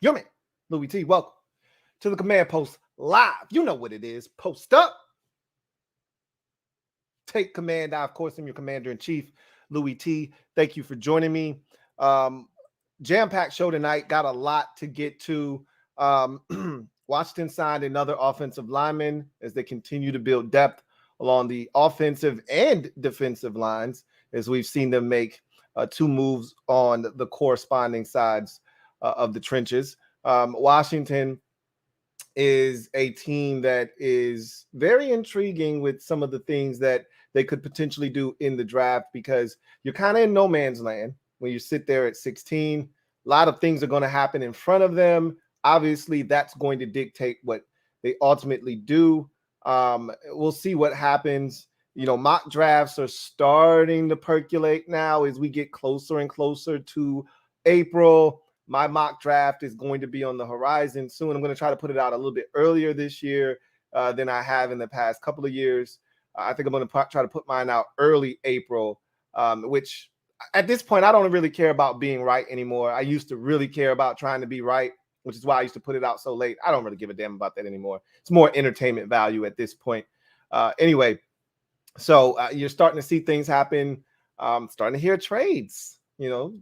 Your man, Louie T. Welcome to the Command Post Live. You know what it is. Post up. Take command. I, of course, am your Commander-in-Chief, Louie T. Thank you for joining me. Jam-packed show tonight. Got a lot to get to. Washington signed another offensive lineman as they continue to build depth along the offensive and defensive lines, as we've seen them make two moves on the corresponding sides of the trenches. Washington is a team that is very intriguing with some of the things that they could potentially do in the draft, because you're kind of in no man's land when you sit there at 16. A lot of things are going to happen in front of them. Obviously, that's going to dictate what they ultimately do. We'll see what happens. You know, mock drafts are starting to percolate now as we get closer and closer to April. My mock draft is going to be on the horizon soon. I'm going to try to put it out a little bit earlier this year than I have in the past couple of years. I think I'm going to try to put mine out early April, which at this point, I don't really care about being right anymore. I used to really care about trying to be right, which is why I used to put it out so late. I don't really give a damn about that anymore. It's more entertainment value at this point. Anyway, so you're starting to see things happen. Starting to hear trades,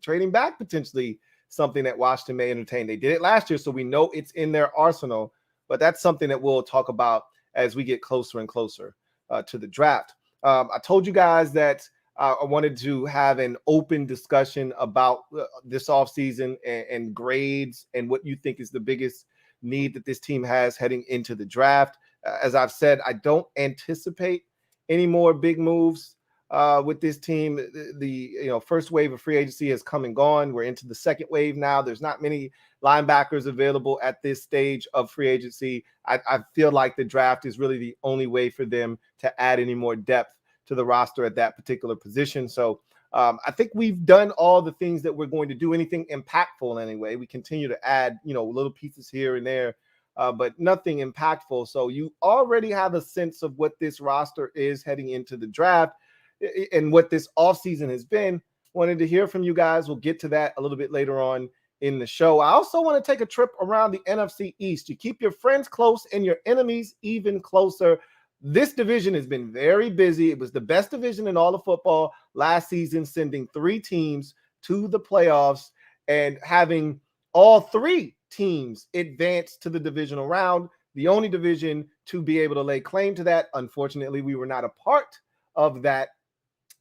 trading back potentially something that Washington may entertain. They did it last year, so we know it's in their arsenal, but that's something that we'll talk about as we get closer and closer to the draft. I told you guys that I wanted to have an open discussion about this offseason and grades and what you think is the biggest need that this team has heading into the draft. As I've said, I don't anticipate any more big moves with this team. The first wave of free agency has come and gone. We're into the second wave now. There's not many linebackers available at this stage of free agency. I feel like the draft is really the only way for them to add any more depth to the roster at that particular position. So I think we've done all the things that we're going to do, anything impactful anyway. We continue to add, little pieces here and there, but nothing impactful. So you already have a sense of what this roster is heading into the draft and what this offseason has been. Wanted to hear from you guys. We'll get to that a little bit later on in the show. I also want to take a trip around the NFC East. You keep your friends close and your enemies even closer. This division has been very busy. It was the best division in all of football last season, sending 3 teams to the playoffs and having all 3 teams advance to the divisional round. The only division to be able to lay claim to that. Unfortunately, we were not a part of that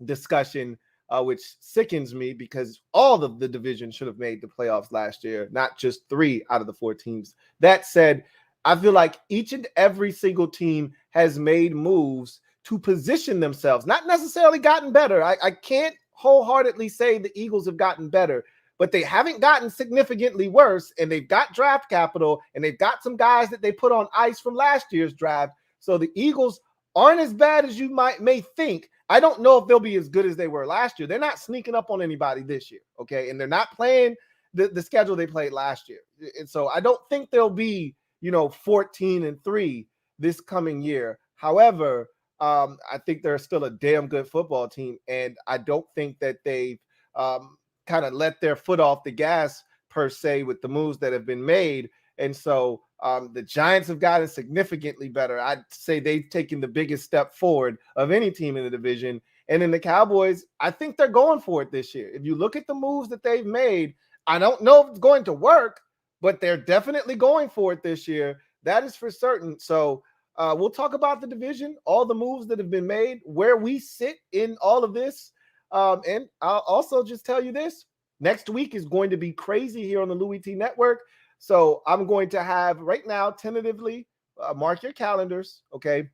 discussion, which sickens me, because all of the division should have made the playoffs last year, not just 3 out of the 4 teams. That said, I feel like each and every single team has made moves to position themselves, not necessarily gotten better. I can't wholeheartedly say the Eagles have gotten better, but they haven't gotten significantly worse, and they've got draft capital, and they've got some guys that they put on ice from last year's draft. So the Eagles aren't as bad as you may think. I don't know if they'll be as good as they were last year. They're not sneaking up on anybody this year, okay? And they're not playing the schedule they played last year. And so I don't think they'll be 14-3 this coming year. However, I think they're still a damn good football team, and I don't think that they've kind of let their foot off the gas per se with the moves that have been made. And so the Giants have gotten significantly better. I'd say they've taken the biggest step forward of any team in the division. And then the Cowboys, I think they're going for it this year. If you look at the moves that they've made, I don't know if it's going to work, but they're definitely going for it this year. That is for certain. So we'll talk about the division, all the moves that have been made, where we sit in all of this. And I'll also just tell you this. Next week is going to be crazy here on the Louie T Network. So I'm going to have right now, tentatively, mark your calendars, okay?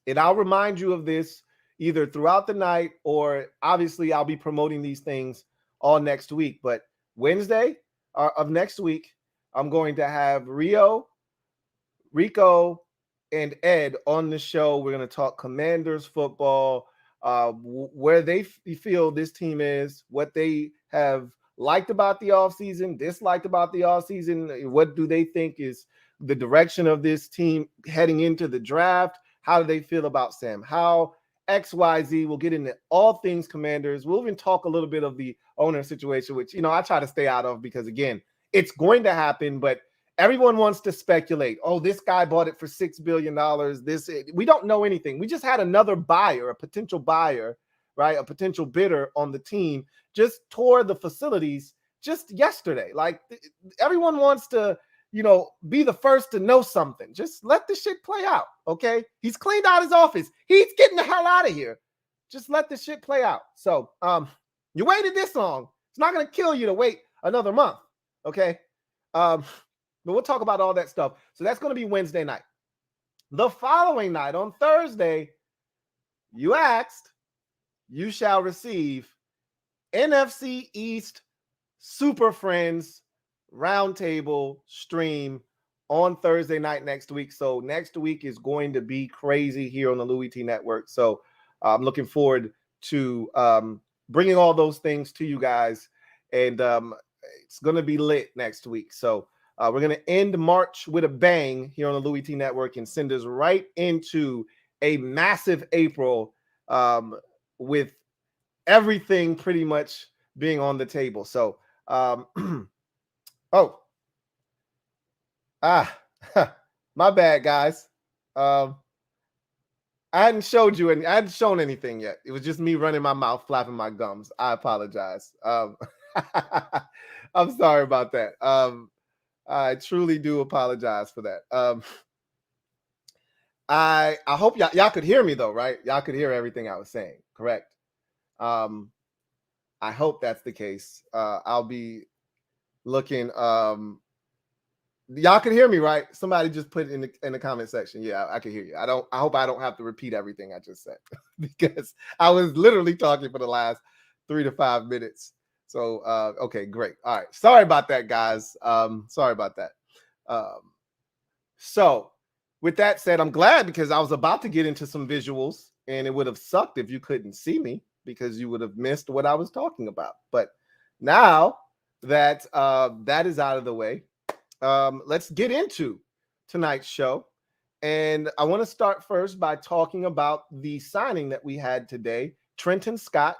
And I'll remind you of this either throughout the night, or obviously I'll be promoting these things all next week. But Wednesday of next week, I'm going to have Rico, and Ed on the show. We're going to talk Commanders football, where they feel this team is, what they have liked about the offseason, disliked about the offseason, what do they think is the direction of this team heading into the draft, how do they feel about Sam Howell, XYZ. We'll get into all things Commanders. We'll even talk a little bit of the owner situation, which, I try to stay out of because, again, it's going to happen, but everyone wants to speculate. Oh, this guy bought it for $6 billion. We don't know anything. We just had another buyer, a potential buyer, right? A potential bidder on the team just tore the facilities just yesterday. Like, everyone wants to, be the first to know something. Just let the shit play out, okay? He's cleaned out his office. He's getting the hell out of here. Just let the shit play out. So, you waited this long. It's not going to kill you to wait another month, okay? But we'll talk about all that stuff. So that's going to be Wednesday night. The following night, on Thursday, you asked, you shall receive NFC East Super Friends Roundtable stream on Thursday night next week. So next week is going to be crazy here on the Louie T Network. So I'm looking forward to bringing all those things to you guys. And it's going to be lit next week. So we're going to end March with a bang here on the Louie T Network and send us right into a massive April with everything pretty much being on the table. So, my bad, guys. I hadn't showed you I hadn't shown anything yet. It was just me running my mouth, flapping my gums. I apologize. I'm sorry about that. I truly do apologize for that. I hope y'all could hear me though, right? Y'all could hear everything I was saying, correct? I hope that's the case. I'll be looking. Y'all can hear me, right? Somebody just put it in the comment section. Yeah, I can hear you. I hope I don't have to repeat everything I just said because I was literally talking for the last 3 to 5 minutes. So, okay, great. All right. Sorry about that, guys. Sorry about that. So with that said, I'm glad because I was about to get into some visuals and it would have sucked if you couldn't see me because you would have missed what I was talking about. But now that that is out of the way, let's get into tonight's show. And I want to start first by talking about the signing that we had today. Trenton Scott,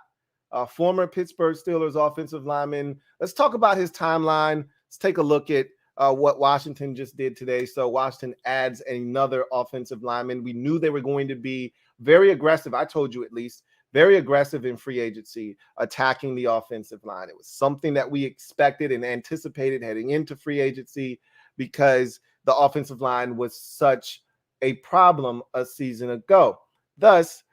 former Pittsburgh Steelers offensive lineman. Let's talk about his timeline. Let's take a look at what Washington just did today. So Washington adds another offensive lineman. We knew they were going to be very aggressive. I told you at least. Very aggressive in free agency, attacking the offensive line. It was something that we expected and anticipated heading into free agency because the offensive line was such a problem a season ago. Thus,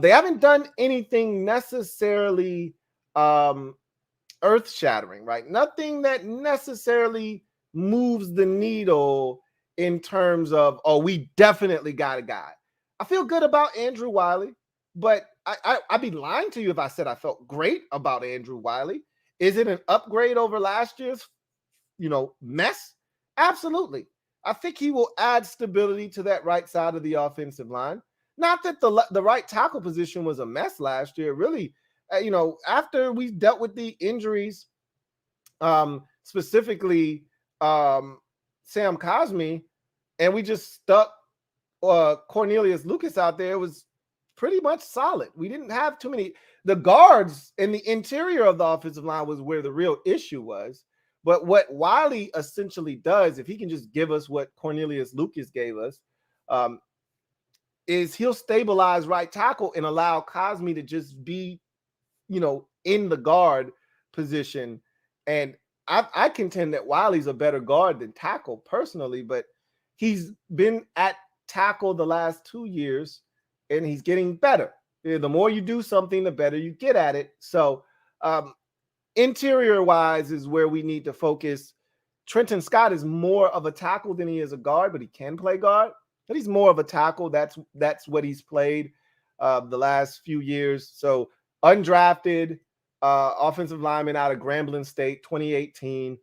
they haven't done anything necessarily earth-shattering, right? Nothing that necessarily moves the needle in terms of, oh, we definitely got a guy. I feel good about Andrew Wiley, but I'd be lying to you if I said I felt great about Andrew Wiley. Is it an upgrade over last year's, mess? Absolutely. I think he will add stability to that right side of the offensive line. Not that the right tackle position was a mess last year. Really, after we dealt with the injuries, specifically Sam Cosmi, and we just stuck Cornelius Lucas out there, it was pretty much solid. We didn't have too many. The guards in the interior of the offensive line was where the real issue was. But what Wiley essentially does, if he can just give us what Cornelius Lucas gave us, is he'll stabilize right tackle and allow Cosmi to just be, in the guard position. And I contend that Wiley's a better guard than tackle personally, but he's been at tackle the last 2 years. And he's getting better. The more you do something, the better you get at it. So interior-wise is where we need to focus. Trenton Scott is more of a tackle than he is a guard, but he can play guard. But he's more of a tackle. That's what he's played the last few years. So undrafted offensive lineman out of Grambling State, 2018,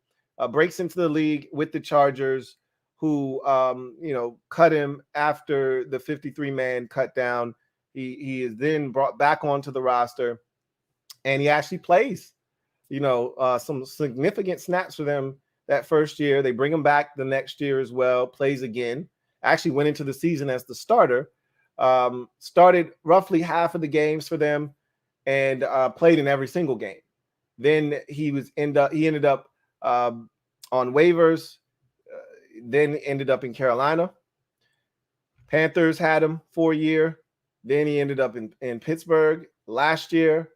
breaks into the league with the Chargers, who, cut him after the 53-man cut down. He is then brought back onto the roster, and he actually plays, some significant snaps for them that first year. They bring him back the next year as well, plays again, actually went into the season as the starter, started roughly half of the games for them, and played in every single game. Then he ended up on waivers, then ended up in Carolina. Panthers had him for a year. Then he ended up in Pittsburgh last year.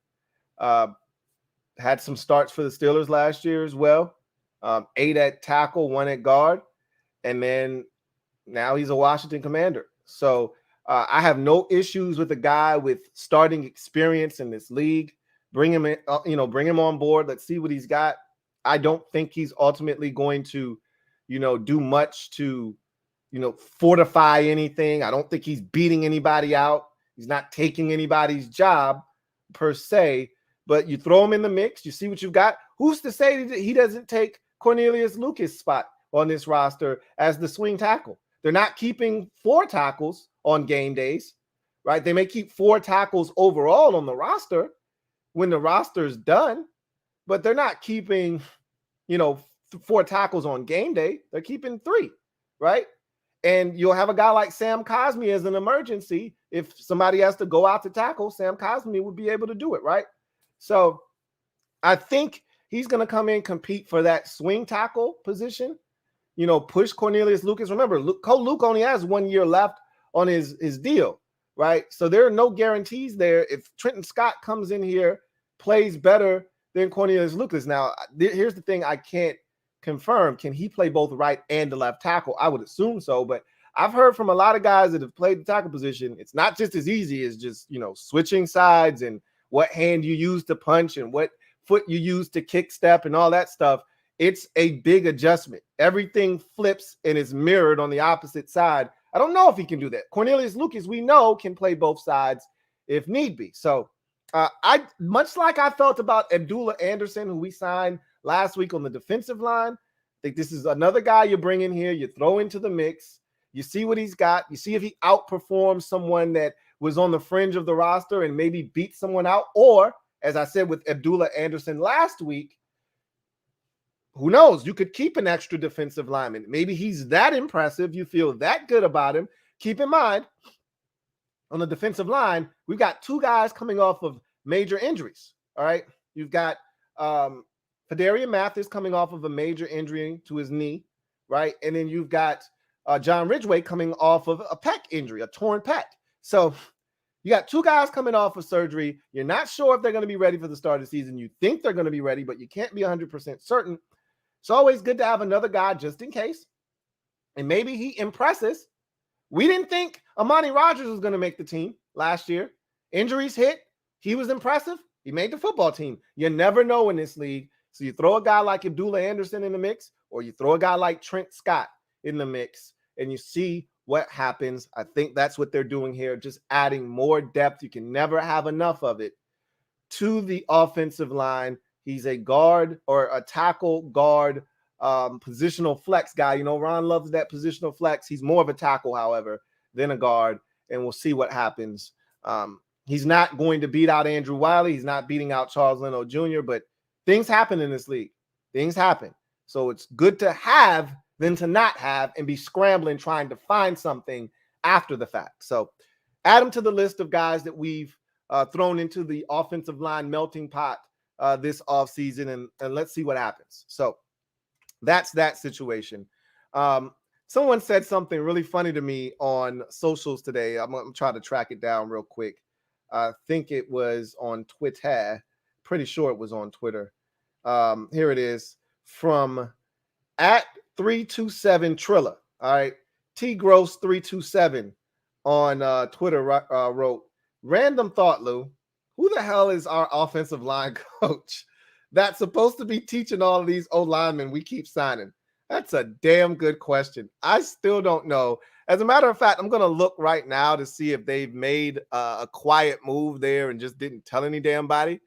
Had some starts for the Steelers last year as well. 8 at tackle, 1 at guard. And then now he's a Washington Commander. So I have no issues with a guy with starting experience in this league. Bring him in, bring him on board. Let's see what he's got. I don't think he's ultimately going to, do much to, fortify anything. I don't think he's beating anybody out. He's not taking anybody's job per se, but you throw him in the mix. You see what you've got. Who's to say that he doesn't take Cornelius Lucas' spot on this roster as the swing tackle? They're not keeping 4 tackles on game days, right? They may keep 4 tackles overall on the roster when the roster's done, but they're not keeping, 4 tackles on game day. They're keeping 3, right? And you'll have a guy like Sam Cosmi as an emergency. If somebody has to go out to tackle, Sam Cosmi would be able to do it, right? So I think he's going to come in, compete for that swing tackle position, push Cornelius Lucas. Remember, Luke only has 1 year left on his deal, right? So there are no guarantees there. If Trenton Scott comes in here, plays better than Cornelius Lucas. Now, here's the thing I can't confirm. Can he play both right and the left tackle? I would assume so, but I've heard from a lot of guys that have played the tackle position, it's not just as easy as just, switching sides and what hand you use to punch and what foot you use to kick step and all that stuff. It's a big adjustment. Everything flips and is mirrored on the opposite side. I don't know if he can do that. Cornelius Lucas, we know, can play both sides if need be. So I much like I felt about Abdullah Anderson, who we signed last week on the defensive line. I think this is another guy you bring in here, you throw into the mix, you see what he's got, you see if he outperforms someone that was on the fringe of the roster and maybe beat someone out, or, as I said with Abdullah Anderson last week, who knows? You could keep an extra defensive lineman. Maybe he's that impressive. You feel that good about him. Keep in mind, on the defensive line, we've got 2 guys coming off of major injuries. All right. You've got Fedarian Mathis coming off of a major injury to his knee. Right. And then you've got John Ridgway coming off of a pec injury, a torn pec. So you got 2 guys coming off of surgery. You're not sure if they're going to be ready for the start of the season. You think they're going to be ready, but you can't be 100% certain. It's always good to have another guy just in case. And maybe he impresses. We didn't think Amani Rodgers was going to make the team last year. Injuries hit. He was impressive. He made the football team. You never know in this league. So you throw a guy like Abdullah Anderson in the mix, or you throw a guy like Trent Scott in the mix, and you see what happens. I think that's what they're doing here, just adding more depth. You can never have enough of it to the offensive line. He's a guard or a tackle guard, positional flex guy. Ron loves that positional flex. He's more of a tackle, however, than a guard, and we'll see what happens. He's not going to beat out Andrew Wiley. He's not beating out Charles Leno Jr., but things happen in this league. Things happen. So it's good to have than to not have and be scrambling trying to find something after the fact. So add him to the list of guys that we've thrown into the offensive line melting pot this offseason, and let's see what happens. So that's that situation. Someone said something really funny to me on socials today. I'm going to try to track it down real quick. I think it was on Twitter. Pretty sure it was on Twitter. Here it is from @327 Trilla. All right. T Gross 327 on Twitter wrote, random thought, Lou. Who the hell is our offensive line coach that's supposed to be teaching all of these O-linemen we keep signing? That's a damn good question. I still don't know. As a matter of fact, I'm going to look right now to see if they've made a quiet move there and just didn't tell any damn body,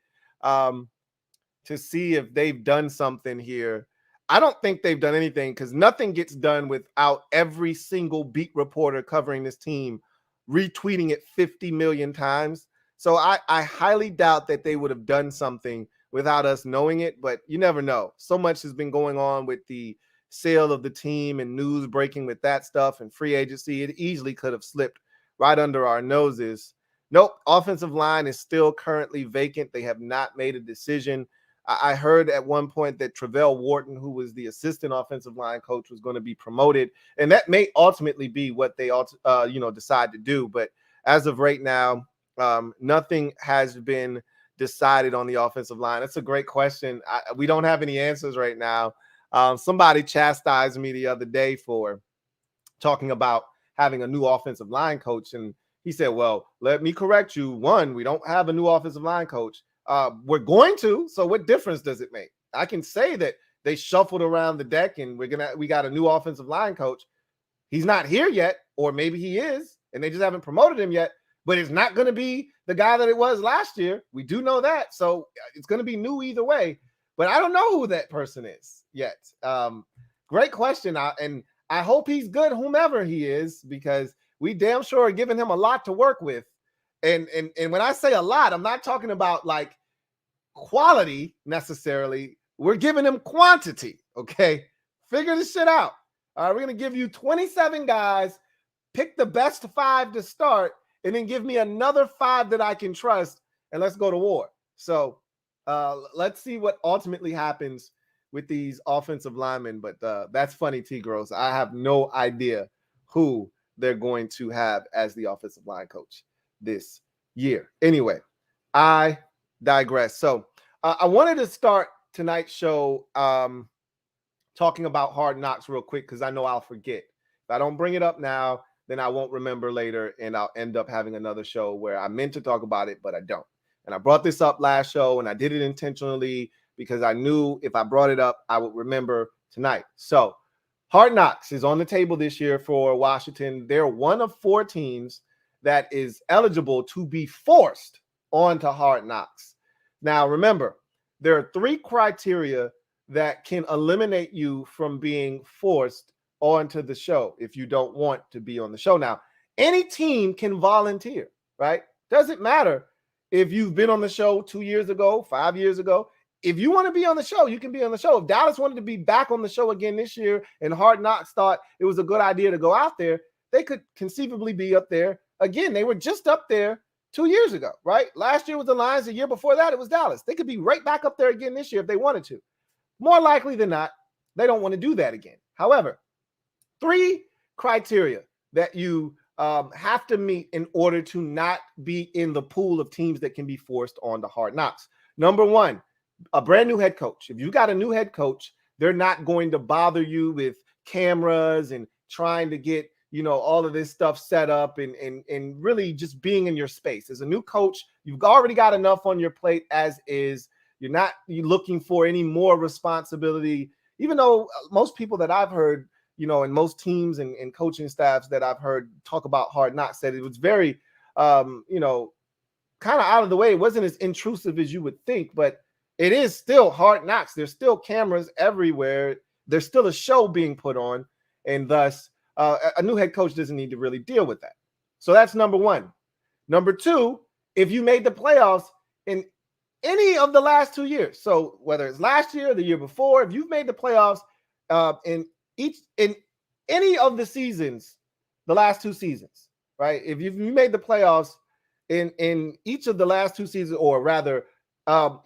to see if they've done something here. I don't think they've done anything, because nothing gets done without every single beat reporter covering this team retweeting it 50 million times. So I highly doubt that they would have done something without us knowing it, but you never know. So much has been going on with the sale of the team and news breaking with that stuff and free agency. It easily could have slipped right under our noses. Nope. Offensive line is still currently vacant. They have not made a decision. I heard at one point that Travell Wharton, who was the assistant offensive line coach, was going to be promoted, and that may ultimately be what they decide to do. But as of right now, nothing has been decided on the offensive line. That's a great question. We don't have any answers right now. Somebody chastised me the other day for talking about having a new offensive line coach, and he said, well, let me correct you. One, we don't have a new offensive line coach. We're going to. So what difference does it make? I can say that they shuffled around the deck and we got a new offensive line coach. He's not here yet, or maybe he is, and they just haven't promoted him yet. But it's not going to be the guy that it was last year. We do know that. So it's going to be new either way. But I don't know who that person is yet. Great question. And I hope he's good, whomever he is, because we damn sure are giving him a lot to work with. And when I say a lot, I'm not talking about like quality necessarily. We're giving him quantity. Okay. Figure this shit out. All right. We're going to give you 27 guys, pick the best 5 to start, and then give me another 5 that I can trust, and let's go to war. So let's see what ultimately happens with these offensive linemen. But that's funny, T. Gross. I have no idea who they're going to have as the offensive line coach this year. Anyway, I digress. So I wanted to start tonight's show talking about Hard Knocks real quick, because I know I'll forget. If I don't bring it up now, then I won't remember later, and I'll end up having another show where I meant to talk about it, but I don't. And I brought this up last show, and I did it intentionally because I knew if I brought it up, I would remember tonight. So Hard Knocks is on the table this year for Washington. They're one of 4 teams that is eligible to be forced onto Hard Knocks. Now, remember, there are 3 criteria that can eliminate you from being forced onto the show if you don't want to be on the show. Now, any team can volunteer, right? Doesn't matter if you've been on the show 2 years ago, 5 years ago. If you want to be on the show, you can be on the show. If Dallas wanted to be back on the show again this year and Hard Knocks thought it was a good idea to go out there, they could conceivably be up there again. They were just up there 2 years ago, right? Last year was the Lions. The year before that, it was Dallas. They could be right back up there again this year if they wanted to. More likely than not, they don't want to do that again. However, 3 criteria that you have to meet in order to not be in the pool of teams that can be forced onto Hard Knocks. Number 1, a brand new head coach. If you got a new head coach, they're not going to bother you with cameras and trying to get, all of this stuff set up and really just being in your space. As a new coach, you've already got enough on your plate as is. You're not looking for any more responsibility, even though most people that I've heard, and most teams and coaching staffs that I've heard talk about Hard Knocks said it was very, kind of out of the way. It wasn't as intrusive as you would think, but it is still Hard Knocks. There's still cameras everywhere. There's still a show being put on, and thus a new head coach doesn't need to really deal with that. So that's number 1. Number 2, if you made the playoffs in any of the last 2 years, so whether it's last year or the year before, if you've made the playoffs in any of the seasons, the last 2 seasons, right? If you made the playoffs in each of the last 2 seasons, or rather,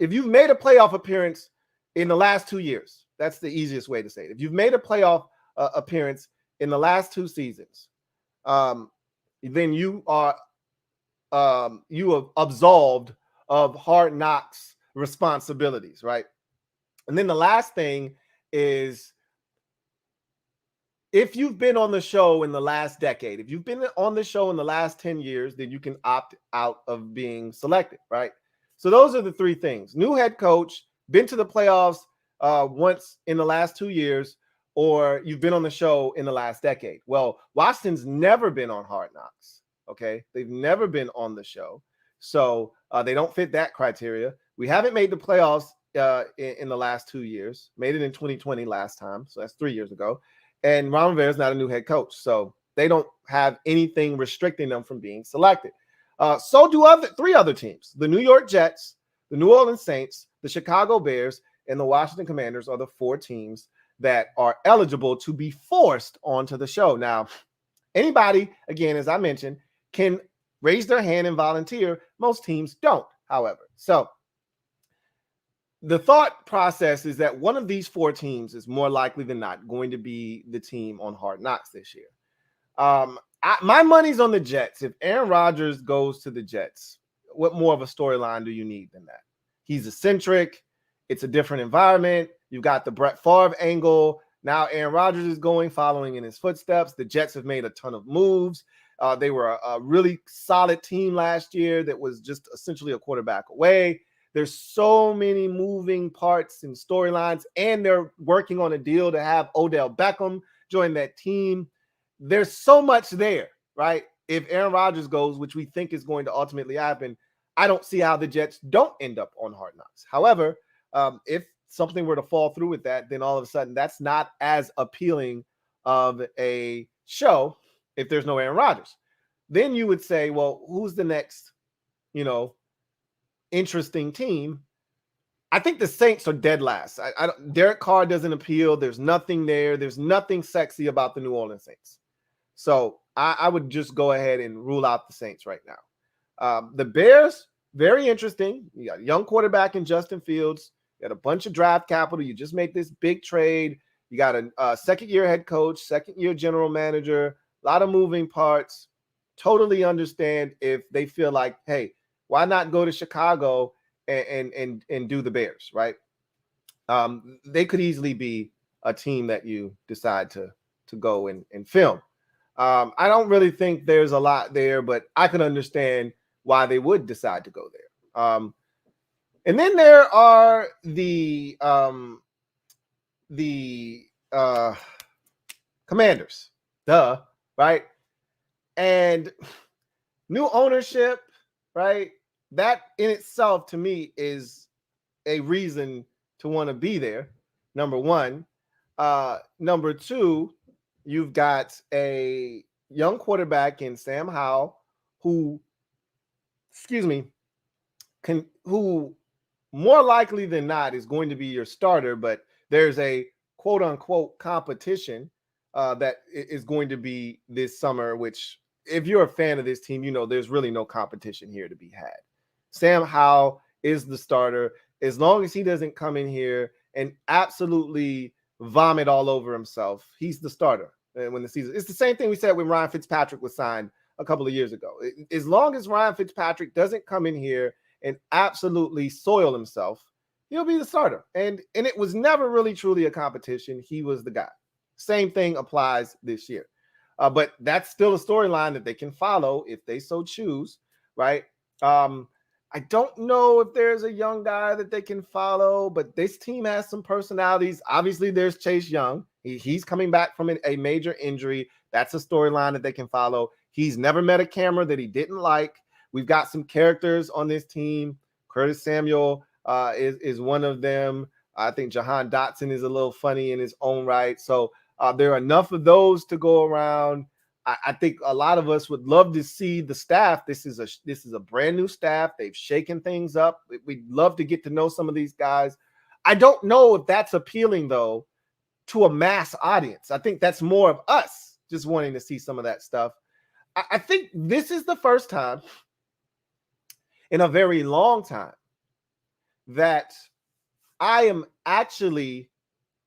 if you've made a playoff appearance in the last 2 years, that's the easiest way to say it. If you've made a playoff appearance in the last 2 seasons, then you are absolved of Hard Knocks responsibilities, right? And then the last thing is, if you've been on the show in the last decade, if you've been on the show in the last 10 years, then you can opt out of being selected, right? So those are the 3 things: new head coach, been to the playoffs once in the last 2 years, or you've been on the show in the last decade. Well, Washington's never been on Hard Knocks, okay? They've never been on the show. So they don't fit that criteria. We haven't made the playoffs in the last 2 years. Made it in 2020 last time, so that's 3 years ago. And Ron Rivera is not a new head coach, so they don't have anything restricting them from being selected. So do 3 other teams. The New York Jets, the New Orleans Saints, the Chicago Bears, and the Washington Commanders are the 4 teams that are eligible to be forced onto the show. Now, anybody, again, as I mentioned, can raise their hand and volunteer. Most teams don't, however. So the thought process is that one of these four teams is more likely than not going to be the team on Hard Knocks this year. My money's on the Jets. If Aaron Rodgers goes to the Jets, what more of a storyline do you need than that? He's eccentric. It's a different environment. You've got the Brett Favre angle. Now Aaron Rodgers is following in his footsteps. The Jets have made a ton of moves. They were a really solid team last year that was just essentially a quarterback away. There's so many moving parts and storylines, and they're working on a deal to have Odell Beckham join that team. There's so much there, right? If Aaron Rodgers goes, which we think is going to ultimately happen, I don't see how the Jets don't end up on Hard Knocks. However, if something were to fall through with that, then all of a sudden that's not as appealing of a show if there's no Aaron Rodgers. Then you would say, well, who's the next, interesting team? I think the Saints are dead last. Derek Carr doesn't appeal. There's nothing there. There's nothing sexy about the New Orleans Saints. So I would just go ahead and rule out the Saints right now. The Bears, very interesting. You got a young quarterback in Justin Fields. You got a bunch of draft capital. You just make this big trade. You got a second-year head coach, second-year general manager, a lot of moving parts. Totally understand if they feel like, hey, why not go to Chicago and do the Bears, right? They could easily be a team that you decide to go and film. I don't really think there's a lot there, but I can understand why they would decide to go there. And then there are the Commanders, right? And new ownership, right? That in itself, to me, is a reason to want to be there, number one. Number two, you've got a young quarterback in Sam Howell who more likely than not is going to be your starter, but there's a quote-unquote competition that is going to be this summer, which if you're a fan of this team, there's really no competition here to be had. Sam Howell is the starter. As long as he doesn't come in here and absolutely vomit all over himself, he's the starter. And when the season, it's the same thing we said when Ryan Fitzpatrick was signed a couple of years ago. As long as Ryan Fitzpatrick doesn't come in here and absolutely soil himself, he'll be the starter. And it was never really truly a competition. He was the guy. Same thing applies this year. But that's still a storyline that they can follow if they so choose, right? I don't know if there's a young guy that they can follow, but this team has some personalities. Obviously, there's Chase Young. He's coming back from a major injury. That's a storyline that they can follow. He's never met a camera that he didn't like. We've got some characters on this team. Curtis Samuel is one of them. I think Jahan Dotson is a little funny in his own right. So there are enough of those to go around. I think a lot of us would love to see the staff. This is a brand new staff. They've shaken things up. We'd love to get to know some of these guys. I don't know if that's appealing, though, to a mass audience. I think that's more of us just wanting to see some of that stuff. I think this is the first time in a very long time that I am actually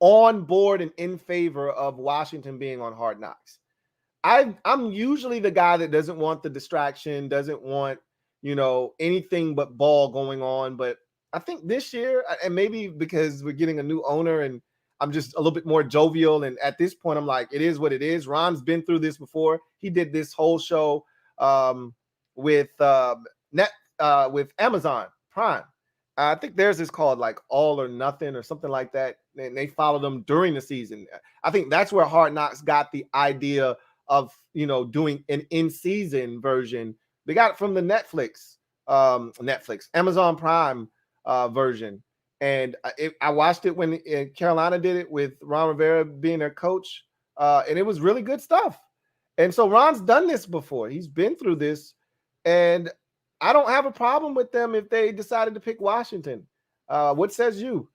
on board and in favor of Washington being on Hard Knocks. I'm usually the guy that doesn't want the distraction, doesn't want, anything but ball going on. But I think this year, and maybe because we're getting a new owner and I'm just a little bit more jovial. And at this point, I'm like, it is what it is. Ron's been through this before. He did this whole show with Amazon Prime. I think theirs is called like All or Nothing or something like that. And they followed them during the season. I think that's where Hard Knocks got the idea of, doing an in-season version. They got it from the Amazon Prime version. And I watched it when Carolina did it with Ron Rivera being their coach. And it was really good stuff. And so Ron's done this before. He's been through this. And I don't have a problem with them if they decided to pick Washington. What says you?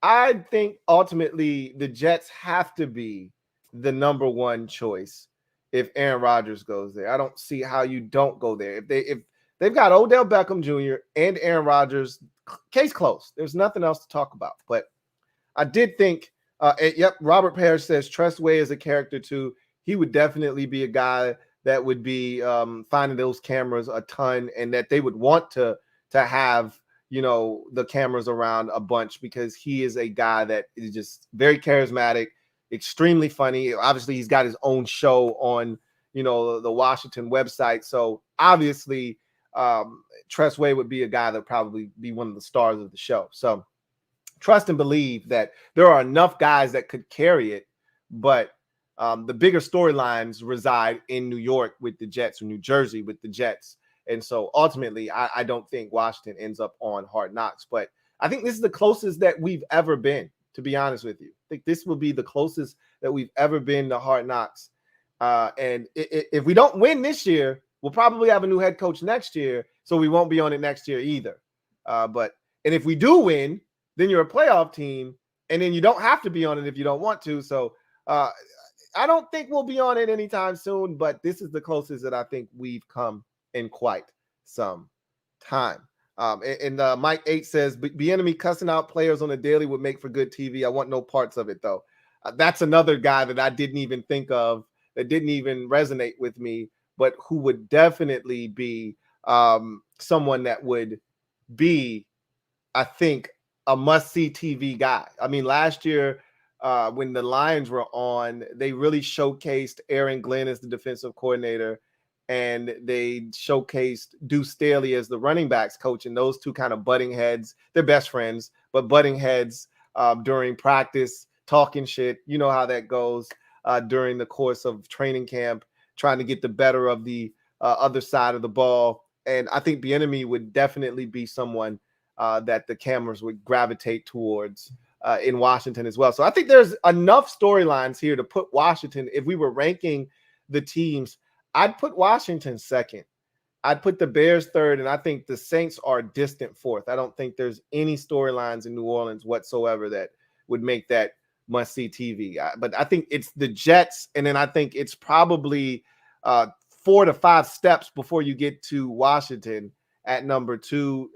I think ultimately the Jets have to be the number one choice if Aaron Rodgers goes there. I don't see how you don't go there. If they've got Odell Beckham Jr. and Aaron Rodgers. Case closed. There's nothing else to talk about. But I did think, yep, Robert Parrish says Tressway is a character too. He would definitely be a guy that would be finding those cameras a ton, and that they would want to have, you know, the cameras around a bunch, because he is a guy that is just very charismatic, extremely funny. Obviously, he's got his own show on, you know, the Washington website. So obviously, Tressway would be a guy that would probably be one of the stars of the show. So trust and believe that there are enough guys that could carry it, but the bigger storylines reside in New York with the Jets, or New Jersey with the Jets. And so ultimately, I don't think Washington ends up on Hard Knocks. But I think this is the closest that we've ever been, to be honest with you. I think this will be the closest that we've ever been to Hard Knocks. And if we don't win this year, we'll probably have a new head coach next year, so we won't be on it next year either. And if we do win, then you're a playoff team, and then you don't have to be on it if you don't want to. So I don't think we'll be on it anytime soon, but this is the closest that I think we've come in quite some time. And Mike 8 says, Bieniemy cussing out players on the daily would make for good TV. I want no parts of it, though. That's another guy that I didn't even think of, that didn't even resonate with me, but who would definitely be someone that would be, I think, a must-see TV guy. I mean, last year when the Lions were on, they really showcased Aaron Glenn as the defensive coordinator, and they showcased Deuce Staley as the running backs coach, and those two kind of butting heads. They're best friends, but butting heads during practice, talking shit. You know how that goes during the course of training camp, trying to get the better of the other side of the ball. And I think Bieniemy would definitely be someone that the cameras would gravitate towards in Washington as well. So I think there's enough storylines here to put Washington, if we were ranking the teams, I'd put Washington second. I'd put the Bears third, and I think the Saints are distant fourth. I don't think there's any storylines in New Orleans whatsoever that would make that must-see TV. But I think it's the Jets, and then I think it's probably 4 to 5 steps before you get to Washington at number 2,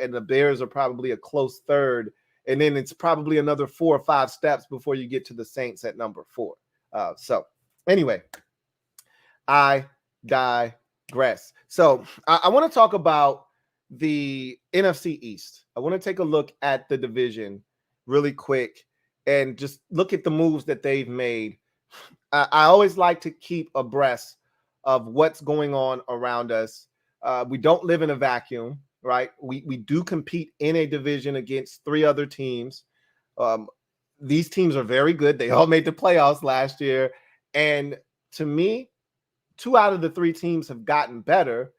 and the Bears are probably a close third, and then it's probably another 4 or 5 steps before you get to the Saints at number 4. So anyway, I digress. So I want to talk about the NFC East. I want to take a look at the division really quick and just look at the moves that they've made. I always like to keep abreast of what's going on around us. We don't live in a vacuum, right? We do compete in a division against 3 other teams. These teams are very good. They all made the playoffs last year. And to me, 2 out of the 3 teams have gotten better.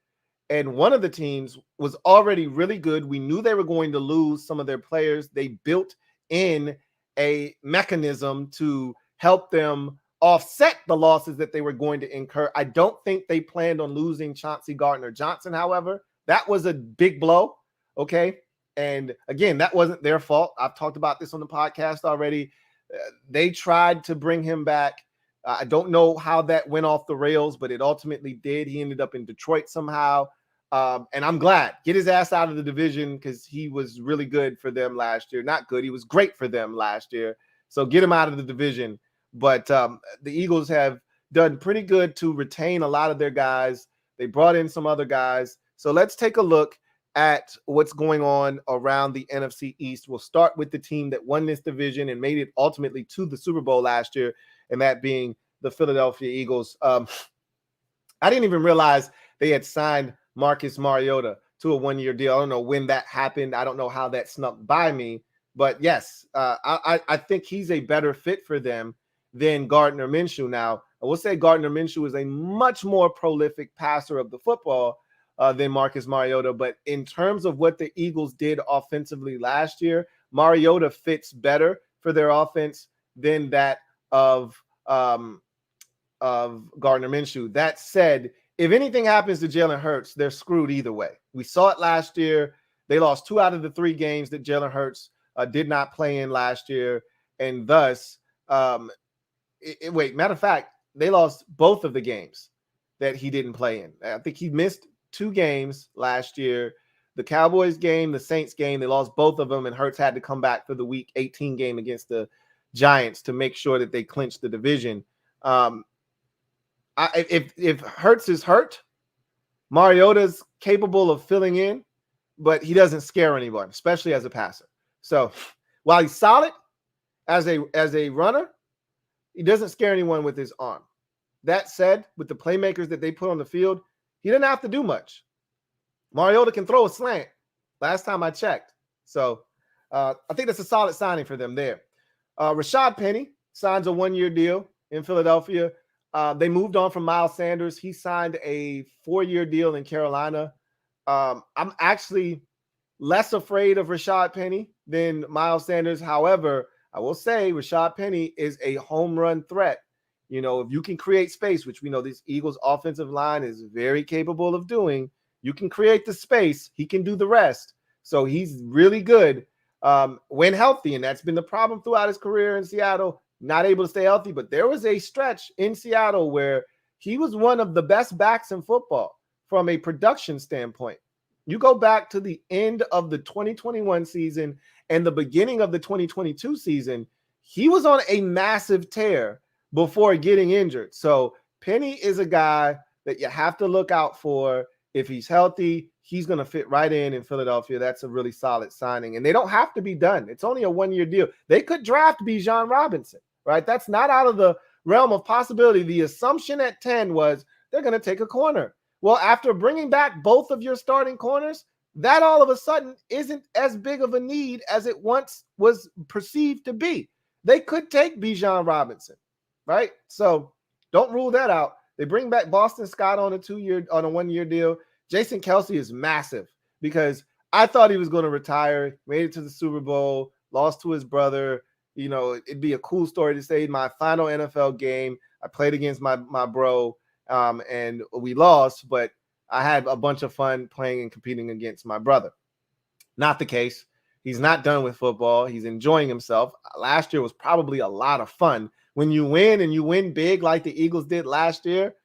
And one of the teams was already really good. We knew they were going to lose some of their players. They built in a mechanism to help them offset the losses that they were going to incur. I don't think they planned on losing Chauncey Gardner-Johnson, however. That was a big blow, okay? And again, that wasn't their fault. I've talked about this on the podcast already. They tried to bring him back. I don't know how that went off the rails, but it ultimately did. He ended up in Detroit somehow. And I'm glad. Get his ass out of the division, because he was really good for them last year. Not good. He was great for them last year. So get him out of the division. But the Eagles have done pretty good to retain a lot of their guys. They brought in some other guys. So let's take a look at what's going on around the NFC East. We'll start with the team that won this division and made it ultimately to the Super Bowl last year, and that being the Philadelphia Eagles. I didn't even realize they had signed Marcus Mariota to a 1-year deal. I don't know when that happened. I don't know how that snuck by me. But yes, I think he's a better fit for them than Gardner Minshew. Now, I will say Gardner Minshew is a much more prolific passer of the football than Marcus Mariota. But in terms of what the Eagles did offensively last year, Mariota fits better for their offense than that of Gardner Minshew. That said, if anything happens to Jalen Hurts, they're screwed either way. We saw it last year. They lost 2 out of the 3 games that Jalen Hurts did not play in last year. And thus, matter of fact, they lost both of the games that he didn't play in. I think he missed 2 games last year. The Cowboys game, the Saints game, they lost both of them, and Hurts had to come back for the Week 18 game against the Giants to make sure that they clinched the division. If Hurts is hurt, Mariota's capable of filling in, but he doesn't scare anyone, especially as a passer. So while he's solid as a runner, he doesn't scare anyone with his arm. That said, with the playmakers that they put on the field, he didn't have to do much. Mariota can throw a slant last time I checked. So I think that's a solid signing for them there. Rashad Penny signs a 1-year deal in Philadelphia. They moved on from Miles Sanders. He signed a 4-year deal in Carolina. I'm actually less afraid of Rashad Penny than Miles Sanders. However, I will say Rashad Penny is a home run threat. You know, if you can create space, which we know this Eagles offensive line is very capable of doing, you can create the space. He can do the rest. So he's really good when healthy, and that's been the problem throughout his career in Seattle. Not able to stay healthy, but there was a stretch in Seattle where he was one of the best backs in football from a production standpoint. You go back to the end of the 2021 season and the beginning of the 2022 season, he was on a massive tear before getting injured. So Penny is a guy that you have to look out for. If he's healthy, he's going to fit right in Philadelphia. That's a really solid signing. And they don't have to be done. It's only a 1-year deal. They could draft Bijan Robinson, right? That's not out of the realm of possibility. The assumption at 10 was they're going to take a corner. Well, after bringing back both of your starting corners, that all of a sudden isn't as big of a need as it once was perceived to be. They could take Bijan Robinson, right? So don't rule that out. They bring back Boston Scott on a 1-year deal. Jason Kelce is massive because I thought he was going to retire, made it to the Super Bowl, lost to his brother. You know, it'd be a cool story to say my final NFL game, I played against my bro, and we lost, but I had a bunch of fun playing and competing against my brother. Not the case. He's not done with football. He's enjoying himself. Last year was probably a lot of fun. When you win and you win big like the Eagles did last year,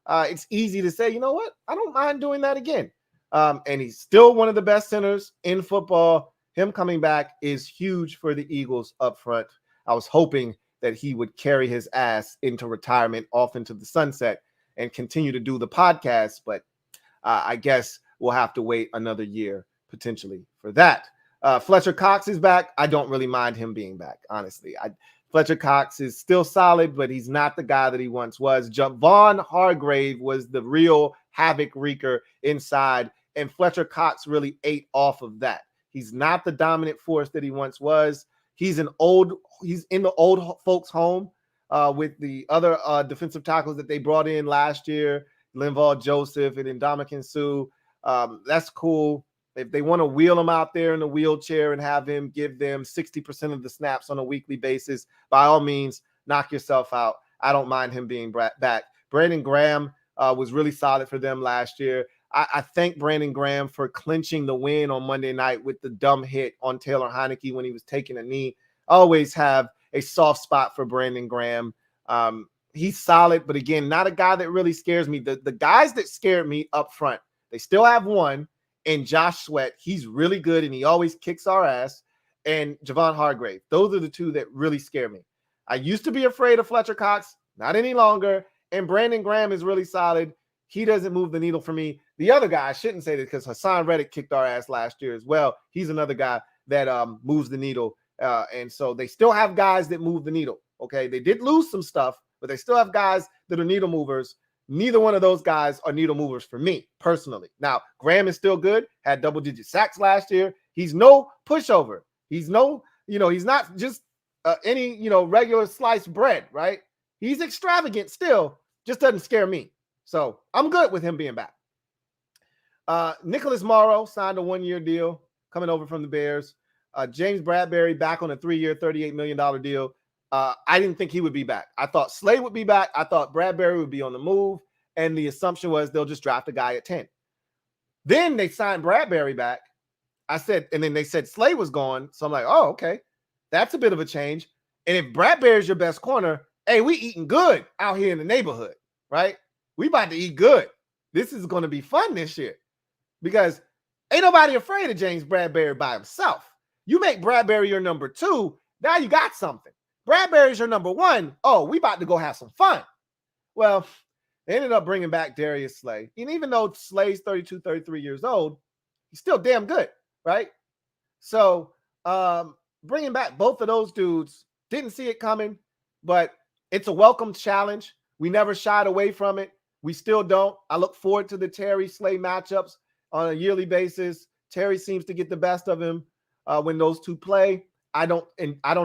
it's easy to say, you know what? I don't mind doing that again. And he's still one of the best centers in football. Him coming back is huge for the Eagles up front. I was hoping that he would carry his ass into retirement, off into the sunset, and continue to do the podcast. But I guess we'll have to wait another year potentially for that. Fletcher Cox is back. I don't really mind him being back, honestly. Fletcher Cox is still solid, but he's not the guy that he once was. Javon Hargrave was the real havoc wreaker inside, and Fletcher Cox really ate off of that. He's not the dominant force that he once was. He's in the old folks' home with the other defensive tackles that they brought in last year, Linval Joseph and Ndamukong Suh. That's cool. If they want to wheel him out there in a wheelchair and have him give them 60% of the snaps on a weekly basis, by all means, knock yourself out. I don't mind him being back. Brandon Graham was really solid for them last year. I thank Brandon Graham for clinching the win on Monday night with the dumb hit on Taylor Heineke when he was taking a knee. I always have a soft spot for Brandon Graham. He's solid, but again, not a guy that really scares me. The guys that scared me up front, they still have one. And Josh Sweat, he's really good, and he always kicks our ass. And Javon Hargrave, those are the two that really scare me. I used to be afraid of Fletcher Cox, not any longer. And Brandon Graham is really solid. He doesn't move the needle for me. The other guy, I shouldn't say this because Hassan Reddick kicked our ass last year as well. He's another guy that moves the needle. And so they still have guys that move the needle. Okay, they did lose some stuff, but they still have guys that are needle movers. Neither one of those guys are needle movers for me personally. Now, Graham is still good, had double-digit sacks last year. He's no pushover. He's no, he's not just any, regular sliced bread, right? He's extravagant still, just doesn't scare me. So I'm good with him being back. Nicholas Morrow signed a 1-year deal coming over from the Bears. James Bradbury back on a 3-year, $38 million deal. I didn't think he would be back. I thought Slay would be back. I thought Bradbury would be on the move. And the assumption was they'll just draft a guy at 10. Then they signed Bradbury back. And then they said Slay was gone. So I'm like, oh, okay. That's a bit of a change. And if Bradbury's your best corner, hey, we eating good out here in the neighborhood, right? We about to eat good. This is going to be fun this year. because ain't nobody afraid of James Bradberry by himself. You make Bradberry your number 2, now you got something. Bradberry's your number 1. Oh, we about to go have some fun. Well, they ended up bringing back Darius Slay. And even though Slay's 32, 33 years old, he's still damn good, right? So bringing back both of those dudes, didn't see it coming, but it's a welcome challenge. We never shied away from it. We still don't. I look forward to the Terry Slay matchups on a yearly basis. Terry seems to get the best of him when those two play. I don't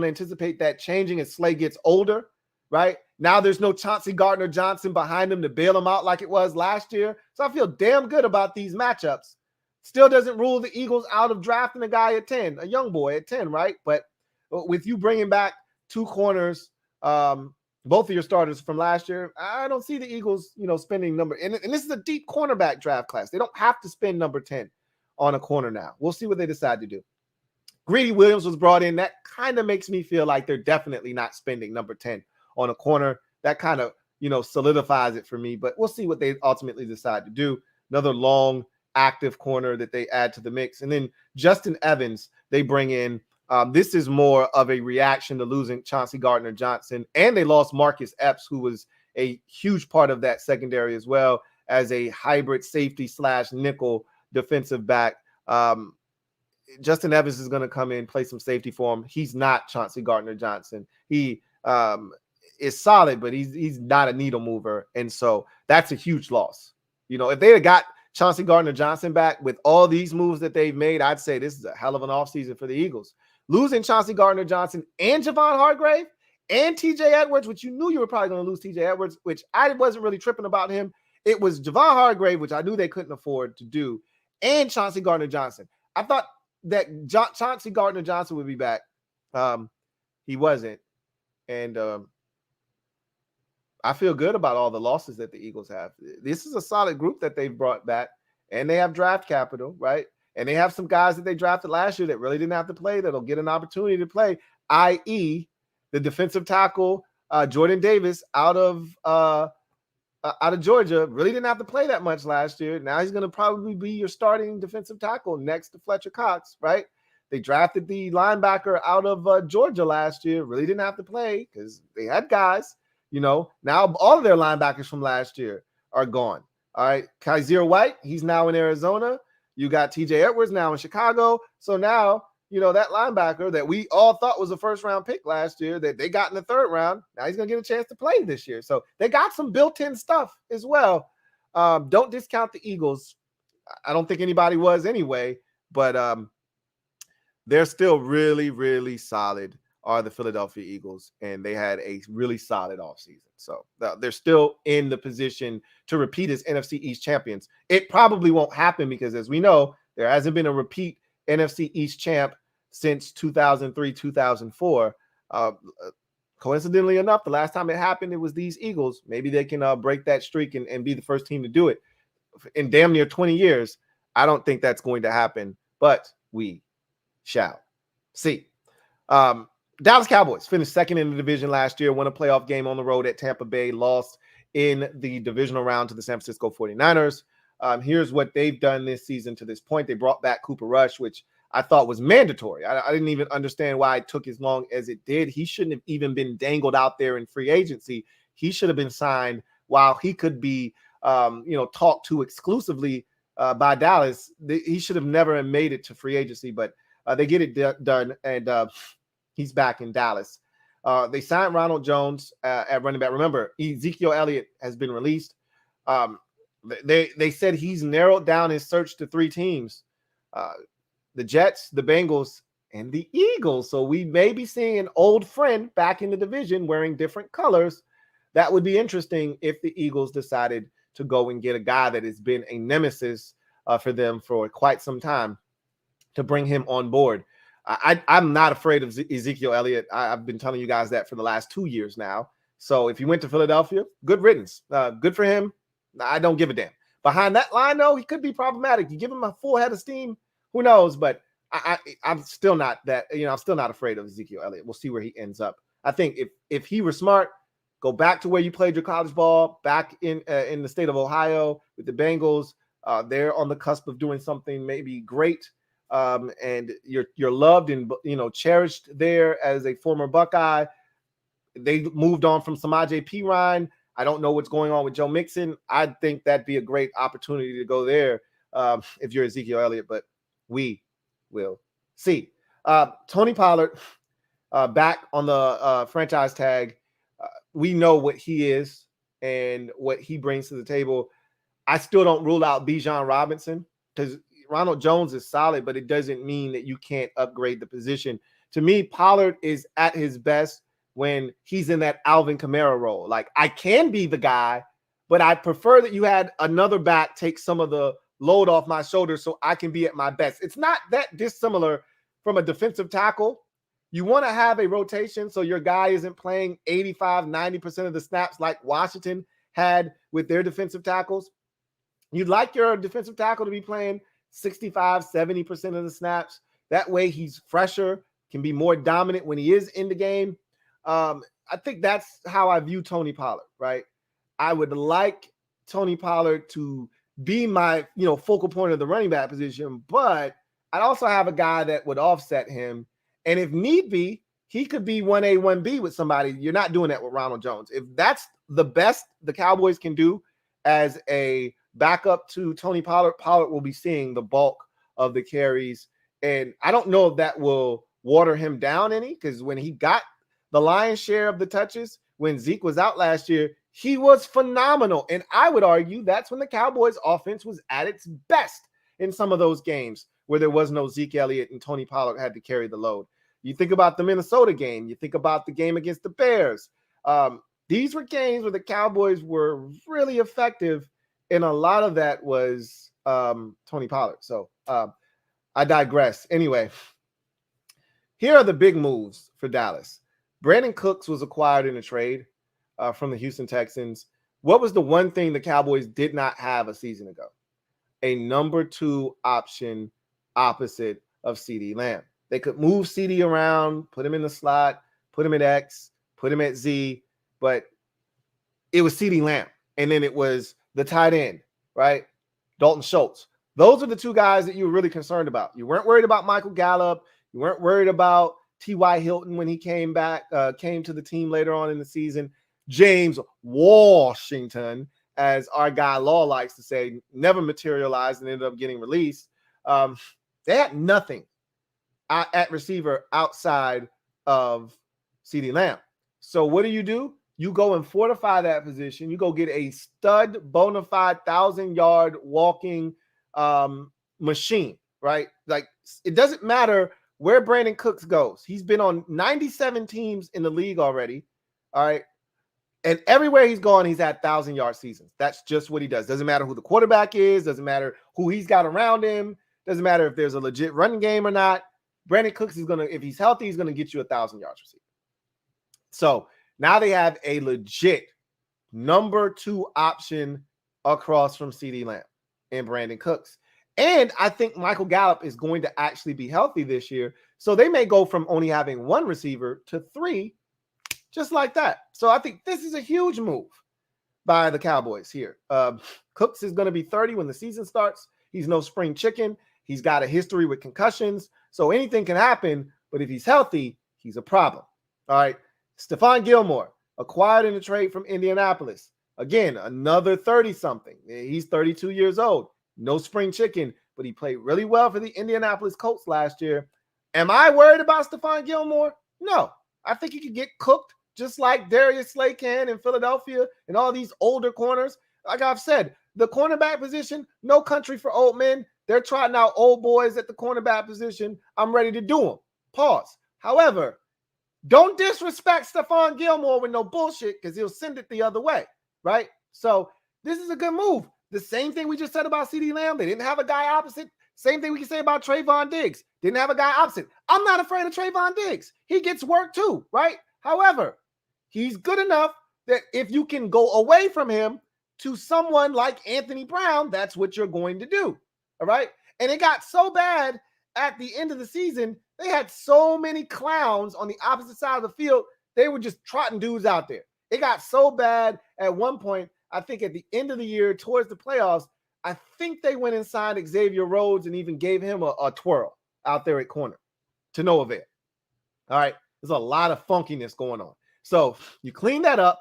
anticipate that changing as Slay gets older, right? Now there's no Chauncey Gardner-Johnson behind him to bail him out like it was last year. So I feel damn good about these matchups. Still doesn't rule the Eagles out of drafting a guy at 10, a young boy at 10, right? But with you bringing back 2 corners, both of your starters from last year, I don't see the Eagles, spending number. And this is a deep cornerback draft class. They don't have to spend number 10 on a corner now. We'll see what they decide to do. Greedy Williams was brought in. That kind of makes me feel like they're definitely not spending number 10 on a corner. That kind of, solidifies it for me. But we'll see what they ultimately decide to do. Another long, active corner that they add to the mix. And then Justin Evans, they bring in. This is more of a reaction to losing Chauncey Gardner-Johnson. And they lost Marcus Epps, who was a huge part of that secondary as well as a hybrid safety / nickel defensive back. Justin Evans is going to come in, play some safety for him. He's not Chauncey Gardner-Johnson. He is solid, but he's not a needle mover. And so that's a huge loss. If they had got Chauncey Gardner-Johnson back with all these moves that they've made, I'd say this is a hell of an offseason for the Eagles. Losing Chauncey Gardner-Johnson and Javon Hargrave and TJ Edwards, which you knew you were probably going to lose TJ Edwards, which I wasn't really tripping about him. It was Javon Hargrave, which I knew they couldn't afford to do, and Chauncey Gardner-Johnson. I thought that Chauncey Gardner-Johnson would be back. He wasn't. And I feel good about all the losses that the Eagles have. This is a solid group that they've brought back, and they have draft capital, right? And they have some guys that they drafted last year that really didn't have to play that'll get an opportunity to play, i.e. the defensive tackle, Jordan Davis out of Georgia, really didn't have to play that much last year. Now he's going to probably be your starting defensive tackle next to Fletcher Cox, right? They drafted the linebacker out of Georgia last year, really didn't have to play because they had guys. Now all of their linebackers from last year are gone. All right. Kaiser White, he's now in Arizona. You got TJ Edwards now in Chicago. So now, that linebacker that we all thought was a first-round pick last year that they got in the 3rd round, now he's going to get a chance to play this year. So they got some built-in stuff as well. Don't discount the Eagles. I don't think anybody was anyway, but they're still really, really solid. Are the Philadelphia Eagles, and they had a really solid offseason. So they're still in the position to repeat as NFC East champions. It probably won't happen because, as we know, there hasn't been a repeat NFC East champ since 2003, 2004. Coincidentally enough, the last time it happened, it was these Eagles. Maybe they can break that streak and be the first team to do it in damn near 20 years. I don't think that's going to happen, but we shall see. Dallas Cowboys finished 2nd in the division last year, won a playoff game on the road at Tampa Bay, lost in the divisional round to the San Francisco 49ers. Here's what they've done this season to this point. They brought back Cooper Rush, which I thought was mandatory. I didn't even understand why it took as long as it did. He shouldn't have even been dangled out there in free agency. He should have been signed while he could be, talked to exclusively by Dallas. He should have never made it to free agency, but they get it done, and he's back in Dallas. They signed Ronald Jones at running back. Remember, Ezekiel Elliott has been released. They said he's narrowed down his search to 3 teams. The Jets, the Bengals, and the Eagles. So we may be seeing an old friend back in the division wearing different colors. That would be interesting if the Eagles decided to go and get a guy that has been a nemesis for them for quite some time to bring him on board. I'm not afraid of Ezekiel Elliott. I've been telling you guys that for the last 2 years now. So if he went to Philadelphia, good riddance. Good for him. I don't give a damn. Behind that line, though, he could be problematic. You give him a full head of steam, who knows? But I'm still not that. I'm still not afraid of Ezekiel Elliott. We'll see where he ends up. I think if he were smart, go back to where you played your college ball, back in the state of Ohio with the Bengals. They're on the cusp of doing something maybe great. And you're loved and cherished there as a former Buckeye. They moved on from Samaje Perine. I don't know what's going on with Joe Mixon. I think that'd be a great opportunity to go there if you're Ezekiel Elliott, but we will see. Tony Pollard back on the franchise tag. We know what he is and what he brings to the table. I still don't rule out Bijan Robinson because Ronald Jones is solid, but it doesn't mean that you can't upgrade the position. To me, Pollard is at his best when he's in that Alvin Kamara role. Like, I can be the guy, but I prefer that you had another back take some of the load off my shoulders so I can be at my best. It's not that dissimilar from a defensive tackle. You want to have a rotation so your guy isn't playing 85, 90% of the snaps like Washington had with their defensive tackles. You'd like your defensive tackle to be playing 65, 70% of the snaps. That way he's fresher, can be more dominant when he is in the game. I think that's how I view Tony Pollard, right? I would like Tony Pollard to be my, focal point of the running back position, but I'd also have a guy that would offset him. And if need be, he could be 1A, 1B with somebody. You're not doing that with Ronald Jones. If that's the best the Cowboys can do as a backup to Tony Pollard, Pollard will be seeing the bulk of the carries. And I don't know if that will water him down any, because when he got the lion's share of the touches, when Zeke was out last year, he was phenomenal. And I would argue that's when the Cowboys offense was at its best in some of those games where there was no Zeke Elliott and Tony Pollard had to carry the load. You think about the Minnesota game. You think about the game against the Bears. These were games where the Cowboys were really effective, and a lot of that was Tony Pollard. So I digress. Anyway, here are the big moves for Dallas. Brandon Cooks was acquired in a trade from the Houston Texans. What was the one thing the Cowboys did not have a season ago? A number 2 option opposite of CeeDee Lamb. They could move CeeDee around, put him in the slot, put him at X, put him at Z, but it was CeeDee Lamb. And then it was the tight end, right? Dalton Schultz. Those are the 2 guys that you were really concerned about. You weren't worried about Michael Gallup. You weren't worried about T.Y. Hilton when he came to the team later on in the season. James Washington, as our guy Law likes to say, never materialized and ended up getting released. They had nothing at receiver outside of CeeDee Lamb. So what do? You go and fortify that position. You go get a stud, bona fide 1,000-yard walking machine, right? Like, it doesn't matter where Brandon Cooks goes. He's been on 97 teams in the league already, all right? And everywhere he's gone, he's had 1,000-yard seasons. That's just what he does. Doesn't matter who the quarterback is. Doesn't matter who he's got around him. Doesn't matter if there's a legit running game or not. Brandon Cooks is going to, if he's healthy, he's going to get you 1,000 yards receiving. So now they have a legit number 2 option across from CeeDee Lamb and Brandon Cooks. And I think Michael Gallup is going to actually be healthy this year. So they may go from only having 1 receiver to 3, just like that. So I think this is a huge move by the Cowboys here. Cooks is going to be 30 when the season starts. He's no spring chicken. He's got a history with concussions. So anything can happen. But if he's healthy, he's a problem. All right. Stephon Gilmore, acquired in a trade from Indianapolis. Again, another 30-something. He's 32 years old. No spring chicken, but he played really well for the Indianapolis Colts last year. Am I worried about Stephon Gilmore? No. I think he could get cooked just like Darius Slay can in Philadelphia and all these older corners. Like I've said, the cornerback position, no country for old men. They're trotting out old boys at the cornerback position. I'm ready to do them. Pause. However, don't disrespect Stephon Gilmore with no bullshit, because he'll send it the other way, right? So this is a good move. The same thing we just said about CeeDee Lamb. They didn't have a guy opposite. Same thing we can say about Trayvon Diggs. Didn't have a guy opposite. I'm not afraid of Trayvon Diggs. He gets work too, right? However, he's good enough that if you can go away from him to someone like Anthony Brown, that's what you're going to do, all right? And it got so bad at the end of the season, they had so many clowns on the opposite side of the field, they were just trotting dudes out there. It got so bad at one point, I think at the end of the year, towards the playoffs, I think they went and signed Xavier Rhodes and even gave him a twirl out there at corner to no avail. All right. There's a lot of funkiness going on. So you clean that up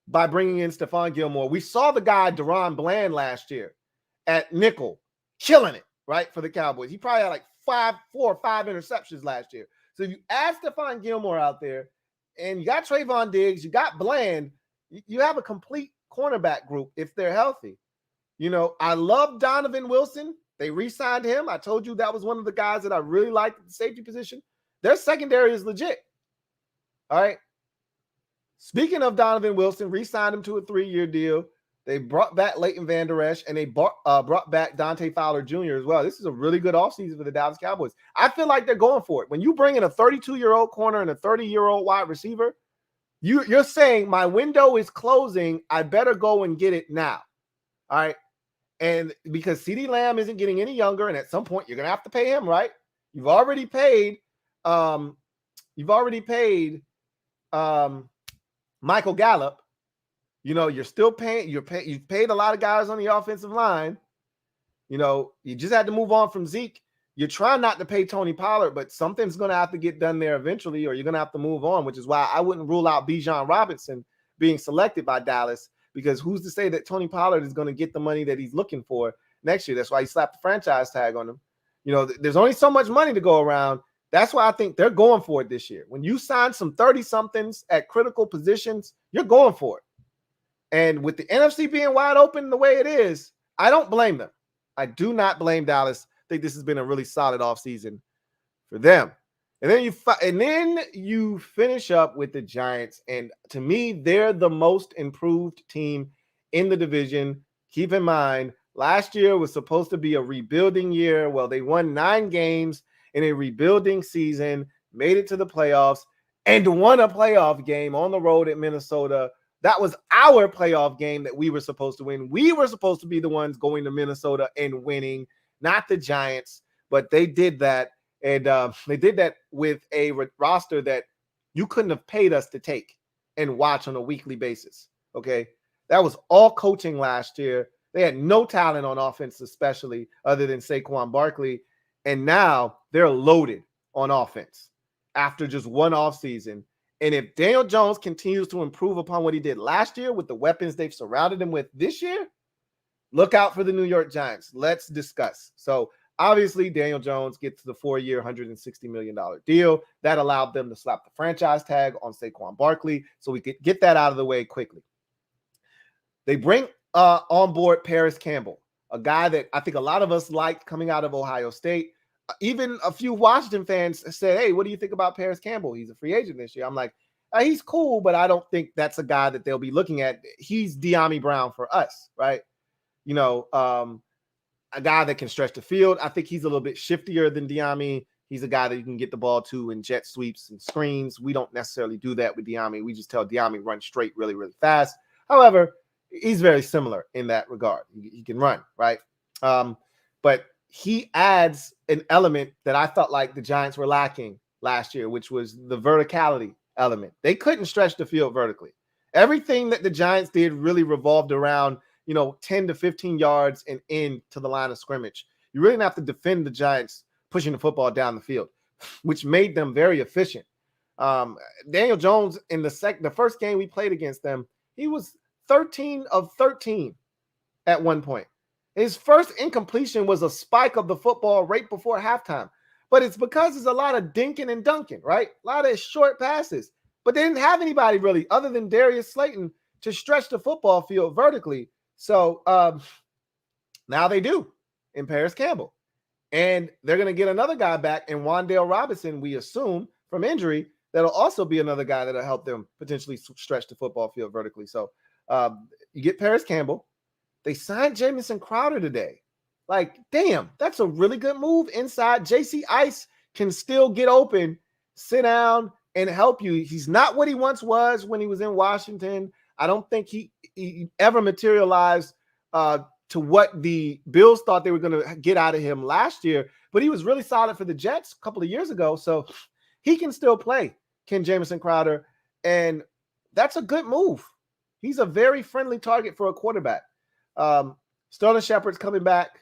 by bringing in Stephon Gilmore. We saw the guy, Deron Bland, last year at nickel, killing it, right, for the Cowboys. He probably had like 4 or 5 interceptions last year. So if you add Stephon Gilmore out there and you got Trayvon Diggs, you got Bland, you have a complete cornerback group if they're healthy. You know, I love Donovan Wilson. They re-signed him. I told you that was one of the guys that I really liked at the safety position. Their secondary is legit. All right. Speaking of Donovan Wilson, re-signed him to a 3-year deal. They brought back Leighton Vander Esch, and they brought back Dante Fowler Jr. as well. This is a really good offseason for the Dallas Cowboys. I feel like they're going for it. When you bring in a 32-year-old corner and a 30-year-old wide receiver, you're saying my window is closing. I better go and get it now. All right. And because CeeDee Lamb isn't getting any younger, and at some point you're going to have to pay him, right? You've already paid Michael Gallup. You know, you're still paying, you've paid a lot of guys on the offensive line. You know, you just had to move on from Zeke. You're trying not to pay Tony Pollard, but something's going to have to get done there eventually, or you're going to have to move on, which is why I wouldn't rule out Bijan Robinson being selected by Dallas, because who's to say that Tony Pollard is going to get the money that he's looking for next year? That's why he slapped the franchise tag on him. You know, there's only so much money to go around. That's why I think they're going for it this year. When you sign some 30-somethings at critical positions, you're going for it. And with the NFC being wide open the way it is, I don't blame them. I do not blame Dallas. I think this has been a really solid offseason for them. And then you finish up with the Giants. And to me, they're the most improved team in the division. Keep in mind, last year was supposed to be a rebuilding year. Well, they won 9 games in a rebuilding season, made it to the playoffs, and won a playoff game on the road at Minnesota. That was our playoff game that we were supposed to win. We were supposed to be the ones going to Minnesota and winning, not the Giants. But they did that, and they did that with a roster that you couldn't have paid us to take and watch on a weekly basis, okay? That was all coaching last year. They had no talent on offense, especially other than Saquon Barkley, and now they're loaded on offense after just one offseason. And if Daniel Jones continues to improve upon what he did last year with the weapons they've surrounded him with this year, look out for the New York Giants. Let's discuss. So obviously, Daniel Jones gets the 4-year, $160 million deal. That allowed them to slap the franchise tag on Saquon Barkley, so we could get that out of the way quickly. They bring on board Paris Campbell, a guy that I think a lot of us liked coming out of Ohio State. Even a few Washington fans said, hey, what do you think about Paris Campbell? He's a free agent this year. I'm like, he's cool, but I don't think that's a guy that they'll be looking at. He's De'Ami Brown for us, right? You know, a guy that can stretch the field. I think he's a little bit shiftier than De'Ami. He's a guy that you can get the ball to in jet sweeps and screens. We don't necessarily do that with De'Ami. We just tell De'Ami run straight really, really fast. However, he's very similar in that regard. He can run, right? But he adds an element that I felt like the Giants were lacking last year, which was the verticality element. They couldn't stretch the field vertically. Everything that the Giants did really revolved around, 10 to 15 yards and in to the line of scrimmage. You really didn't have to defend the Giants pushing the football down the field, which made them very efficient. Daniel Jones in the first game we played against them, he was 13 of 13 at one point. His first incompletion was a spike of the football right before halftime. But it's because there's a lot of dinking and dunking, right? A lot of short passes. But they didn't have anybody really other than Darius Slayton to stretch the football field vertically. So now they do in Paris Campbell. And they're going to get another guy back in Wan'Dale Robinson, we assume, from injury. That'll also be another guy that'll help them potentially stretch the football field vertically. So you get Paris Campbell. They signed Jamison Crowder today. Like, damn, that's a really good move inside. JC Ice can still get open, sit down, and help you. He's not what he once was when he was in Washington. I don't think he ever materialized to what the Bills thought they were going to get out of him last year. But he was really solid for the Jets a couple of years ago. So he can still play, Ken Jamison Crowder. And that's a good move. He's a very friendly target for a quarterback. Sterling Shepard's coming back.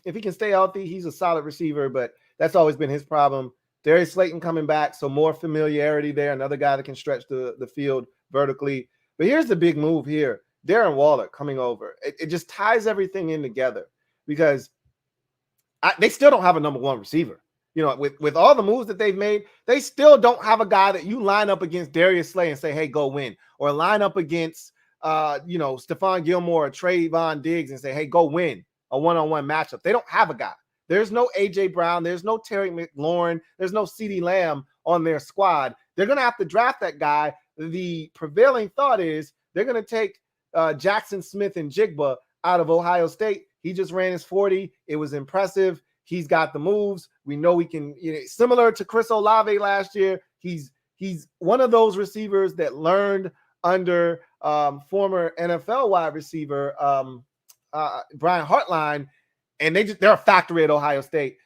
If he can stay healthy, he's a solid receiver, but that's always been his problem. Darius Slayton coming back, so more familiarity there. Another guy that can stretch the field vertically. But here's the big move here. Darren Waller coming over. It just ties everything in together because they still don't have a number one receiver. You know, with all the moves that they've made, they still don't have a guy that you line up against Darius Slay and say, hey, go win. Or line up against, Stephon Gilmore or Trayvon Diggs and say, hey, go win a one-on-one matchup. They don't have a guy. There's no A.J. Brown. There's no Terry McLaurin. There's no CeeDee Lamb on their squad. They're going to have to draft that guy. The prevailing thought is they're going to take Jackson Smith and Jigba out of Ohio State. He just ran his 40. It was impressive. He's got the moves. We know he can, similar to Chris Olave last year. He's one of those receivers that learned under former NFL wide receiver Brian Hartline, and they're a factory at Ohio State.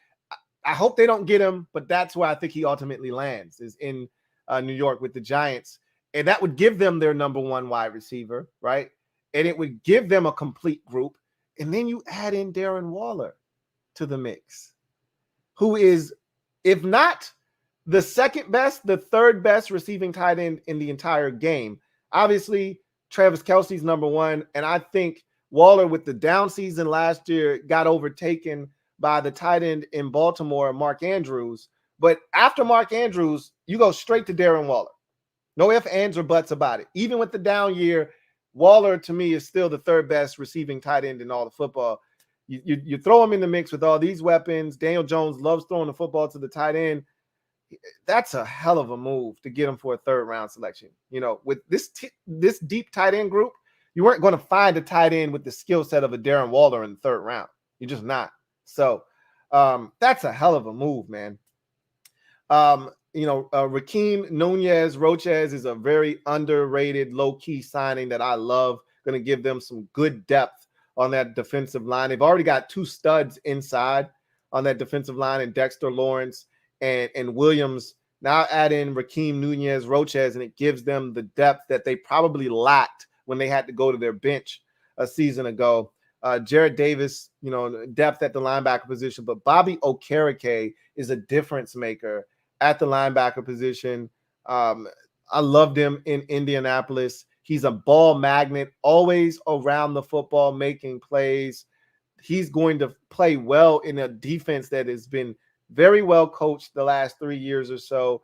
I hope they don't get him, but that's where I think he ultimately lands, is in New York with the Giants. And that would give them their number one wide receiver, right? And it would give them a complete group. And then you add in Darren Waller to the mix, who is, if not the second best, the third best receiving tight end in the entire game. Obviously, Travis Kelce's number one, and I think Waller, with the down season last year, got overtaken by the tight end in Baltimore, Mark Andrews. But after Mark Andrews, you go straight to Darren Waller. No ifs, ands, or buts about it. Even with the down year, Waller, to me, is still the third best receiving tight end in all of football. You throw him in the mix with all these weapons. Daniel Jones loves throwing the football to the tight end. That's a hell of a move to get him for a third-round selection. With this deep tight end group, you weren't going to find a tight end with the skill set of a Darren Waller in the third round. You're just not. So that's a hell of a move, man. Rakeem Nunez-Roches is a very underrated, low-key signing that I love. Going to give them some good depth on that defensive line. They've already got two studs inside on that defensive line, and Dexter Lawrence and Williams. Now add in Rakeem Nunez-Roches, and it gives them the depth that they probably lacked when they had to go to their bench a season ago. Jared Davis, depth at the linebacker position, but Bobby Okereke is a difference maker at the linebacker position. I loved him in Indianapolis. He's a ball magnet, always around the football, making plays. He's going to play well in a defense that has been very well coached the last 3 years or so.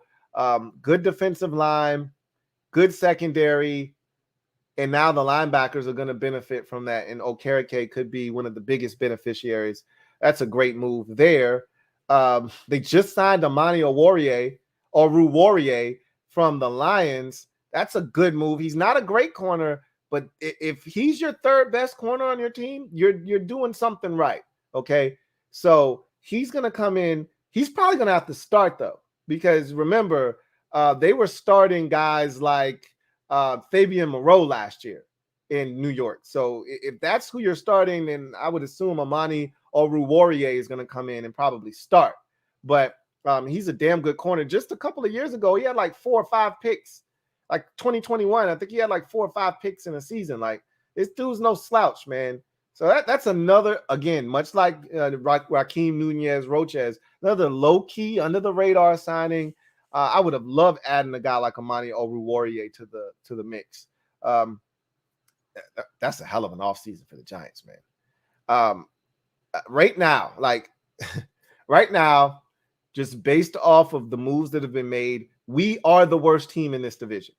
Good defensive line, good secondary, and now the linebackers are going to benefit from that, and Okereke could be one of the biggest beneficiaries. That's a great move there. They just signed Amani Oruwariye from the Lions. That's a good move. He's not a great corner, but if he's your third best corner on your team, you're doing something right, okay? So he's going to come in. He's probably going to have to start, though, because remember, they were starting guys like Fabian Moreau last year in New York. So if that's who you're starting, then I would assume Amani Oruwariye is going to come in and probably start. But he's a damn good corner. Just a couple of years ago, he had like 4 or 5 picks. Like 2021, I think he had like 4 or 5 picks in a season. Like, this dude's no slouch, man. So that's another, again, much like Rakeem Nunez-Roches, another low-key, under-the-radar signing. I would have loved adding a guy like Amani Oruwariye to the mix. That's a hell of an offseason for the Giants, man. Right now, just based off of the moves that have been made, we are the worst team in this division.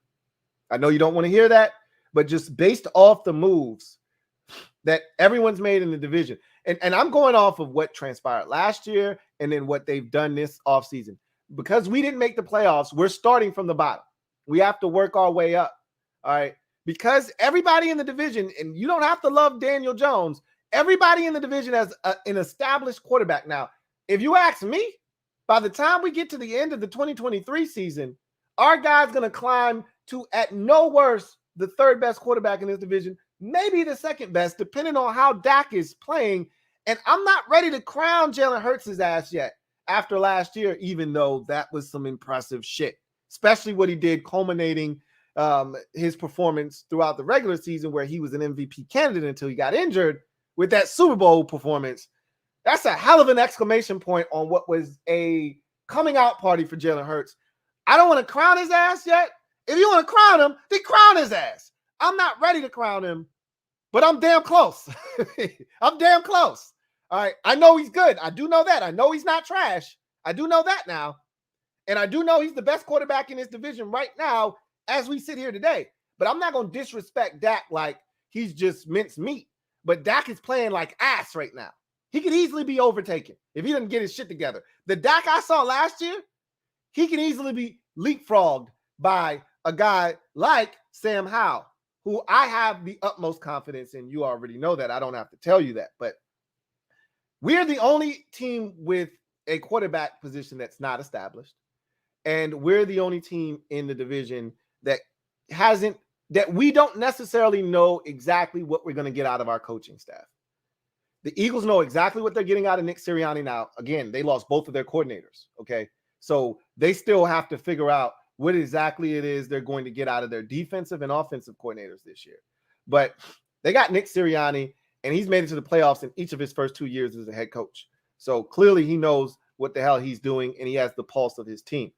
I know you don't want to hear that, but just based off the moves that everyone's made in the division, and I'm going off of what transpired last year and then what they've done this offseason. Because we didn't make the playoffs, we're starting from the bottom. We have to work our way up, all right? Because everybody in the division, and you don't have to love Daniel Jones, everybody in the division has an established quarterback. Now, if you ask me, by the time we get to the end of the 2023 season, our guy's going to climb to, at no worse, the third best quarterback in this division, maybe the second best, depending on how Dak is playing. And I'm not ready to crown Jalen Hurts' ass yet after last year, even though that was some impressive shit, especially what he did culminating his performance throughout the regular season where he was an MVP candidate until he got injured with that Super Bowl performance, that's a hell of an exclamation point on what was a coming out party for Jalen Hurts. I don't want to crown his ass yet. If you want to crown him, then crown his ass. I'm not ready to crown him, but I'm damn close. I'm damn close. All right. I know he's good. I do know that. I know he's not trash. I do know that now. And I do know he's the best quarterback in this division right now as we sit here today. But I'm not going to disrespect Dak like he's just minced meat. But Dak is playing like ass right now. He could easily be overtaken if he doesn't get his shit together. The Dak I saw last year, he can easily be leapfrogged by a guy like Sam Howell, who I have the utmost confidence in. You already know that. I don't have to tell you that. But we're the only team with a quarterback position that's not established. And we're the only team in the division that we don't necessarily know exactly what we're going to get out of our coaching staff. The Eagles know exactly what they're getting out of Nick Sirianni now. Again, they lost both of their coordinators, okay? So they still have to figure out what exactly it is they're going to get out of their defensive and offensive coordinators this year. But they got Nick Sirianni, and he's made it to the playoffs in each of his first 2 years as a head coach. So clearly he knows what the hell he's doing, and he has the pulse of his team.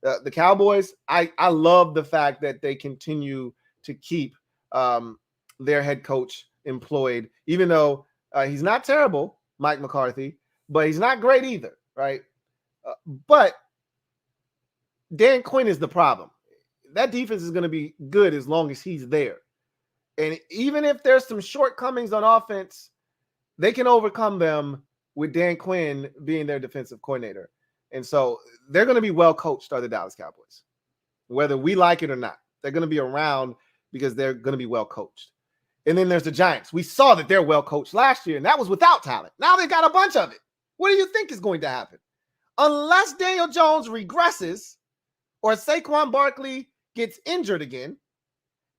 The Cowboys, I love the fact that they continue to keep their head coach employed, even though he's not terrible, Mike McCarthy, but he's not great either, right? But Dan Quinn is the problem. That defense is going to be good as long as he's there. And even if there's some shortcomings on offense, they can overcome them with Dan Quinn being their defensive coordinator. And so they're going to be well coached, are the Dallas Cowboys, whether we like it or not. They're going to be around because they're going to be well coached. And then there's the Giants. We saw that they're well coached last year, and that was without talent. Now they've got a bunch of it. What do you think is going to happen? Unless Daniel Jones regresses or Saquon Barkley gets injured again,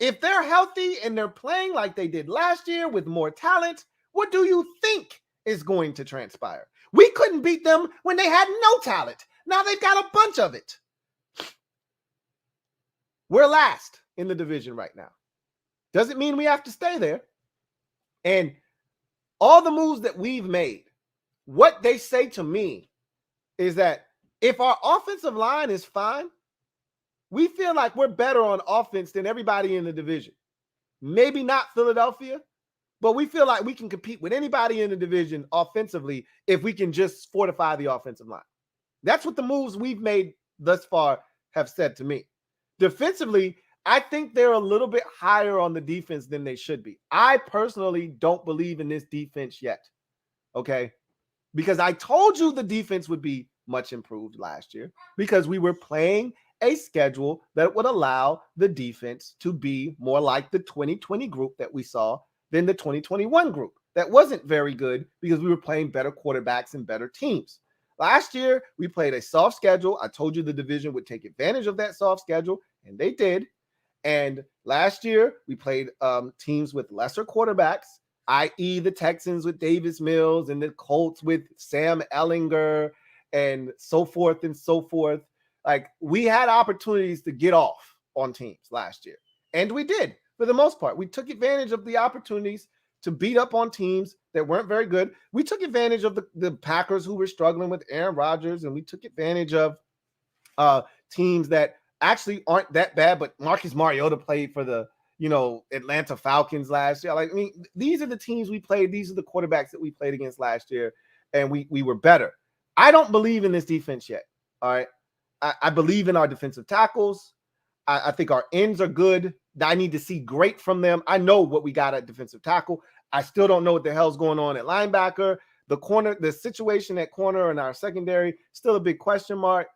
if they're healthy and they're playing like they did last year with more talent, what do you think is going to transpire? We couldn't beat them when they had no talent. Now they've got a bunch of it. We're last in the division right now. Doesn't mean we have to stay there. And all the moves that we've made, what they say to me is that if our offensive line is fine, we feel like we're better on offense than everybody in the division. Maybe not Philadelphia, but we feel like we can compete with anybody in the division offensively if we can just fortify the offensive line. That's what the moves we've made thus far have said to me. Defensively, I think they're a little bit higher on the defense than they should be. I personally don't believe in this defense yet, okay? Because I told you the defense would be much improved last year because we were playing a schedule that would allow the defense to be more like the 2020 group that we saw than the 2021 group. That wasn't very good because we were playing better quarterbacks and better teams. Last year, we played a soft schedule. I told you the division would take advantage of that soft schedule, and they did. And last year, we played teams with lesser quarterbacks, i.e. the Texans with Davis Mills and the Colts with Sam Ehlinger and so forth and so forth. Like, we had opportunities to get off on teams last year, and we did for the most part. We took advantage of the opportunities to beat up on teams that weren't very good. We took advantage of the Packers who were struggling with Aaron Rodgers, and we took advantage of teams that actually aren't that bad, but Marcus Mariota played for the, Atlanta Falcons last year. Like, I mean, these are the teams we played. These are the quarterbacks that we played against last year, and we were better. I don't believe in this defense yet, all right? I believe in our defensive tackles. I think our ends are good. I need to see great from them. I know what we got at defensive tackle. I still don't know what the hell's going on at linebacker. The situation at corner and our secondary, still a big question mark.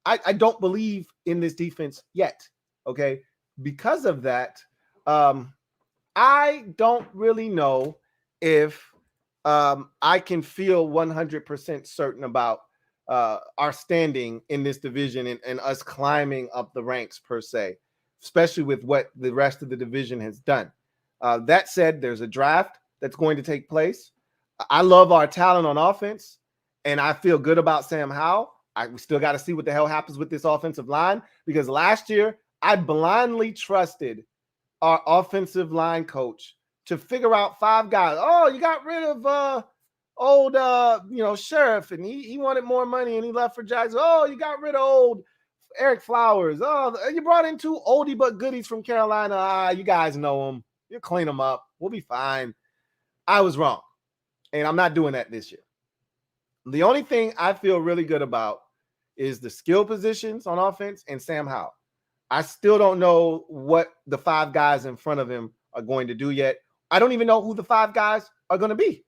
I don't believe in this defense yet, okay? Because of that, I don't really know if I can feel 100% certain about our standing in this division and us climbing up the ranks per se, especially with what the rest of the division has done. That said, there's a draft that's going to take place. I love our talent on offense, and I feel good about Sam Howell. We still got to see what the hell happens with this offensive line, because last year I blindly trusted our offensive line coach to figure out 5 guys. Oh, you got rid of old Sheriff, and he wanted more money and he left for Jackson. Oh, you got rid of old Eric Flowers. Oh, you brought in 2 oldie but goodies from Carolina. You guys know them. You clean them up. We'll be fine. I was wrong, and I'm not doing that this year. The only thing I feel really good about is the skill positions on offense and Sam Howell. I still don't know what the 5 guys in front of him are going to do yet. I don't even know who the 5 guys are going to be.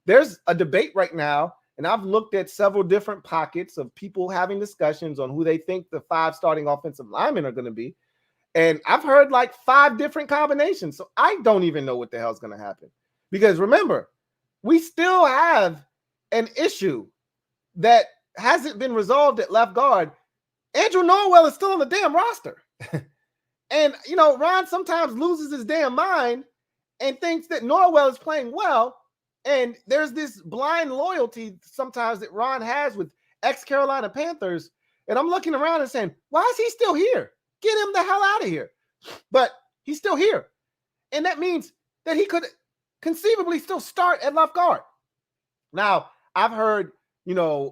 There's a debate right now, and I've looked at several different pockets of people having discussions on who they think the 5 starting offensive linemen are going to be. And I've heard like 5 different combinations. So I don't even know what the hell's going to happen. Because remember, we still have an issue that hasn't been resolved at left guard. Andrew Norwell is still on the damn roster. And, Ron sometimes loses his damn mind and thinks that Norwell is playing well. And there's this blind loyalty sometimes that Ron has with ex-Carolina Panthers. And I'm looking around and saying, why is he still here? Get him the hell out of here. But he's still here. And that means that he could conceivably still start at left guard. Now, I've heard,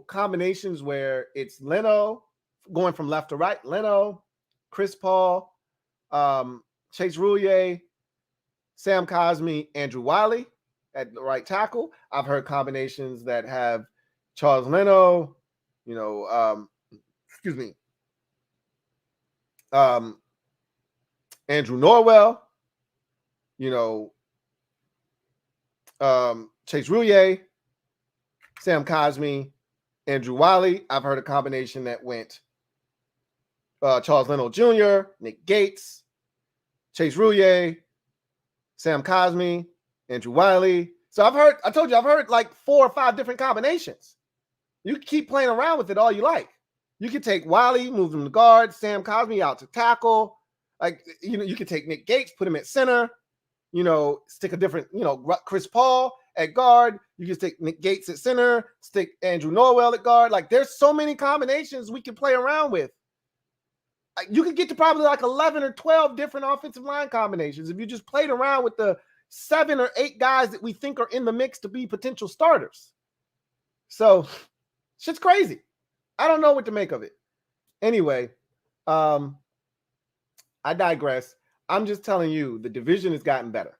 combinations where it's Leno going from left to right. Leno, Chris Paul, Chase Roulier, Sam Cosmi, Andrew Wiley at the right tackle. I've heard combinations that have Charles Leno, Andrew Norwell, Chase Roulier, Sam Cosmi, Andrew Wiley. I've heard a combination that went Charles Leno Jr., Nick Gates, Chase Roulier, Sam Cosmi, Andrew Wiley. So I told you, I've heard like 4 or 5 different combinations. You can keep playing around with it all you like. You can take Wiley, move him to guard, Sam Cosmi out to tackle. You can take Nick Gates, put him at center, stick a different, Chris Paul at guard. You can stick Nick Gates at center, stick Andrew Norwell at guard. Like, there's so many combinations we can play around with. You could get to probably like 11 or 12 different offensive line combinations if you just played around with the 7 or 8 guys that we think are in the mix to be potential starters. So, shit's crazy. I don't know what to make of it. Anyway, I digress. I'm just telling you, the division has gotten better.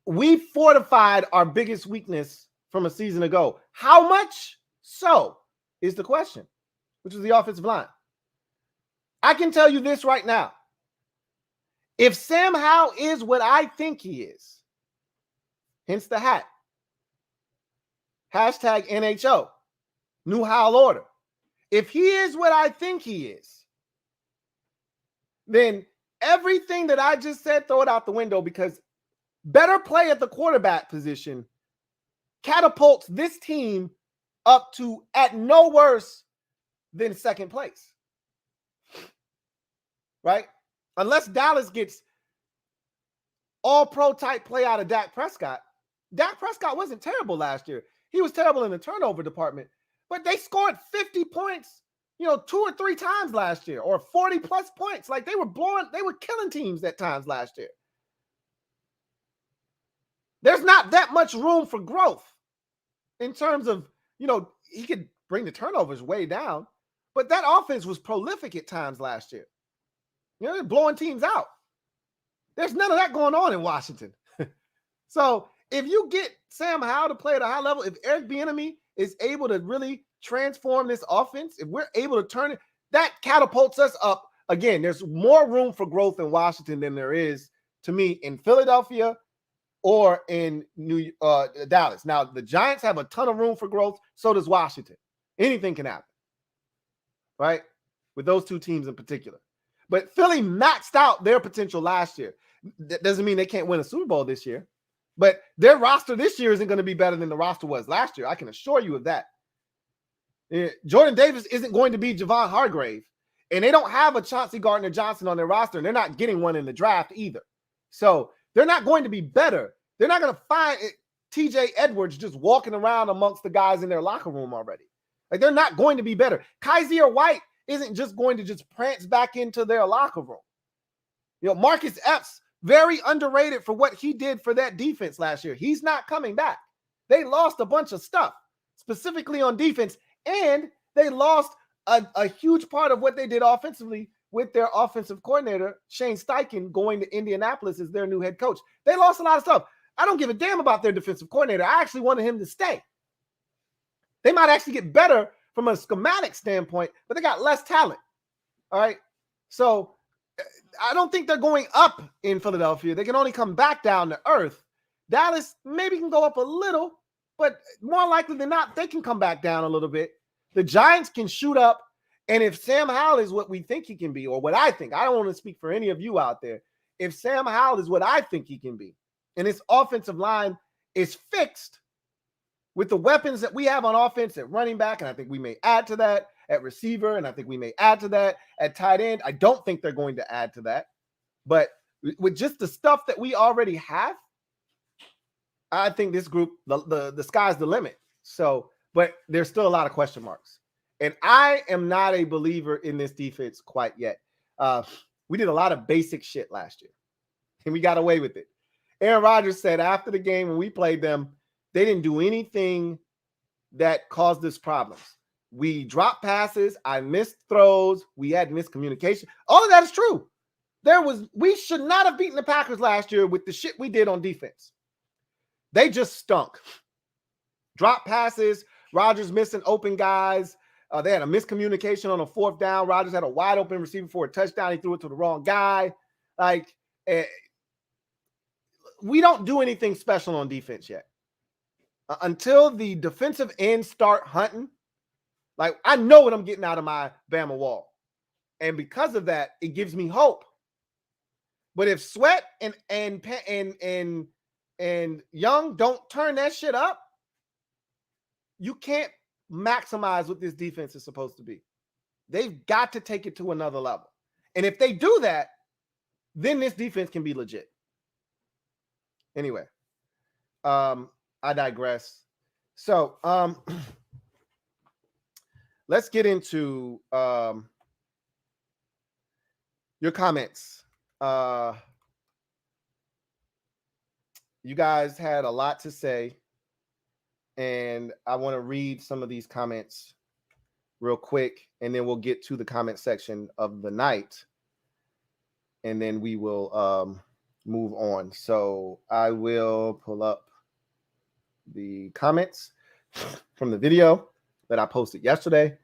We fortified our biggest weakness from a season ago. How much so is the question, which is the offensive line. I can tell you this right now. If Sam Howell is what I think he is, hence the hat, hashtag NHO, New Howell Order. If he is what I think he is, then everything that I just said, throw it out the window, because better play at the quarterback position catapults this team up to at no worse than second place. Right? Unless Dallas gets all-pro type play out of Dak Prescott. Dak Prescott wasn't terrible last year. He was terrible in the turnover department. But they scored 50 points, 2 or 3 times last year, or 40-plus points. Like, they were killing teams at times last year. There's not that much room for growth in terms of, he could bring the turnovers way down, but that offense was prolific at times last year. They're blowing teams out. There's none of that going on in Washington. So if you get Sam Howell to play at a high level, if Eric Bieniemy is able to really transform this offense, if we're able to turn it, that catapults us up. Again, there's more room for growth in Washington than there is, to me, in Philadelphia or in Dallas. Now, the Giants have a ton of room for growth. So does Washington. Anything can happen, right? With those 2 teams in particular. But Philly maxed out their potential last year. That doesn't mean they can't win a Super Bowl this year. But their roster this year isn't going to be better than the roster was last year. I can assure you of that. Jordan Davis isn't going to be Javon Hargrave. And they don't have a Chauncey Gardner-Johnson on their roster. And they're not getting one in the draft either. So they're not going to be better. They're not going to find TJ Edwards just walking around amongst the guys in their locker room already. Like, they're not going to be better. Kaiser White isn't just going to just prance back into their locker room. Marcus Epps Very underrated for what he did for that defense last year. He's not coming back. They lost a bunch of stuff, specifically on defense, and they lost a huge part of what they did offensively with their offensive coordinator, Shane Steichen, going to Indianapolis as their new head coach. They lost a lot of stuff. I don't give a damn about their defensive coordinator. I actually wanted him to stay. They might actually get better from a schematic standpoint, but they got less talent. All right. So I don't think they're going up in Philadelphia. They can only come back down to earth. Dallas maybe can go up a little, but more likely than not, they can come back down a little bit. The Giants can shoot up. And if Sam Howell is what we think he can be, or what I think, I don't want to speak for any of you out there. If Sam Howell is what I think he can be, and his offensive line is fixed with the weapons that we have on offense at running back, and I think we may add to that at receiver, and I think we may add to that at tight end. I don't think they're going to add to that. But with just the stuff that we already have, I think this group, the sky's the limit. So, but there's still a lot of question marks. And I am not a believer in this defense quite yet. We did a lot of basic shit last year, and we got away with it. Aaron Rodgers said after the game when we played them, they didn't do anything that caused us problems. We dropped passes. I missed throws. We had miscommunication. All of that is true. We should not have beaten the Packers last year with the shit we did on defense. They just stunk. Drop passes. Rodgers missing open guys. They had a miscommunication on a fourth down. Rodgers had a wide open receiver for a touchdown. He threw it to the wrong guy. We don't do anything special on defense yet. Until the defensive ends start hunting, I know what I'm getting out of my Bama wall. And because of that, it gives me hope. But if Sweat and Young don't turn that shit up, you can't maximize what this defense is supposed to be. They've got to take it to another level. And if they do that, then this defense can be legit. Anyway, I digress. So let's get into your comments. You guys had a lot to say, and I want to read some of these comments real quick, and then we'll get to the comment section of the night, and then we will move on. So I will pull up the comments from the video that I posted yesterday,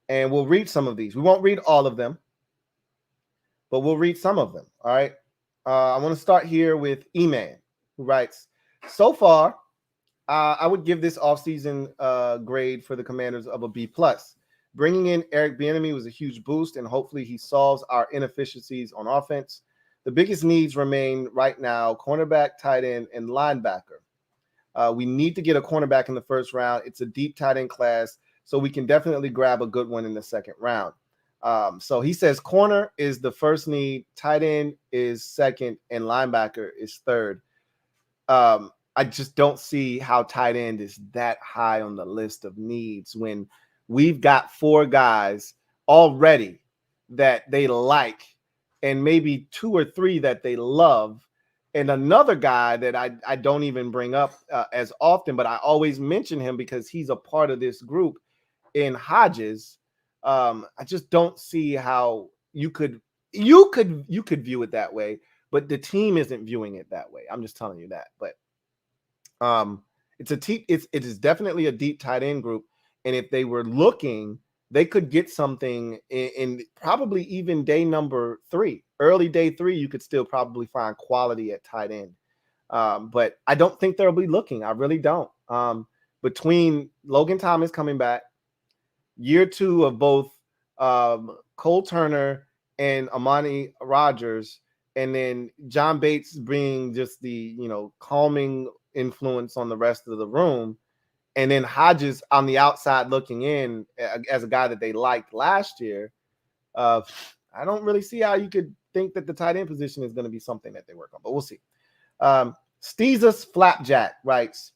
and we'll read some of these. We won't read all of them, but we'll read some of them. All right. I want to start here with E-Man, who writes, so far, I would give this offseason grade for the Commanders of a B+. Bringing in Eric Bieniemy was a huge boost, and hopefully he solves our inefficiencies on offense. The biggest needs remain right now: cornerback, tight end, and linebacker. We need to get a cornerback in the first round. It's a deep tight end class, so we can definitely grab a good one in the second round. So he says corner is the first need, tight end is second, and linebacker is third. I just don't see how tight end is that high on the list of needs when we've got 4 guys already that they like, and maybe 2 or 3 that they love, and another guy that I don't even bring up as often, but I always mention him because he's a part of this group in Hodges. I just don't see how you could view it that way, but the team isn't viewing it that way. I'm just telling you that. But it is definitely a deep tight end group, and if they were looking, they could get something in probably even day number 3, early day 3. You could still probably find quality at tight end, but I don't think they'll be looking. I really don't. Between Logan Thomas coming back, year 2 of both Cole Turner and Amani Rodgers, and then John Bates being just the calming influence on the rest of the room, and then Hodges on the outside looking in as a guy that they liked last year. I don't really see how you could think that the tight end position is going to be something that they work on, but we'll see. Steezus Flapjack writes,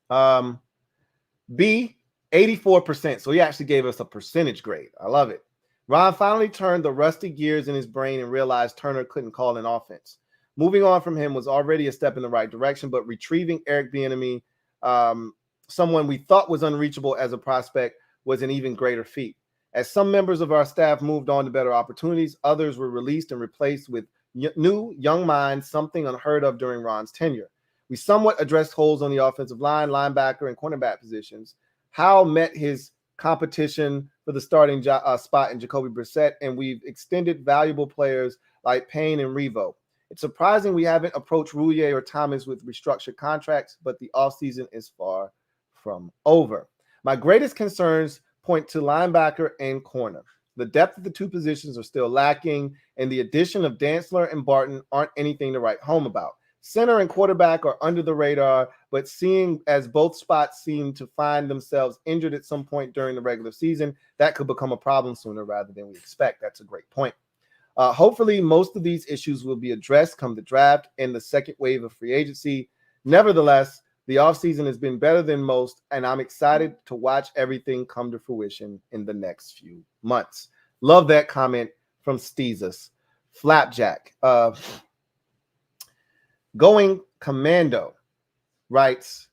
B, 84%. So he actually gave us a percentage grade. I love it. Ron finally turned the rusty gears in his brain and realized Turner couldn't call an offense. Moving on from him was already a step in the right direction, but retrieving Eric Bieniemy, someone we thought was unreachable as a prospect, was an even greater feat. As some members of our staff moved on to better opportunities, others were released and replaced with new young minds, something unheard of during Ron's tenure. We somewhat addressed holes on the offensive line, linebacker, and cornerback positions. Howell met his competition for the starting spot in Jacoby Brissett, and we've extended valuable players like Payne and Revo. It's surprising we haven't approached Rouillet or Thomas with restructured contracts, but the offseason is far from over. My greatest concerns point to linebacker and corner. The depth of the two positions are still lacking, and the addition of Dantzler and Barton aren't anything to write home about. Center and quarterback are under the radar, but seeing as both spots seem to find themselves injured at some point during the regular season, that could become a problem sooner rather than we expect. That's a great point. Hopefully, most of these issues will be addressed come the draft and the second wave of free agency. Nevertheless, the offseason has been better than most, and I'm excited to watch everything come to fruition in the next few months. Love that comment from Steezus. Flapjack. Going Commando writes,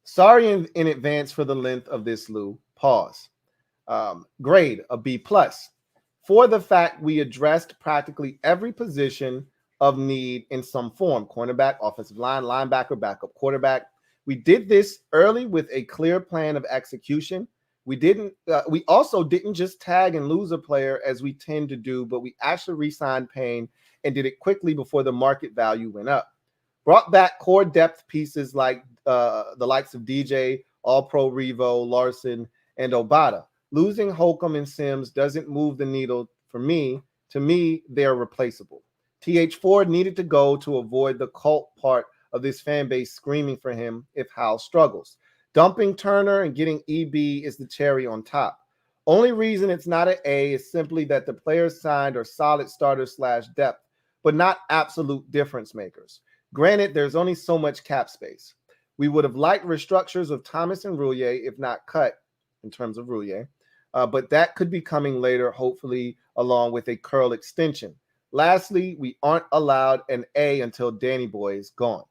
sorry in advance for the length of this, Lou. Pause. Grade, a B+. For the fact we addressed practically every position of need in some form. Cornerback, offensive line, linebacker, backup quarterback. We did this early with a clear plan of execution. We also didn't just tag and lose a player as we tend to do, but we actually re-signed Payne and did it quickly before the market value went up. Brought back core depth pieces like the likes of DJ, All-Pro Revo, Larson, and Obata. Losing Holcomb and Sims doesn't move the needle for me. To me, they're replaceable. TH4 needed to go to avoid the cult part of this fan base screaming for him if Howell struggles. Dumping Turner and getting EB is the cherry on top. Only reason it's not an A is simply that the players signed are solid starters / depth, but not absolute difference makers. Granted, there's only so much cap space. We would have liked restructures of Thomas and Rouillet, if not cut in terms of Rouillet, but that could be coming later, hopefully along with a curl extension. Lastly, we aren't allowed an A until Danny Boy is gone.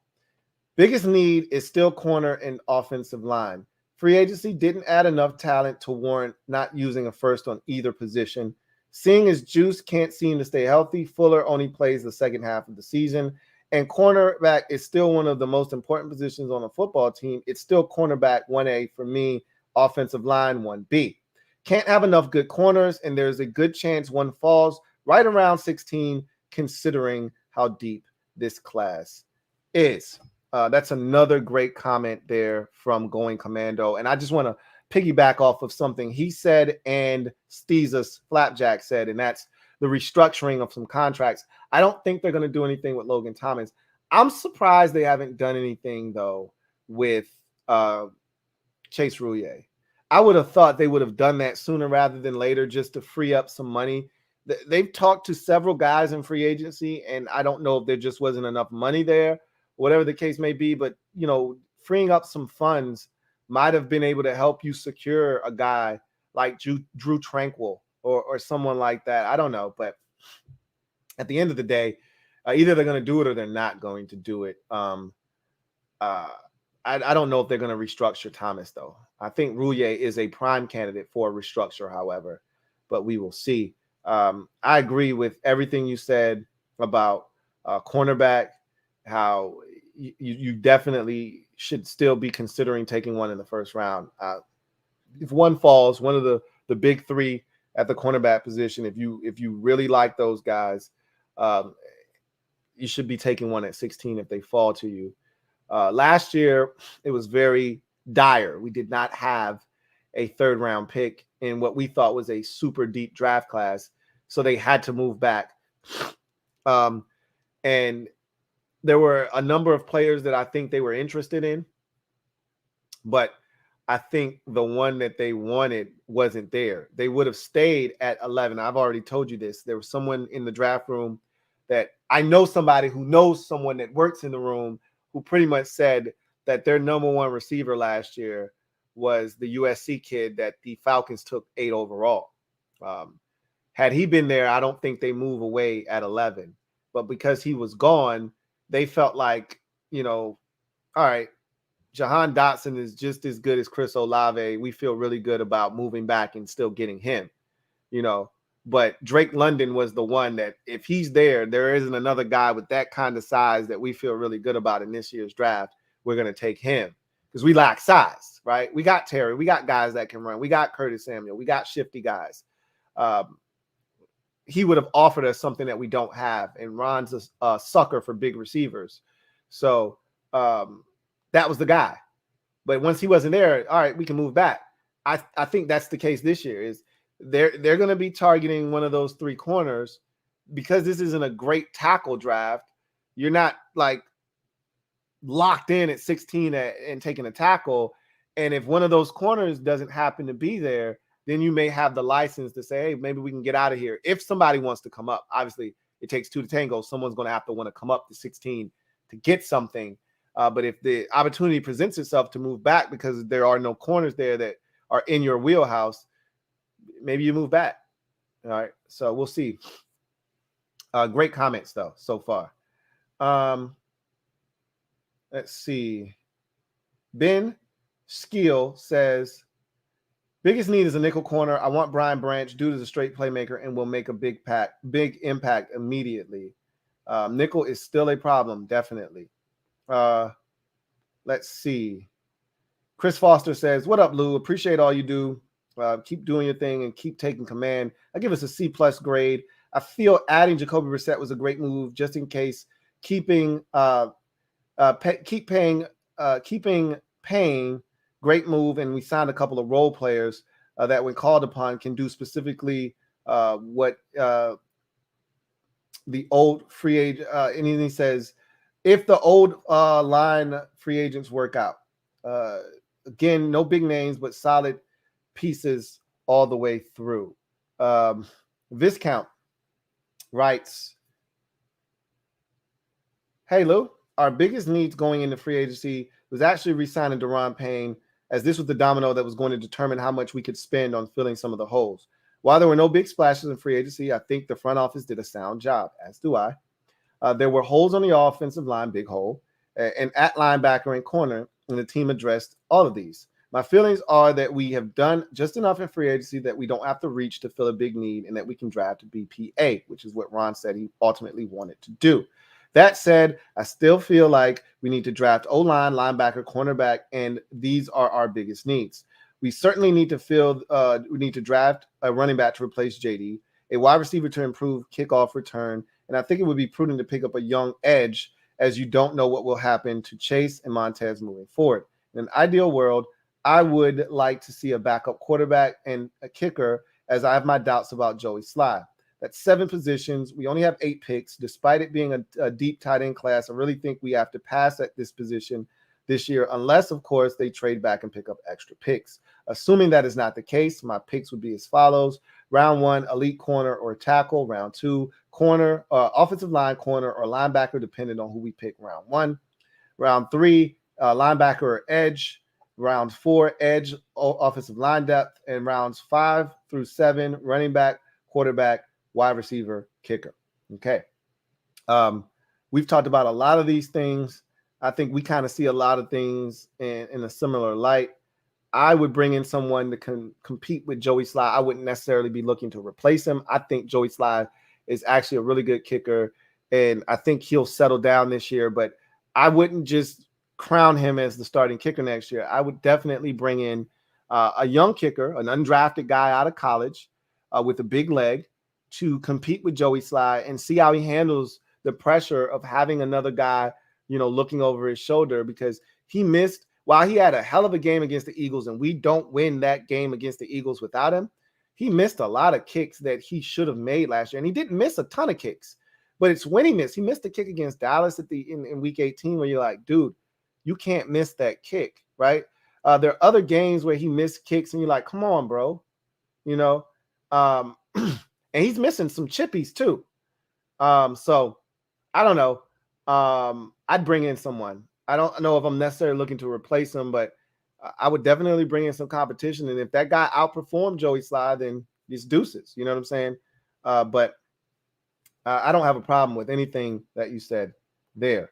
Biggest need is still corner and offensive line. Free agency didn't add enough talent to warrant not using a first on either position. Seeing as Juice can't seem to stay healthy, Fuller only plays the second half of the season, and cornerback is still one of the most important positions on a football team. It's still cornerback 1A for me, offensive line 1B. Can't have enough good corners, and there's a good chance one falls right around 16, considering how deep this class is. That's another great comment there from Going Commando. And I just want to piggyback off of something he said and Steezus Flapjack said, and that's the restructuring of some contracts. I don't think they're going to do anything with Logan Thomas. I'm surprised they haven't done anything, though, with Chase Rouillet. I would have thought they would have done that sooner rather than later just to free up some money. They've talked to several guys in free agency, and I don't know if there just wasn't enough money there, whatever the case may be. But, you know, freeing up some funds might have been able to help you secure a guy like Drew Tranquil or someone like that. I don't know. But at the end of the day, either they're going to do it or they're not going to do it. I don't know if they're going to restructure Thomas, though. I think Rouillet is a prime candidate for a restructure, however, but we will see. I agree with everything you said about cornerback, how you definitely should still be considering taking one in the first round. If one falls, one of the big three at the cornerback position, if you really like those guys, you should be taking one at 16 if they fall to you. Last year, it was very dire. We did not have a third-round pick in what we thought was a super deep draft class, so they had to move back. And there were a number of players that I think they were interested in, but I think the one that they wanted wasn't there. They would have stayed at 11. I've already told you this. There was someone in the draft room that I know somebody who knows someone that works in the room who pretty much said that their number one receiver last year was the USC kid that the Falcons took 8 overall. Had he been there, I don't think they move away at 11. But because he was gone, they felt like, all right, Jahan Dotson is just as good as Chris Olave. We feel really good about moving back and still getting him, But Drake London was the one that if he's there isn't another guy with that kind of size that we feel really good about in this year's draft. We're going to take him because we lack size, right? We got Terry. We got guys that can run. We got Curtis Samuel. We got shifty guys. He would have offered us something that we don't have. And Ron's a sucker for big receivers. So that was the guy. But once he wasn't there, all right, we can move back. I think that's the case this year is they're going to be targeting one of those three corners because this isn't a great tackle draft. You're not like locked in at 16 and taking a tackle. And if one of those corners doesn't happen to be there, then you may have the license to say, hey, maybe we can get out of here. If somebody wants to come up, obviously it takes two to tango. Someone's going to have to want to come up to 16 to get something. But if the opportunity presents itself to move back because there are no corners there that are in your wheelhouse, maybe you move back. All right. So we'll see. Great comments, though, so far. Let's see. Ben Skill says, biggest need is a nickel corner. I want Brian Branch. Dude is a straight playmaker and will make a big impact immediately. Nickel is still a problem, definitely. Let's see. Chris Foster says, what up, Lou? Appreciate all you do. Keep doing your thing and keep taking command. I give us a C+ grade. I feel adding Jacoby Brissett was a great move just in case keeping paying, great move. And we signed a couple of role players that when called upon can do specifically what the old free agent, and he says, if the old line free agents work out, again, no big names, but solid pieces all the way through. Viscount writes, hey, Lou, our biggest needs going into free agency was actually re-signing Daron Payne, as this was the domino that was going to determine how much we could spend on filling some of the holes. While there were no big splashes in free agency, I think the front office did a sound job, as do I. There were holes on the offensive line, big hole, and at linebacker and corner, and the team addressed all of these. My feelings are that we have done just enough in free agency that we don't have to reach to fill a big need and that we can draft a BPA, which is what Ron said he ultimately wanted to do. That said, I still feel like we need to draft O-line, linebacker, cornerback, and these are our biggest needs. We certainly need to we need to draft a running back to replace JD, a wide receiver to improve kickoff return, and I think it would be prudent to pick up a young edge as you don't know what will happen to Chase and Montez moving forward. In an ideal world, I would like to see a backup quarterback and a kicker, as I have my doubts about Joey Sly. That's 7 positions. We only have 8 picks. Despite it being a deep tight end class, I really think we have to pass at this position this year, unless, of course, they trade back and pick up extra picks. Assuming that is not the case, my picks would be as follows. Round 1, elite corner or tackle. Round 2, corner, offensive line corner or linebacker, depending on who we pick round 1. Round 3, linebacker or edge. Round 4, edge, offensive line depth. And rounds 5 through 7, running back, quarterback, wide receiver, kicker. Okay. We've talked about a lot of these things. I think we kind of see a lot of things in a similar light. I would bring in someone to compete with Joey Sly. I wouldn't necessarily be looking to replace him. I think Joey Sly is actually a really good kicker, and I think he'll settle down this year, but I wouldn't just crown him as the starting kicker next year. I would definitely bring in a young kicker, an undrafted guy out of college with a big leg to compete with Joey Sly and see how he handles the pressure of having another guy, looking over his shoulder, because he missed, while he had a hell of a game against the Eagles and we don't win that game against the Eagles without him, he missed a lot of kicks that he should have made last year. And he didn't miss a ton of kicks, but it's when he missed. He missed a kick against Dallas in week 18 where you're like, dude, you can't miss that kick, right? There are other games where he missed kicks and you're like, come on, bro. And he's missing some chippies too. So I don't know. I'd bring in someone. I don't know if I'm necessarily looking to replace him, but I would definitely bring in some competition. And if that guy outperformed Joey Sly, then it's deuces. You know what I'm saying? But I don't have a problem with anything that you said there.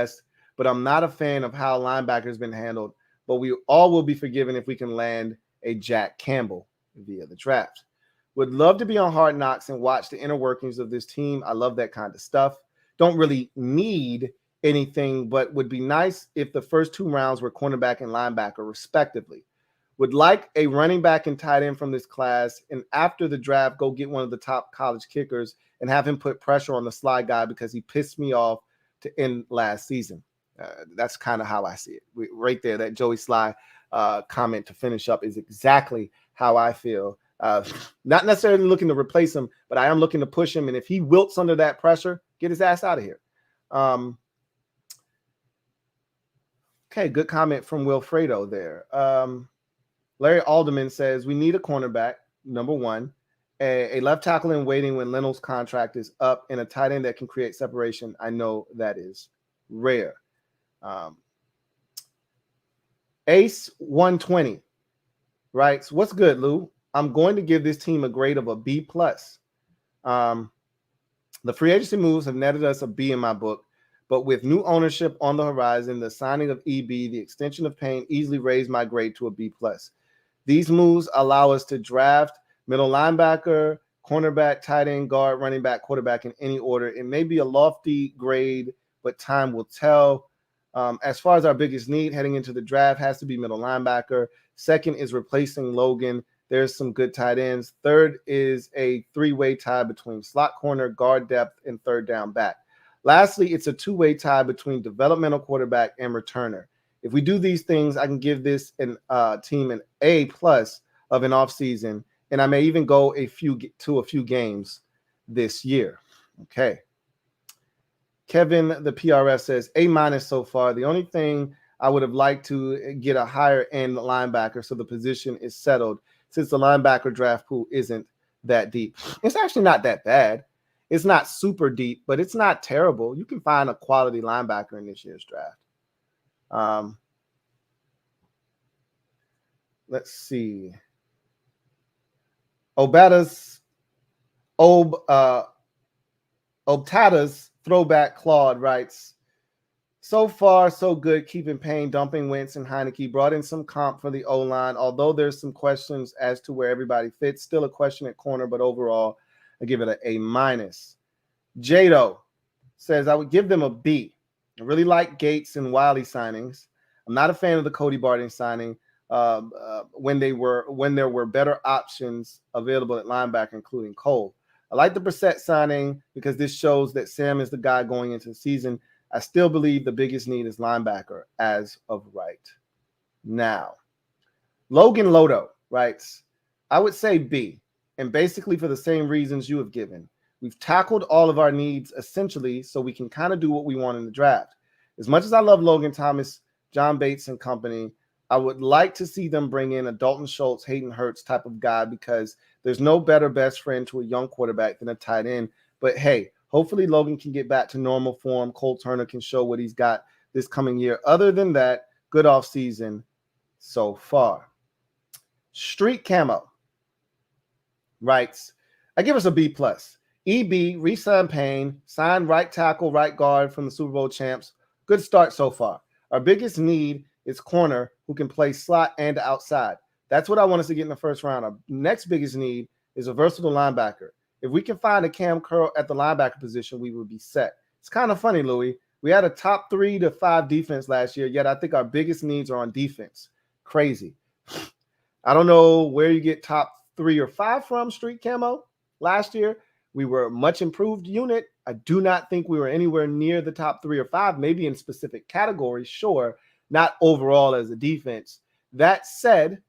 best, but I'm not a fan of how linebacker has been handled. But we all will be forgiven if we can land a Jack Campbell via the draft. Would love to be on Hard Knocks and watch the inner workings of this team. I love that kind of stuff. Don't really need anything, but would be nice if the first 2 rounds were cornerback and linebacker, respectively. Would like a running back and tight end from this class, and after the draft, go get one of the top college kickers and have him put pressure on the slide guy because he pissed me off to end last season. That's kind of how I see it. Right there, that Joey Sly comment to finish up is exactly how I feel. Not necessarily looking to replace him, but I am looking to push him. And if he wilts under that pressure, get his ass out of here. Okay, good comment from Wilfredo there. Larry Alderman says, we need a cornerback, number 1, a left tackle in waiting when Lennell's contract is up, and a tight end that can create separation. I know that is rare. Ace 120 writes, what's good, Lou? I'm going to give this team a grade of a B+. The free agency moves have netted us a B in my book, but with new ownership on the horizon, the signing of EB, the extension of Payne easily raised my grade to a B+. These moves allow us to draft middle linebacker, cornerback, tight end, guard, running back, quarterback in any order. It may be a lofty grade, but time will tell. As far as our biggest need heading into the draft has to be middle linebacker. Second is replacing Logan. There's some good tight ends. Third is a 3-way tie between slot corner, guard depth, and third down back. Lastly, it's a 2-way tie between developmental quarterback and returner. If we do these things, I can give this team an A+ of an offseason, and I may even go a few games this year. Okay. Kevin, the PRF, says A- so far. The only thing I would have liked to get a higher end linebacker so the position is settled, since the linebacker draft pool isn't that deep. It's actually not that bad. It's not super deep, but it's not terrible. You can find a quality linebacker in this year's draft. Let's see. Obtada's throwback Claude writes, so far, so good, keeping Payne, dumping Wentz and Heineke, brought in some comp for the O-line, although there's some questions as to where everybody fits. Still a question at corner, but overall, I give it an A-. Jado says, I would give them a B. I really like Gates and Wiley signings. I'm not a fan of the Cody Barton signing when there were better options available at linebacker, including Cole. I like the Brissett signing because this shows that Sam is the guy going into the season. I still believe the biggest need is linebacker as of right now. Logan Lodo writes, I would say B, and basically for the same reasons you have given. We've tackled all of our needs essentially, so we can kind of do what we want in the draft. As much as I love Logan Thomas, John Bates and company, I would like to see them bring in a Dalton Schultz, Hayden Hurst type of guy, because there's no better best friend to a young quarterback than a tight end. But hey, hopefully Logan can get back to normal form. Cole Turner can show what he's got this coming year. Other than that, good offseason so far. Street Camo writes, I give us a B+. EB, re-sign Payne, sign right tackle, right guard from the Super Bowl champs. Good start so far. Our biggest need is corner who can play slot and outside. That's what I want us to get in the first round. Our next biggest need is a versatile linebacker. If we can find a Cam Curl at the linebacker position, we would be set. It's kind of funny, Louie. We had a top 3 to 5 defense last year, yet I think our biggest needs are on defense. Crazy. I don't know where you get top 3 or 5 from, Street Camo. Last year, we were a much improved unit. I do not think we were anywhere near the top 3 or 5, maybe in specific categories, sure, not overall as a defense. That said,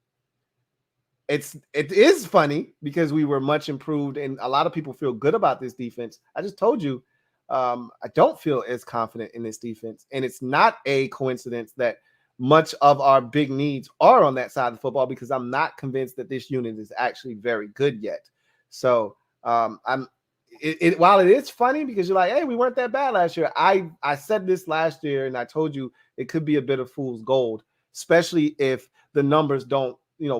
it is funny because we were much improved and a lot of people feel good about this defense. I just told you, I don't feel as confident in this defense, and it's not a coincidence that much of our big needs are on that side of the football because I'm not convinced that this unit is actually very good yet. So while it is funny because you're like, hey, we weren't that bad last year. I said this last year and I told you it could be a bit of fool's gold, especially if the numbers don't,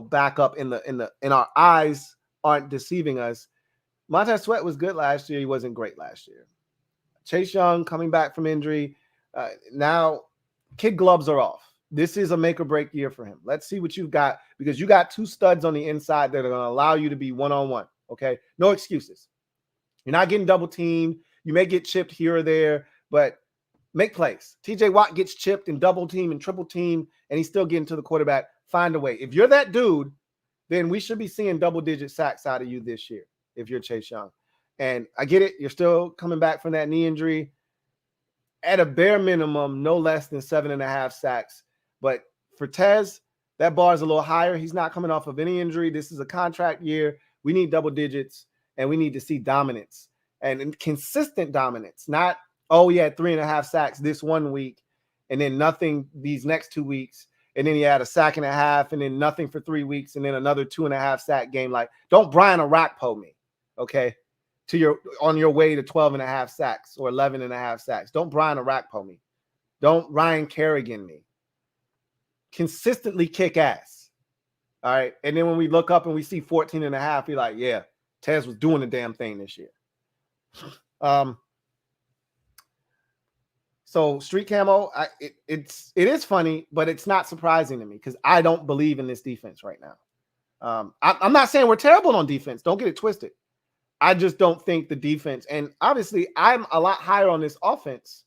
back up in our eyes aren't deceiving us. Montez Sweat was good last year. He wasn't great last year. Chase Young coming back from injury. Now kid gloves are off. This is a make or break year for him. Let's see what you've got because you got 2 studs on the inside that are going to allow you to be one-on-one. Okay. No excuses. You're not getting double teamed. You may get chipped here or there, but make plays. TJ Watt gets chipped and double team and triple team, and he's still getting to the quarterback. Find a way. If you're that dude, then we should be seeing double-digit sacks out of you this year if you're Chase Young. And I get it. You're still coming back from that knee injury. At a bare minimum, no less than 7.5 sacks. But for Tez, that bar is a little higher. He's not coming off of any injury. This is a contract year. We need double digits, and we need to see dominance and consistent dominance. Not, oh, he had 3.5 sacks this one week and then nothing these next 2 weeks. And then he had a 1.5 sacks and then nothing for 3 weeks and then another 2.5 sack game. Like, don't Brian Arakpo me, okay, on your way to 12.5 sacks or 11.5 sacks. Don't Brian Arakpo me. Don't Ryan Kerrigan me. Consistently kick ass. All right. And then when we look up and we see 14.5, you're like, yeah, Tez was doing the damn thing this year. So Street Camo, it is funny, but it's not surprising to me because I don't believe in this defense right now. I'm not saying we're terrible on defense. Don't get it twisted. I just don't think the defense, and obviously I'm a lot higher on this offense,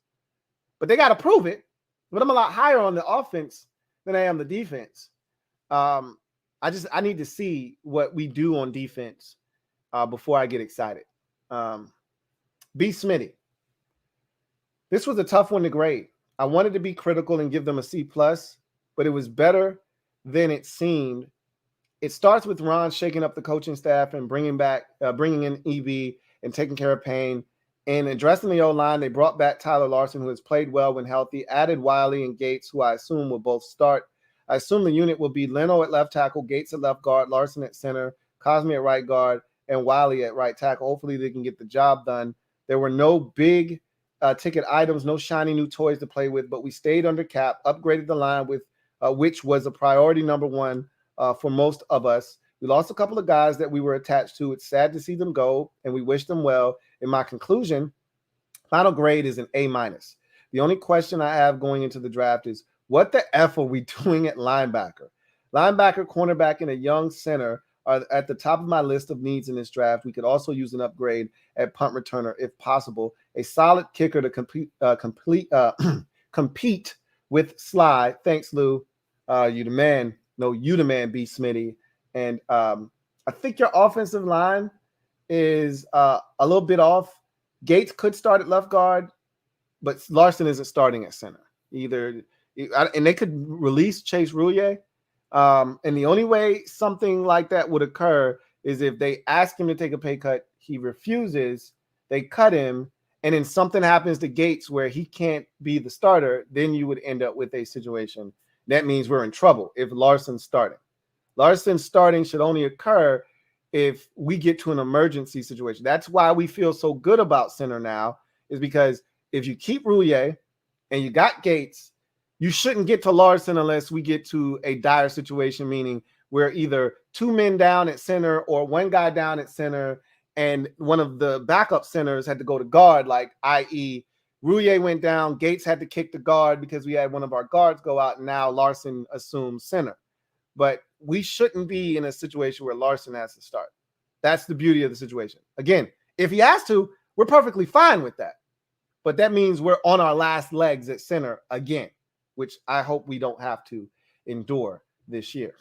but they got to prove it. But I'm a lot higher on the offense than I am the defense. I need to see what we do on defense before I get excited. B. Smitty. This was a tough one to grade. I wanted to be critical and give them a C+, but it was better than it seemed. It starts with Ron shaking up the coaching staff and bringing in EB and taking care of Payne. And addressing the O-line, they brought back Tyler Larsen, who has played well when healthy, added Wiley and Gates, who I assume will both start. I assume the unit will be Leno at left tackle, Gates at left guard, Larsen at center, Cosme at right guard, and Wiley at right tackle. Hopefully they can get the job done. There were no big ticket items, no shiny new toys to play with, but we stayed under cap, upgraded the line with which was a priority number 1 for most of us. We lost a couple of guys that we were attached to. It's sad to see them go, and we wish them well. In my conclusion, final grade is an A-. The only question I have going into the draft is, what the F are we doing at linebacker? Linebacker, cornerback, and a young center are at the top of my list of needs in this draft. We could also use an upgrade at punt returner if possible. A solid kicker to compete with Sly. Thanks, Lou. You the man. No, you the man, B. Smitty. And I think your offensive line is a little bit off. Gates could start at left guard, but Larsen isn't starting at center either. And they could release Chase Rouillet. And the only way something like that would occur is if they ask him to take a pay cut, he refuses, they cut him, and then something happens to Gates where he can't be the starter, then you would end up with a situation. That means we're in trouble if Larsen's starting. Larsen's starting should only occur if we get to an emergency situation. That's why we feel so good about center now, is because if you keep Rouillet and you got Gates, you shouldn't get to Larsen unless we get to a dire situation, meaning we're either 2 men down at center or 1 guy down at center, and one of the backup centers had to go to guard, like i.e. Rouillet went down, Gates had to kick the guard because we had one of our guards go out, and now Larsen assumes center. But we shouldn't be in a situation where Larsen has to start. That's the beauty of the situation. Again, if he has to, we're perfectly fine with that. But that means we're on our last legs at center again, which I hope we don't have to endure this year.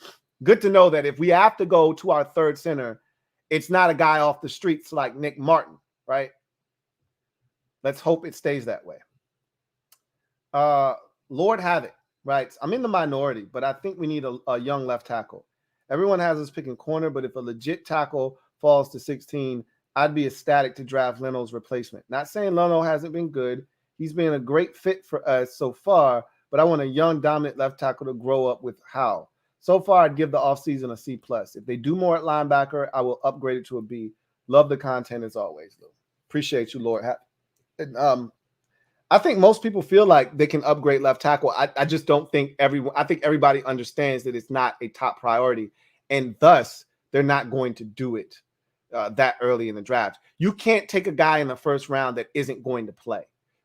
Good to know that if we have to go to our third center, it's not a guy off the streets like Nick Martin, right? Let's hope it stays that way. Lord have it, right? I'm in the minority, but I think we need a young left tackle. Everyone has us picking corner, but if a legit tackle falls to 16, I'd be ecstatic to draft Leno's replacement. Not saying Leno hasn't been good. He's been a great fit for us so far, but I want a young, dominant left tackle to grow up with Howe. So far, I'd give the offseason a C+. If they do more at linebacker, I will upgrade it to a B. Love the content as always, Lou. Appreciate you, Lord. And, I think most people feel like they can upgrade left tackle. I just don't think I think everybody understands that it's not a top priority, and thus they're not going to do it that early in the draft. You can't take a guy in the first round that isn't going to play.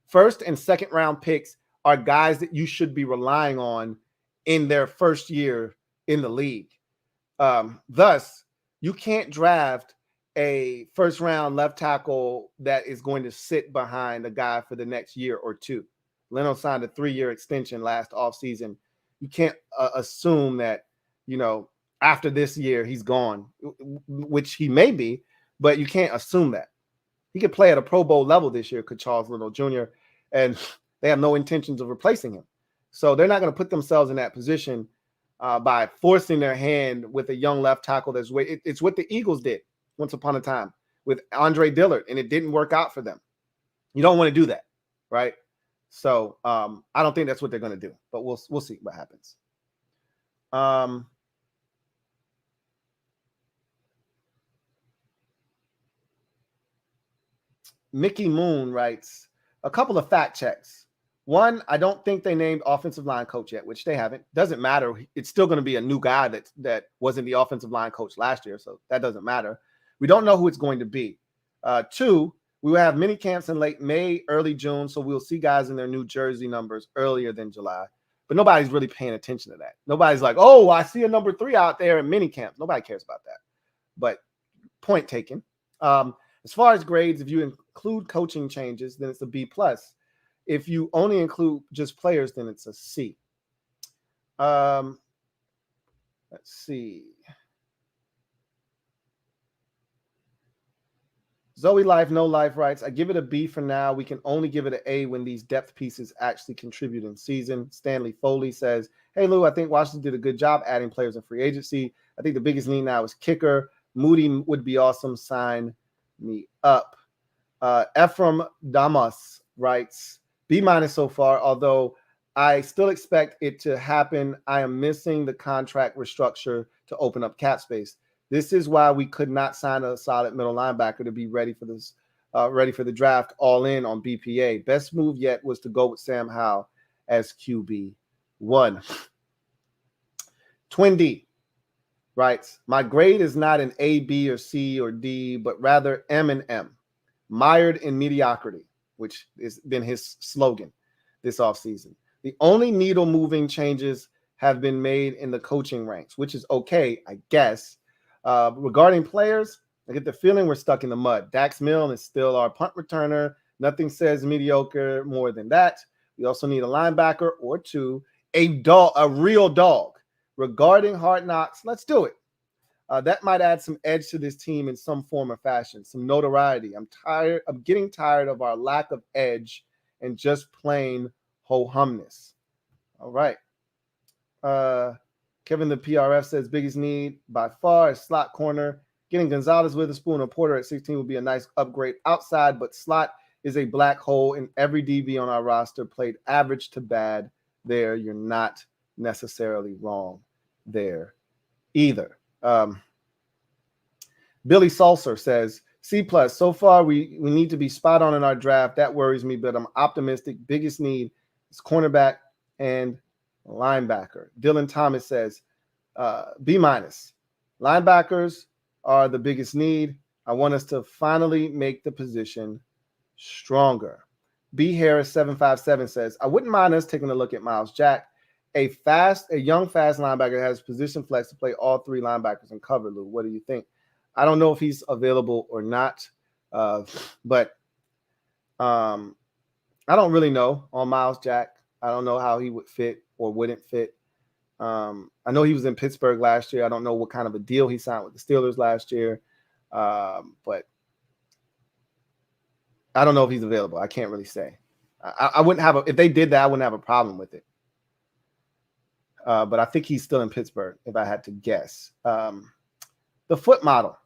First and second round picks are guys that you should be relying on in their first year in the league. Thus, you can't draft a first round left tackle that is going to sit behind a guy for the next year or two. Leno signed a 3-year extension last offseason. You can't assume that, after this year he's gone, which he may be, but you can't assume that. He could play at a Pro Bowl level this year, could Charles Leno Jr., and they have no intentions of replacing him. So they're not going to put themselves in that position by forcing their hand with a young left tackle. It's what the Eagles did once upon a time with Andre Dillard, and it didn't work out for them. You don't want to do that, right? So I don't think that's what they're going to do, but we'll see what happens. Mickey Moon writes, a couple of fact checks. One, I don't think they named offensive line coach yet, which they haven't. Doesn't matter. It's still going to be a new guy that wasn't the offensive line coach last year, so that doesn't matter. We don't know who it's going to be. Two, we will have mini camps in late May, early June, so we'll see guys in their new jersey numbers earlier than July. But nobody's really paying attention to that. Nobody's like, oh, I see a number 3 out there in mini camps. Nobody cares about that. But point taken. As far as grades, if you include coaching changes, then it's a B+. If you only include just players, then it's a C. Let's see. Zoe Life, No Life writes, I give it a B for now. We can only give it an A when these depth pieces actually contribute in season. Stanley Foley says, hey, Lou, I think Washington did a good job adding players in free agency. I think the biggest need now is kicker. Moody would be awesome. Sign me up. Ephraim Damas writes, B- so far, although I still expect it to happen. I am missing the contract restructure to open up cap space. This is why we could not sign a solid middle linebacker to be ready for this, ready for the draft, all in on BPA. Best move yet was to go with Sam Howell as QB1. Twin D writes, my grade is not an A, B, or C, or D, but rather M and M, mired in mediocrity, which has been his slogan this offseason. The only needle-moving changes have been made in the coaching ranks, which is okay, I guess. Regarding players, I get the feeling we're stuck in the mud. Dax Milne is still our punt returner. Nothing says mediocre more than that. We also need a linebacker or two, a real dog. Regarding Hard Knocks, let's do it. That might add some edge to this team in some form or fashion, some notoriety. I'm getting tired of our lack of edge and just plain ho-humness. All right. Kevin the PRF says biggest need by far is slot corner. Getting Gonzalez, Witherspoon, or Porter at 16 would be a nice upgrade outside, but slot is a black hole, and every DB on our roster played average to bad there. You're not necessarily wrong there either. Billy Salser says C+. So far, we need to be spot on in our draft. That worries me, but I'm optimistic. Biggest need is cornerback and linebacker. Dylan Thomas says B-. Linebackers are the biggest need. I want us to finally make the position stronger. B. Harris 757 says, I wouldn't mind us taking a look at Miles Jack. A young, fast linebacker has position flex to play all 3 linebackers and cover, Lou. What do you think? I don't know if he's available or not, but I don't really know on Miles Jack. I don't know how he would fit or wouldn't fit. I know he was in Pittsburgh last year. I don't know what kind of a deal he signed with the Steelers last year, but I don't know if he's available. I can't really say. I wouldn't have if they did that, I wouldn't have a problem with it. But I think he's still in Pittsburgh, if I had to guess. The foot model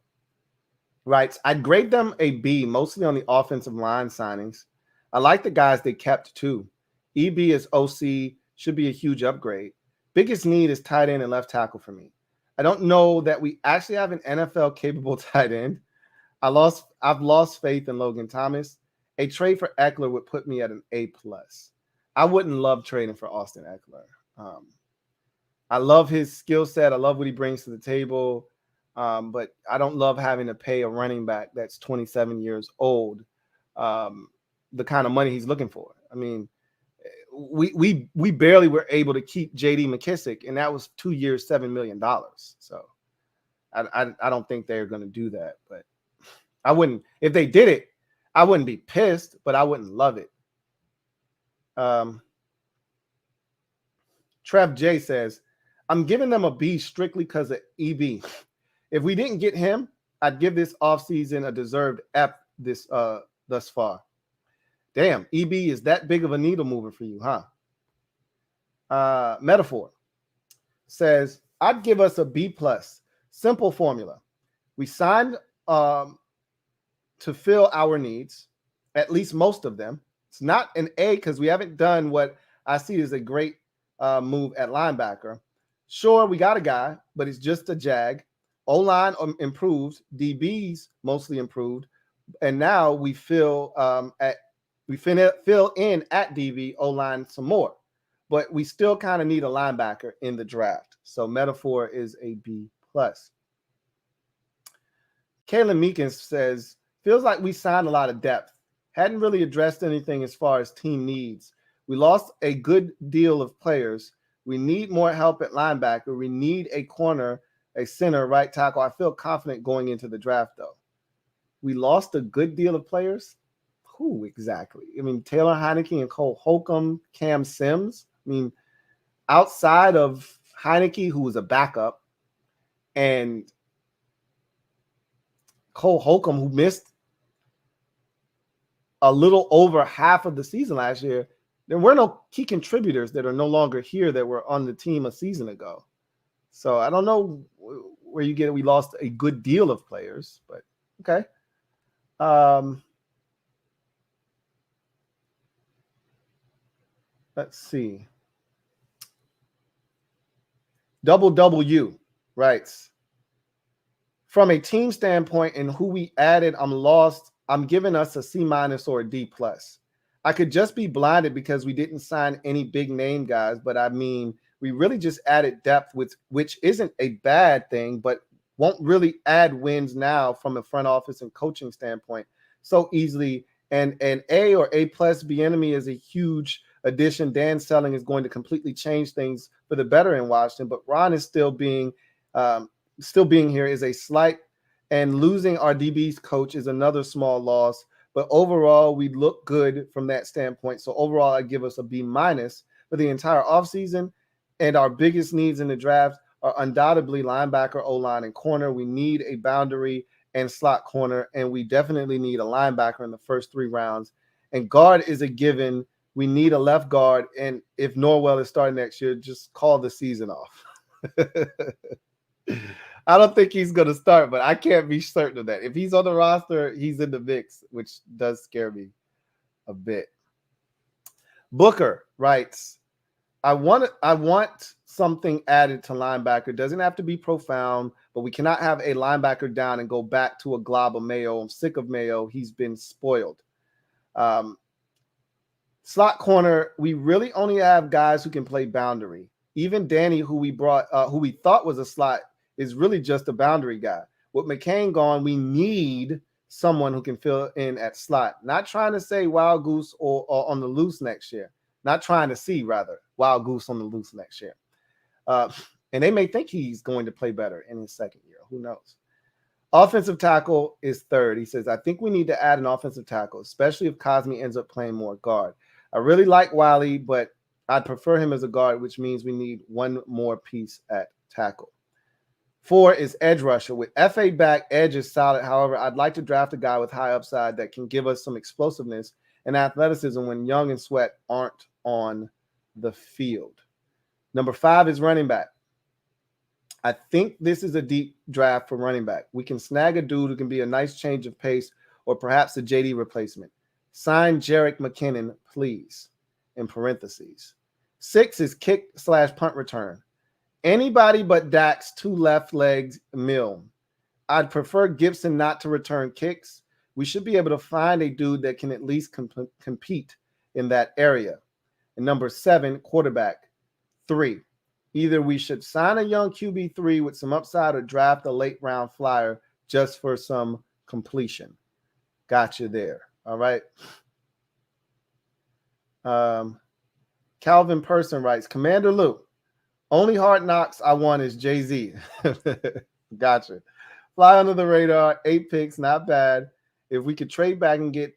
writes, I'd grade them a B, mostly on the offensive line signings. I like the guys they kept too. EB as OC should be a huge upgrade. Biggest need is tight end and left tackle for me. I don't know that we actually have an NFL capable tight end. I've lost faith in Logan Thomas. A trade for Eckler would put me at an A+. I wouldn't love trading for Austin Eckler. I love his skill set. I love what he brings to the table. But I don't love having to pay a running back that's 27 years old the kind of money he's looking for. I mean, we barely were able to keep J.D. McKissick, and that was 2 years, $7 million. So I don't think they're going to do that. But I wouldn't, if they did it, I wouldn't be pissed, but I wouldn't love it. Trev J says, I'm giving them a B strictly because of EB. If we didn't get him, I'd give this offseason a deserved F thus far. Damn, EB is that big of a needle mover for you, huh? Metaphor says, I'd give us a B+. Simple formula. We signed to fill our needs, at least most of them. It's not an A because we haven't done what I see as a great move at linebacker. Sure, we got a guy, but it's just a jag. O-line improved, DBs mostly improved, and now we fill in at DB, O-line some more. But we still kind of need a linebacker in the draft. So Metaphor is a B+. Kayla Meekins says, feels like we signed a lot of depth. Hadn't really addressed anything as far as team needs. We lost a good deal of players. We need more help at linebacker. We need a corner, a center, right tackle. I feel confident going into the draft, though. We lost a good deal of players? Who exactly? I mean, Taylor Heineke and Cole Holcomb, Cam Sims. I mean, outside of Heineke, who was a backup, and Cole Holcomb, who missed a little over half of the season last year, there were no key contributors that are no longer here that were on the team a season ago. So I don't know where you get it. We lost a good deal of players, but okay. Let's see. Double W writes, from a team standpoint and who we added, I'm lost. I'm giving us a C- or a D+. I could just be blinded because we didn't sign any big name guys, but I mean, we really just added depth, which isn't a bad thing, but won't really add wins now from a front office and coaching standpoint so easily. And an A or A+ Bieniemy is a huge addition. Dan Selling is going to completely change things for the better in Washington, but Ron is still being here is a slight, and losing our DB's coach is another small loss. But overall, we look good from that standpoint. So overall, I give us a B- for the entire offseason. And our biggest needs in the draft are undoubtedly linebacker, O-line, and corner. We need a boundary and slot corner, and we definitely need a linebacker in the first 3 rounds. And guard is a given. We need a left guard. And if Norwell is starting next year, just call the season off. I don't think he's going to start, but I can't be certain of that. If he's on the roster, he's in the mix, which does scare me a bit. Booker writes, I want something added to linebacker. Doesn't have to be profound, but we cannot have a linebacker down and go back to a glob of Mayo. I'm sick of Mayo. He's been spoiled. Slot corner, we really only have guys who can play boundary. Even Danny, who we brought, who we thought was a slot, is really just a boundary guy. With McCain gone, we need someone who can fill in at slot. Not trying to say Wild Goose or on the loose next year. Not trying to see, rather, Wild Goose on the loose next year. And they may think he's going to play better in his second year. Who knows? Offensive tackle is third. He says, I think we need to add an offensive tackle, especially if Cosme ends up playing more guard. I really like Wiley, but I'd prefer him as a guard, which means we need one more piece at tackle. 4 is edge rusher. With FA back, edge is solid. However, I'd like to draft a guy with high upside that can give us some explosiveness and athleticism when Young and Sweat aren't on the field. Number 5 is running back. I think this is a deep draft for running back. We can snag a dude who can be a nice change of pace or perhaps a JD replacement. Sign Jerick McKinnon, please, in parentheses. 6 is kick/punt return. Anybody but Dak's 2 left legs mill. I'd prefer Gibson not to return kicks. We should be able to find a dude that can at least compete in that area. And number 7, quarterback. 3. Either we should sign a young QB3 with some upside or draft a late round flyer just for some completion. Gotcha there. All right. Calvin Person writes, Commander Lou, only hard knocks I want is Jay-Z. Gotcha. Fly under the radar, 8 picks, not bad. If we could trade back and get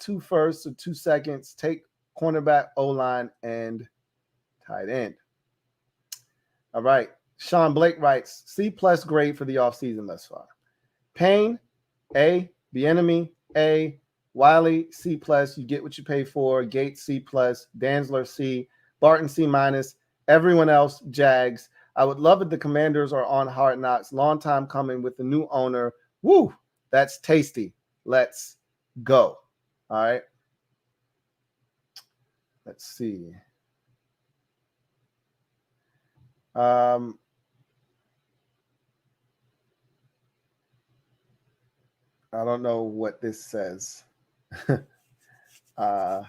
2 firsts or 2 seconds, take cornerback, O-line, and tight end. All right. Sean Blake writes, C+ grade for the offseason thus far. Payne, A. Bieniemy, A. Wiley, C+. You get what you pay for. Gates, C+. Danzler, C. Barton, C-. Everyone else, Jags. I would love it. The Commanders are on Hard Knocks. Long time coming with the new owner. Woo, that's tasty. Let's go. All right. Let's see. I don't know what this says. I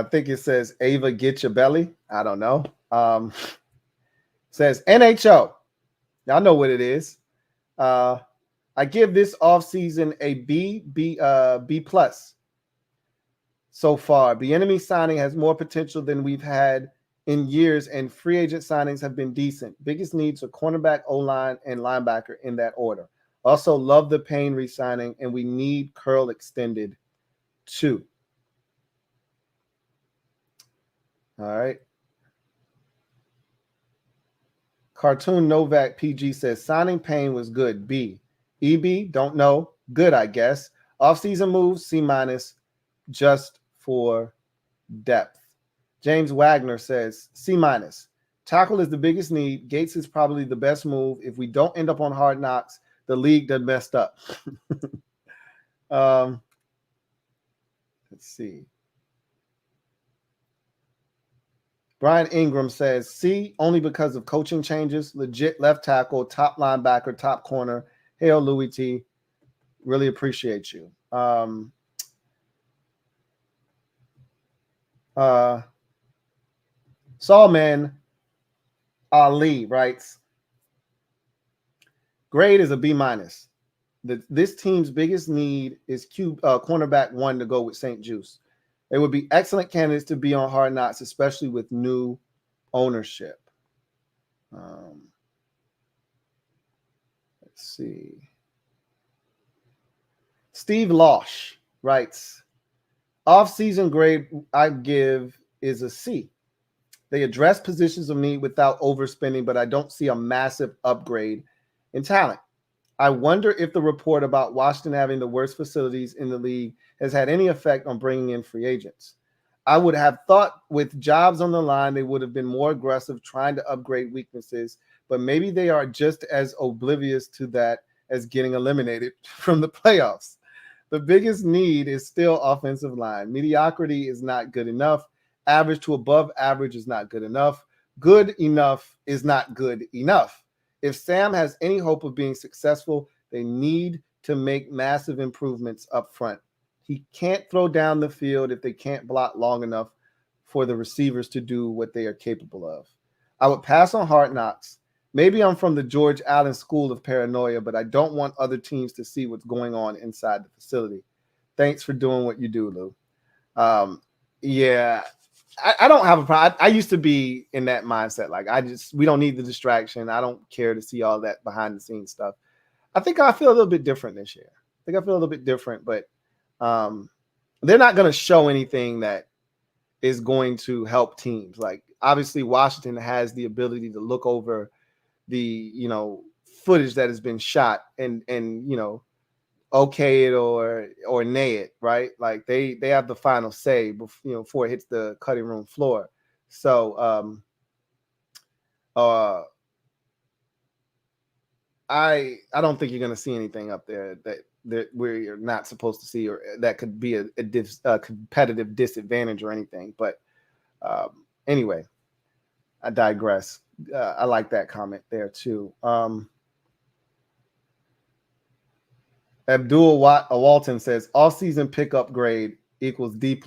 think it says Ava get your belly. I don't know. Says NHO. Y'all know what it is. I give this offseason a B plus so far. Bieniemy signing has more potential than we've had in years, and free agent signings have been decent. Biggest needs are cornerback, O-line, and linebacker in that order. Also, love the Payne re-signing, and we need Curl extended too. All right. Cartoon Novak PG says, signing Payne was good, B. EB, don't know. Good, I guess. Offseason moves, C-, just for depth. James Wagner says, C-. Tackle is the biggest need. Gates is probably the best move. If we don't end up on Hard Knocks, the league done messed up. Let's see. Brian Ingram says, C, only because of coaching changes. Legit left tackle, top linebacker, top corner. Hail, Louie T. Really appreciate you. Sawman Ali writes, grade is a B-. This team's biggest need is cornerback 1 to go with St. Juice. They would be excellent candidates to be on Hard Knocks, especially with new ownership. Let's see. Steve Losh writes, off-season grade I give is a C. They address positions of need without overspending, but I don't see a massive upgrade in talent. I wonder if the report about Washington having the worst facilities in the league has had any effect on bringing in free agents. I would have thought with jobs on the line, they would have been more aggressive trying to upgrade weaknesses, but maybe they are just as oblivious to that as getting eliminated from the playoffs. The biggest need is still offensive line. Mediocrity is not good enough. Average to above average is not good enough. Good enough is not good enough. If Sam has any hope of being successful, they need to make massive improvements up front. He can't throw down the field if they can't block long enough for the receivers to do what they are capable of. I would pass on Hard Knocks. Maybe I'm from the George Allen school of paranoia, but I don't want other teams to see what's going on inside the facility. Thanks for doing what you do, Lou. Yeah, I don't have a problem. I used to be in that mindset. Like, we don't need the distraction. I don't care to see all that behind the scenes stuff. I think I feel a little bit different this year. I think I feel a little bit different, but they're not going to show anything that is going to help teams. Like, obviously Washington has the ability to look over the, footage that has been shot and okay it or nay it, right? Like they have the final say before it hits the cutting room floor. So I don't think you're going to see anything up there that we're not supposed to see, or that could be a competitive disadvantage or anything. But anyway, I digress. I like that comment there too. Abdul Walton says off-season pickup grade equals D+.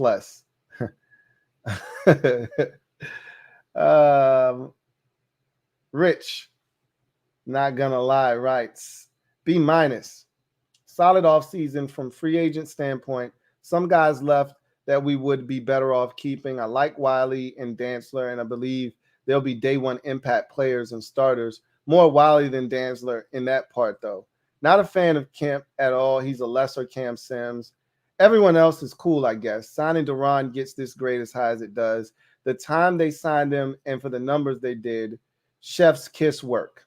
Rich, not gonna lie, writes B-. Solid offseason from free agent standpoint. Some guys left that we would be better off keeping. I like Wiley and Dantzler, and I believe they'll be day one impact players and starters. More Wiley than Dantzler in that part, though. Not a fan of Kemp at all. He's a lesser Cam Sims. Everyone else is cool, I guess. Signing Duran gets this grade as high as it does. The time they signed him and for the numbers they did, chef's kiss work.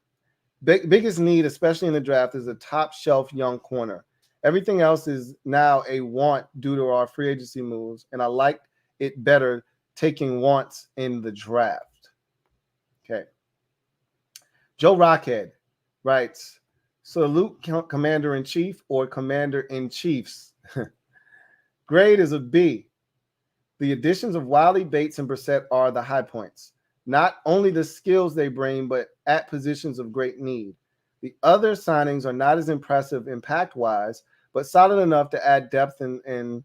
Biggest need, especially in the draft, is a top shelf young corner. Everything else is now a want due to our free agency moves, and I like it better taking wants in the draft. Okay. Joe Rockhead writes, salute Commander-in-Chief or Commander-in-Chiefs. Grade is a B. The additions of Wiley, Bates, and Brissett are the high points. Not only the skills they bring, but at positions of great need. The other signings are not as impressive impact-wise, but solid enough to add depth and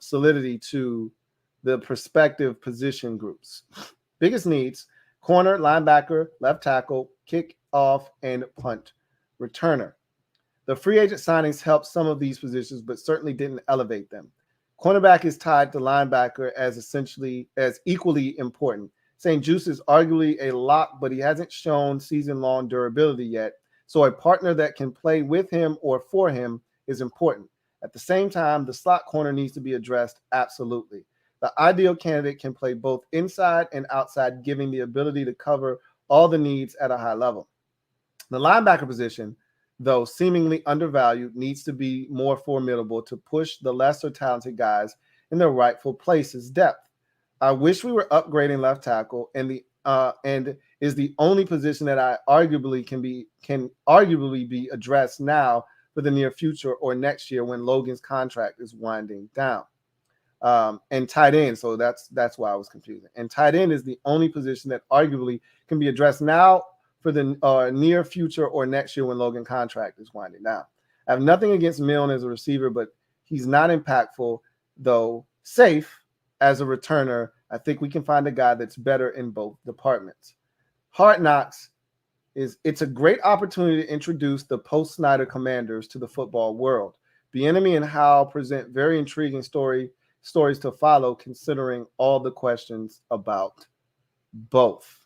solidity to the prospective position groups. Biggest needs, corner, linebacker, left tackle, kick off, and punt returner. The free agent signings helped some of these positions, but certainly didn't elevate them. Cornerback is tied to linebacker as equally important. St. Juice is arguably a lock, but he hasn't shown season-long durability yet. So a partner that can play with him or for him is important. At the same time, the slot corner needs to be addressed absolutely. The ideal candidate can play both inside and outside, giving the ability to cover all the needs at a high level. The linebacker position, though seemingly undervalued, needs to be more formidable to push the lesser talented guys in their rightful places. Depth. I wish we were upgrading left tackle, and is the only position that can arguably be addressed now for the near future or next year when Logan's contract is winding down. And tight end, so that's why I was confusing. And tight end is the only position that arguably can be addressed now for the near future or next year when Logan's contract is winding down. I have nothing against Milne as a receiver, but he's not impactful, though safe as a returner. I think we can find a guy that's better in both departments. Hard Knocks it's a great opportunity to introduce the post-Snyder Commanders to the football world. Bieniemy and Howe present very intriguing stories to follow, considering all the questions about both.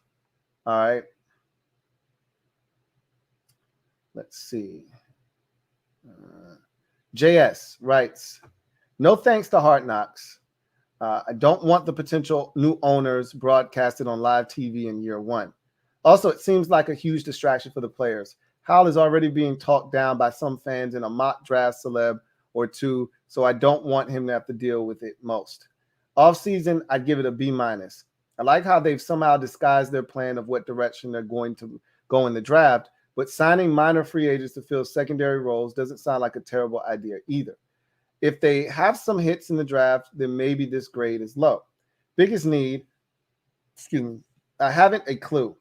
All right. Let's see. JS writes, no thanks to Hard Knocks. I don't want the potential new owners broadcasted on live TV in year one. Also, it seems like a huge distraction for the players. Howell is already being talked down by some fans in a mock draft celeb or two, so I don't want him to have to deal with it most. Offseason, I'd give it a B-. I like how they've somehow disguised their plan of what direction they're going to go in the draft, but signing minor free agents to fill secondary roles doesn't sound like a terrible idea either. If they have some hits in the draft, then maybe this grade is low. Biggest need, I haven't a clue.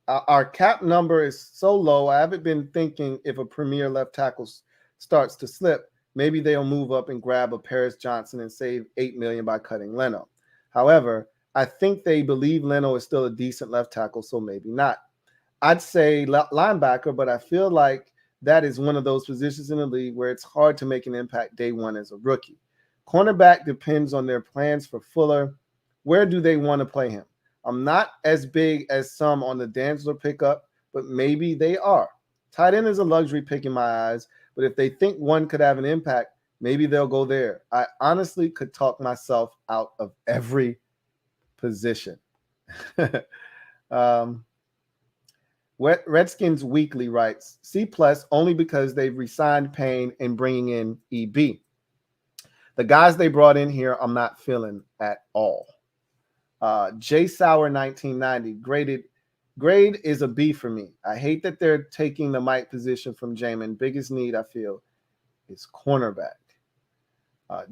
Our cap number is so low, I haven't been thinking if a premier left tackle starts to slip, maybe they'll move up and grab a Paris Johnson and save $8 million by cutting Leno. However, I think they believe Leno is still a decent left tackle, so maybe not. I'd say linebacker, but I feel like that is one of those positions in the league where it's hard to make an impact day one as a rookie. Cornerback depends on their plans for Fuller Where do they want to play him? I'm not as big as some on the Dantzler pickup, but maybe they are. Tight end is a luxury pick in my eyes, but if they think one could have an impact, maybe they'll go there. I honestly could talk myself out of every position. Redskins Weekly writes, C+ only because they've resigned Payne and bringing in EB. The guys they brought in here, I'm not feeling at all. J Sauer 1990 grade is a B for me. I hate that they're taking the Mike position from Jamin. Biggest need I feel is cornerback.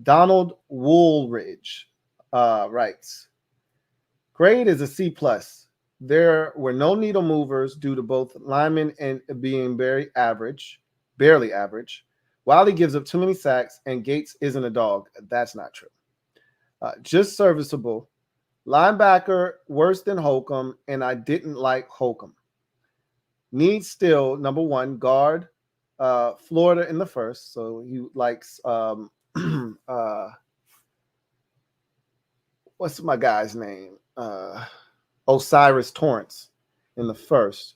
Donald Woolridge writes, grade is a C+. There were no needle movers due to both linemen and being barely average. Wiley gives up too many sacks, and Gates isn't a dog. That's not true. Just serviceable. Linebacker worse than Holcomb, and I didn't like Holcomb. Needs still, number one, guard Florida in the first. So he likes what's my guy's name? Osiris Torrance in the first.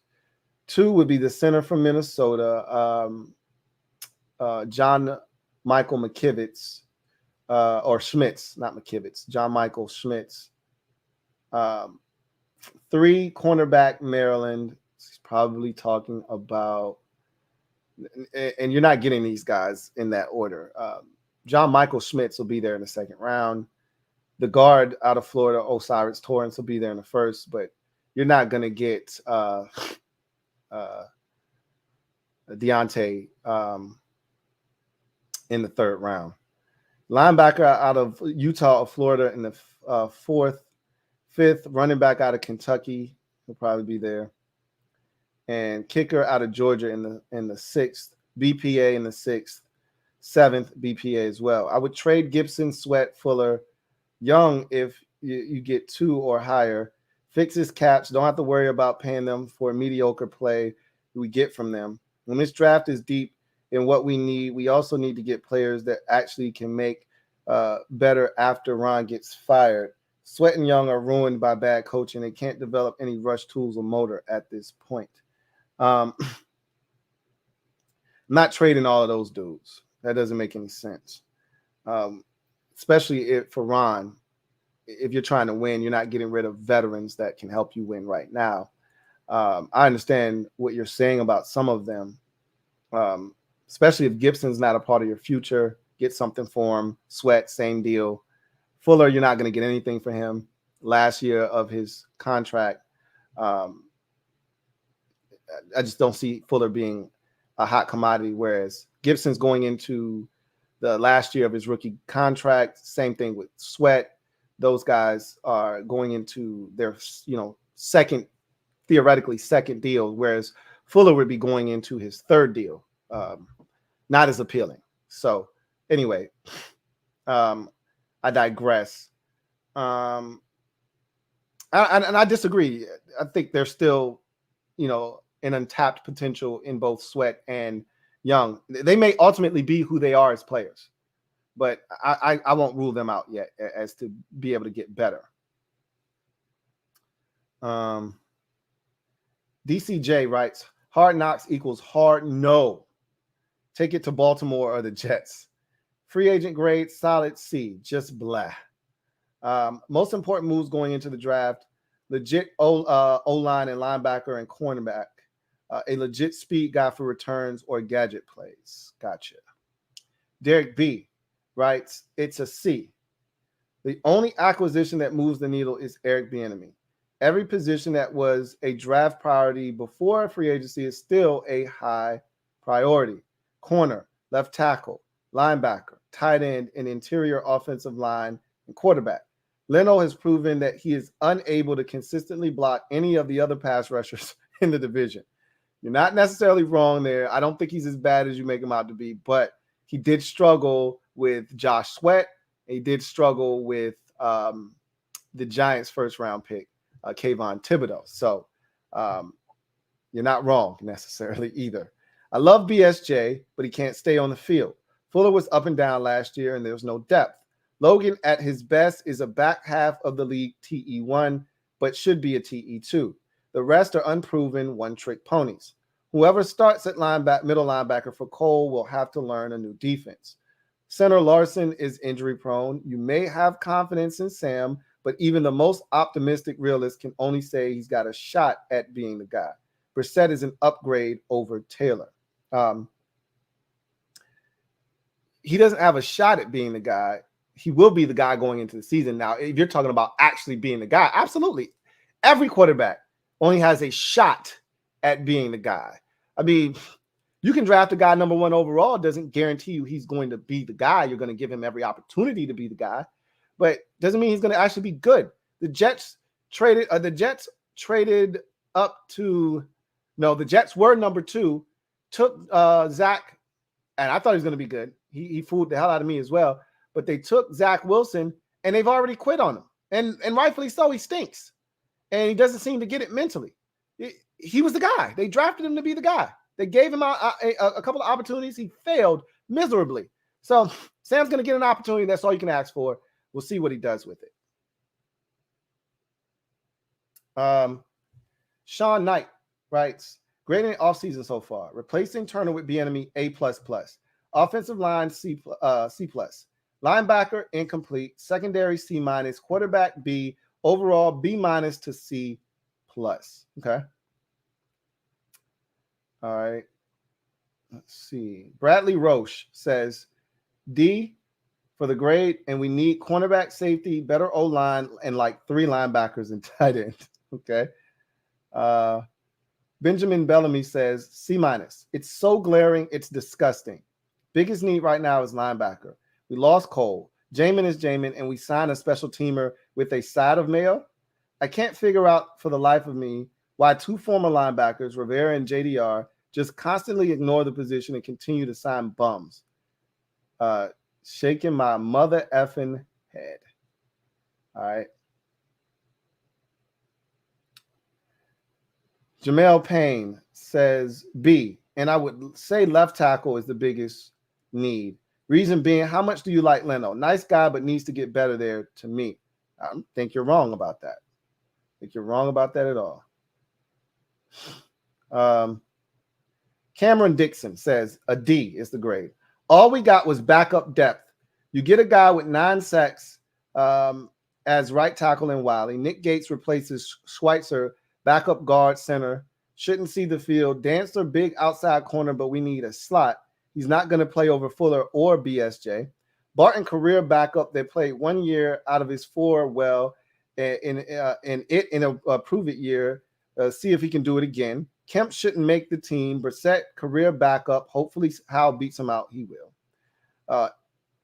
2 would be the center from Minnesota, John Michael McKivitz, or Schmitz, not McKivitz, John Michael Schmitz. 3, cornerback Maryland. He's probably talking about, and you're not getting these guys in that order. John Michael Schmitz will be there in the second round. The guard out of Florida, Osiris Torrance, will be there in the first, but you're not going to get Deontay in the third round. Linebacker out of Utah or Florida in the fourth. 5th, running back out of Kentucky will probably be there. And kicker out of Georgia in the 6th. BPA in the 6th. 7th, BPA as well. I would trade Gibson, Sweat, Fuller, Young if you get 2 or higher. Fixes caps. Don't have to worry about paying them for mediocre play we get from them. When this draft is deep in what we need, we also need to get players that actually can make better after Ron gets fired. Sweat and Young are ruined by bad coaching. They can't develop any rush tools or motor at this point. I'm not trading all of those dudes. That doesn't make any sense. Especially for Ron, if you're trying to win, you're not getting rid of veterans that can help you win right now. I understand what you're saying about some of them, especially if Gibson's not a part of your future. Get something for him. Sweat, same deal. Fuller, you're not going to get anything for him. Last year of his contract, I just don't see Fuller being a hot commodity, whereas Gibson's going into the last year of his rookie contract. Same thing with Sweat. Those guys are going into their, theoretically second deal, whereas Fuller would be going into his third deal. Not as appealing. So anyway, I digress. And I disagree. I think there's still, an untapped potential in both Sweat and Young. They may ultimately be who they are as players, but I won't rule them out yet as to be able to get better. DCJ writes, hard knocks equals hard no. Take it to Baltimore or the Jets. Free agent grade, solid C, just blah. Most important moves going into the draft, legit O-line and linebacker and cornerback. A legit speed guy for returns or gadget plays. Gotcha. Derek B writes, it's a C. The only acquisition that moves the needle is Eric Bieniemy. Every position that was a draft priority before free agency is still a high priority. Corner, left tackle, linebacker, tight end, and interior offensive line and quarterback. Leno has proven that he is unable to consistently block any of the other pass rushers in the division. You're not necessarily wrong there. I don't think he's as bad as you make him out to be, but he did struggle with Josh Sweat. He did struggle with the Giants' first-round pick, Kayvon Thibodeau. So you're not wrong necessarily either. I love BSJ, but he can't stay on the field. Fuller was up and down last year, and there was no depth. Logan at his best is a back half of the league TE1, but should be a TE2. The rest are unproven one-trick ponies. Whoever starts at middle linebacker for Cole will have to learn a new defense. Center Larson is injury prone. You may have confidence in Sam, but even the most optimistic realist can only say he's got a shot at being the guy. Brissett is an upgrade over Taylor. He doesn't have a shot at being the guy. He will be the guy going into the season. Now, if you're talking about actually being the guy, absolutely. Every quarterback only has a shot at being the guy. I mean, you can draft a guy number 1 overall. It doesn't guarantee you he's going to be the guy. You're going to give him every opportunity to be the guy, but doesn't mean he's going to actually be good. The Jets traded up to the Jets were number 2, took Zach, and I thought he was going to be good. He fooled the hell out of me as well. But they took Zach Wilson, and they've already quit on him. And rightfully so, he stinks. And he doesn't seem to get it mentally. He was the guy. They drafted him to be the guy. They gave him a couple of opportunities. He failed miserably. So Sam's going to get an opportunity. That's all you can ask for. We'll see what he does with it. Sean Knight writes, great in offseason so far. Replacing Turner with Bieniemy, A++. Offensive line, C++. Linebacker, incomplete. Secondary, C-. Quarterback, B. Overall, B- to C+. Okay. All right. Let's see. Bradley Roche says D for the grade, and we need cornerback, safety, better O-line, and like 3 linebackers and tight end. Okay. Benjamin Bellamy says C-. It's so glaring, it's disgusting. Biggest need right now is linebacker. We lost Cole. Jamin is Jamin, and we signed a special teamer with a side of Mayo. I can't figure out for the life of me why 2 former linebackers, Rivera and JDR, just constantly ignore the position and continue to sign bums. Shaking my mother effing head. All right. Jamel Payne says B, and I would say left tackle is the biggest need. Reason being, how much do you like Leno? Nice guy, but needs to get better there to me. I don't think you're wrong about that. I think you're wrong about that at all. Cameron Dixon says a D is the grade. All we got was backup depth. You get a guy with 9 sacks as right tackle in Wiley. Nick Gates replaces Schweitzer, backup guard center. Shouldn't see the field. Dancer, big outside corner, but we need a slot. He's not going to play over Fuller or BSJ. Barton, career backup that played 1 year out of his 4 well in a prove it year. See if he can do it again. Kemp shouldn't make the team. Brissett, career backup. Hopefully Hal beats him out. He will.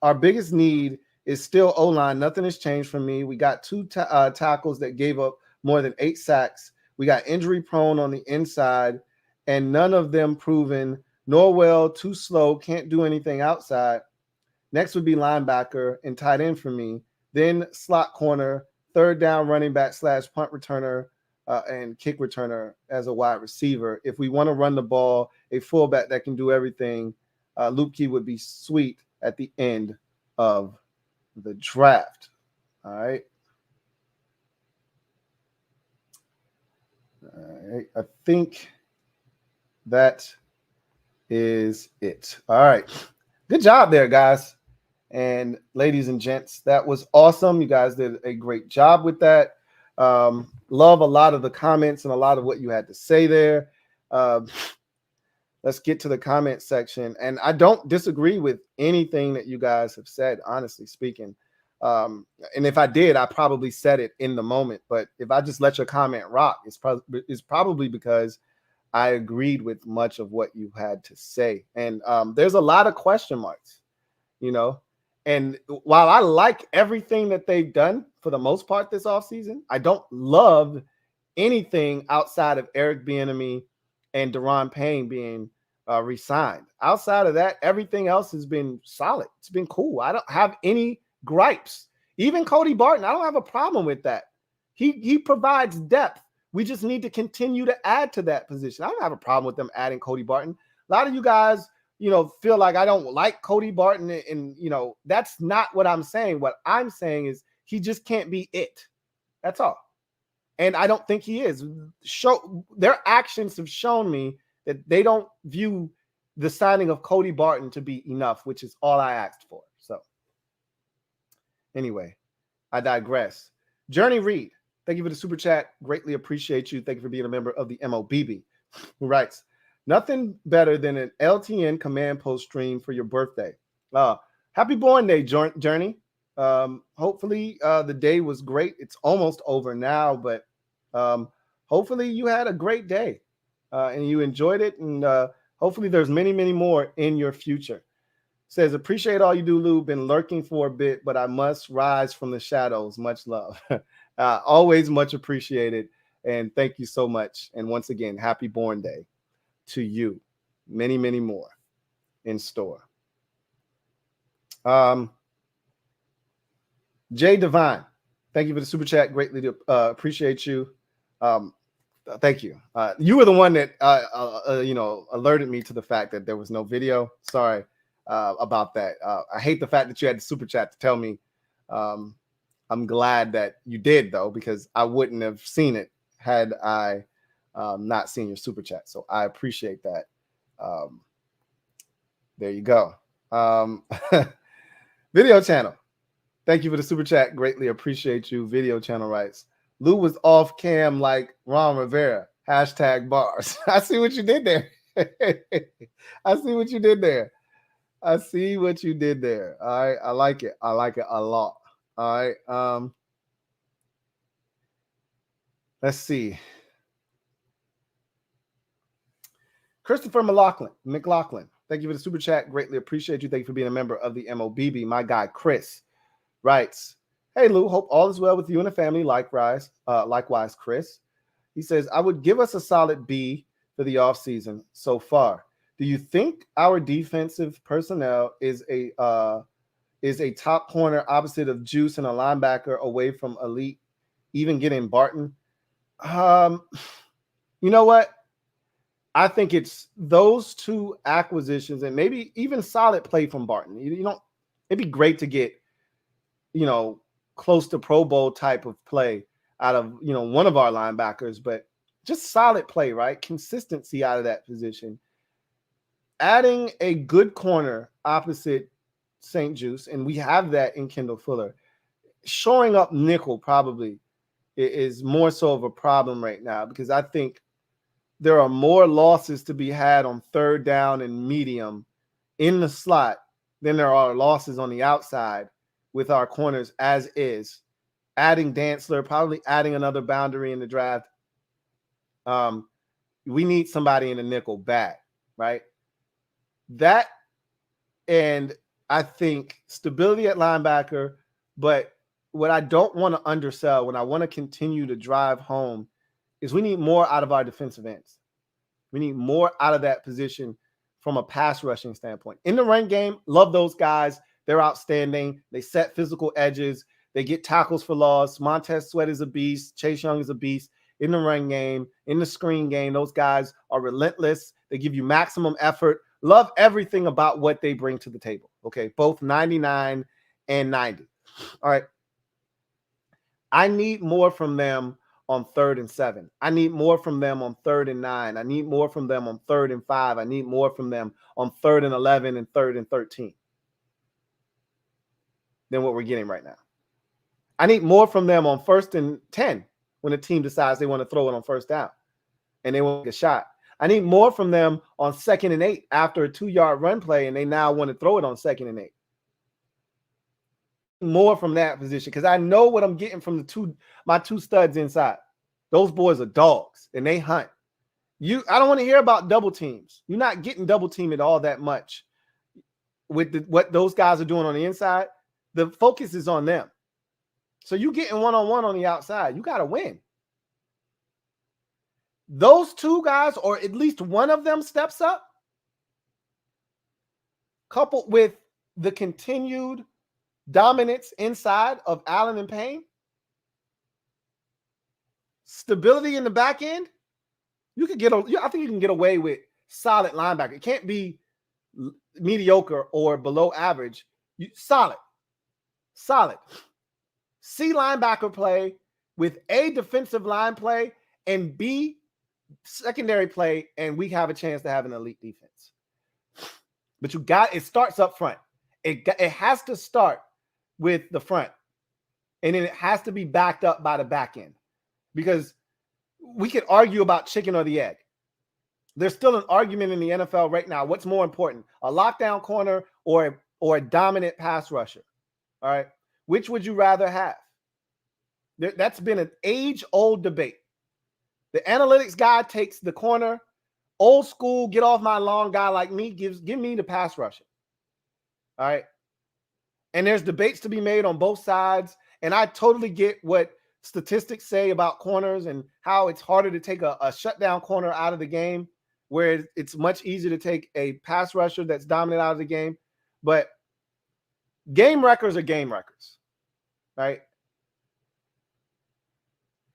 Our biggest need is still O-line. Nothing has changed for me. We got 2 tackles that gave up more than 8 sacks. We got injury prone on the inside, and none of them proven. Norwell, too slow, can't do anything outside. Next would be linebacker and tight end for me. Then slot corner, 3rd down running back / punt returner, and kick returner as a wide receiver. If we want to run the ball, a fullback that can do everything, Luke would be sweet at the end of the draft. All right. I think that is it. All right. Good job there, guys. And ladies and gents, that was awesome. You guys did a great job with that. Love a lot of the comments and a lot of what you had to say there. Let's get to the comment section. And I don't disagree with anything that you guys have said, honestly speaking. And if I did, I probably said it in the moment. But if I just let your comment rock, it's probably because I agreed with much of what you had to say. And there's a lot of question marks, you know. And while I like everything that they've done for the most part this offseason, I don't love anything outside of Eric Bieniemy and Daron Payne being re-signed. Outside of that, everything else has been solid. It's been cool. I don't have any gripes. Even Cody Barton, I don't have a problem with that. He provides depth. We just need to continue to add to that position. I don't have a problem with them adding Cody Barton. A lot of you guys feel like I don't like Cody Barton. And that's not what I'm saying. What I'm saying is he just can't be it. That's all. And I don't think he is. Their actions have shown me that they don't view the signing of Cody Barton to be enough, which is all I asked for. So anyway, I digress. Journey Reed, thank you for the super chat. Greatly appreciate you. Thank you for being a member of the MOBB, who writes, nothing better than an LTN command post stream for your birthday. Happy born day, Journey. Hopefully the day was great. It's almost over now, but hopefully you had a great day and you enjoyed it. And hopefully there's many, many more in your future. Says, appreciate all you do, Lou. Been lurking for a bit, but I must rise from the shadows. Much love. Always much appreciated. And thank you so much. And once again, happy born day to you. Many, many more in store. Jay Divine, thank you for the super chat. Greatly appreciate you. Thank you. You were the one that alerted me to the fact that there was no video. Sorry about that. I hate the fact that you had the super chat to tell me. I'm glad that you did, though, because I wouldn't have seen it had I not seen your super chat. So I appreciate that. There you go. Video channel. Thank you for the super chat. Greatly appreciate you. Video channel writes, Lou was off cam like Ron Rivera. #bars. I see what you did there. I see what you did there. I see what you did there. All right. I like it. I like it a lot. All right. Let's see. Christopher McLaughlin. Thank you for the super chat. Greatly appreciate you. Thank you for being a member of the MOBB. My guy, Chris, writes, hey, Lou, hope all is well with you and the family. Likewise, Chris. He says, I would give us a solid B for the offseason so far. Do you think our defensive personnel is a top corner opposite of Juice and a linebacker away from elite, even getting Barton? You know what? I think it's those two acquisitions and maybe even solid play from Barton. It'd be great to get, close to Pro Bowl type of play out of, one of our linebackers, but just solid play, right? Consistency out of that position. Adding a good corner opposite St. Juice, and we have that in Kendall Fuller. Shoring up nickel probably is more so of a problem right now because I think there are more losses to be had on third down and medium in the slot than there are losses on the outside with our corners as is. Adding Dantzler, probably adding another boundary in the draft. We need somebody in the nickel bad, right? That, and I think stability at linebacker, but what I don't want to undersell, when I want to continue to drive home, is we need more out of our defensive ends. We need more out of that position from a pass rushing standpoint. In the run game, love those guys. They're outstanding. They set physical edges. They get tackles for loss. Montez Sweat is a beast. Chase Young is a beast. In the run game, in the screen game, those guys are relentless. They give you maximum effort. Love everything about what they bring to the table. Okay, both 99 and 90. All right. I need more from them on 3rd and 7. I need more from them on 3rd and 9. I need more from them on 3rd and 5. I need more from them on 3rd and 11 and 3rd and 13 than what we're getting right now. I need more from them on 1st and 10 when a team decides they want to throw it on 1st down and they want to get a shot. I need more from them on 2nd and 8 after a 2-yard run play and they now want to throw it on 2nd and 8. More from that position because I know what I'm getting from my two studs inside. Those boys are dogs and they hunt. I don't want to hear about double teams. You're not getting double teamed all that much with what those guys are doing on the inside. The focus is on them. So you getting one-on-one on the outside. You got to win. Those two guys, or at least one of them steps up, coupled with the continued dominance inside of Allen and Payne, stability in the back end, I think you can get away with solid linebacker. It can't be mediocre or below average, solid. C, linebacker play with A, defensive line play, and B, secondary play, and we have a chance to have an elite defense. But it starts up front. It has to start with the front, and then it has to be backed up by the back end, because we could argue about chicken or the egg. There's still an argument in the NFL right now. What's more important, a lockdown corner or a dominant pass rusher? All right. Which would you rather have? That's been an age-old debate. The analytics guy takes the corner. Old school, get off my lawn guy like me give me the pass rusher. All right. And there's debates to be made on both sides. And I totally get what statistics say about corners and how it's harder to take a shutdown corner out of the game, where it's much easier to take a pass rusher that's dominant out of the game. But game records are game records, right?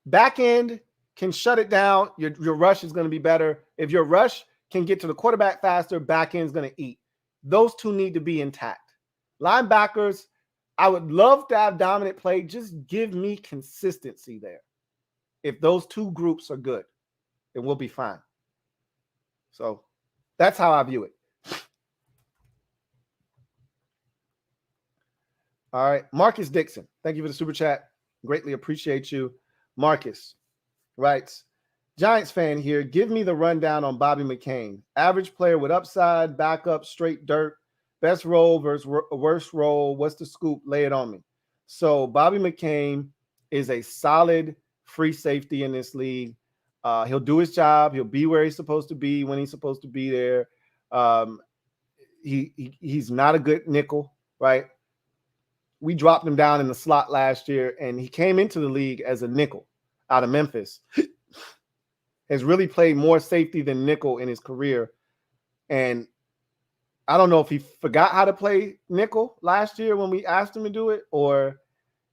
Back end can shut it down. Your rush is going to be better. If your rush can get to the quarterback faster, back end is going to eat. Those two need to be intact. Linebackers, I would love to have dominant play. Just give me consistency there. If those two groups are good, then we'll be fine. So that's how I view it. All right. Marcus Dixon, thank you for the super chat. Greatly appreciate you. Marcus writes, Giants fan here. Give me the rundown on Bobby McCain. Average player with upside, backup, straight dirt, best role versus worst role. What's the scoop? Lay it on me. So Bobby McCain is a solid free safety in this league. He'll do his job. He'll be where he's supposed to be when he's supposed to be there. He's not a good nickel, right? We dropped him down in the slot last year, and he came into the league as a nickel out of Memphis. Has really played more safety than nickel in his career. And I don't know if he forgot how to play nickel last year when we asked him to do it, or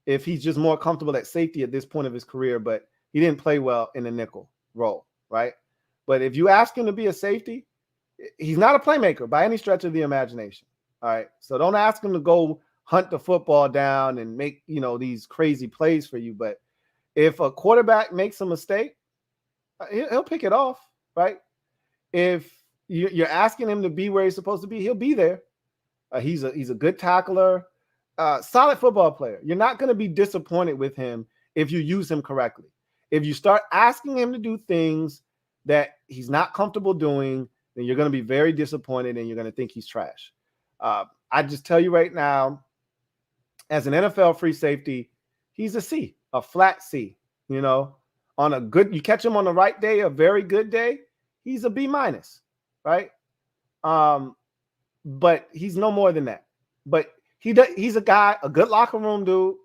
if he's just more comfortable at safety at this point of his career, but he didn't play well in the nickel role, right? But if you ask him to be a safety, he's not a playmaker by any stretch of the imagination, all right? So don't ask him to go hunt the football down and make, these crazy plays for you. But if a quarterback makes a mistake, he'll pick it off, right? If you're asking him to be where he's supposed to be, he'll be there. He's a good tackler, solid football player. You're not going to be disappointed with him if you use him correctly. If you start asking him to do things that he's not comfortable doing, then you're going to be very disappointed and you're going to think he's trash. I just tell you right now, as an NFL free safety, he's a C, a flat C. On a good, you catch him on the right day, a very good day, he's a B-, right? But he's no more than that. But he's a guy, a good locker room dude.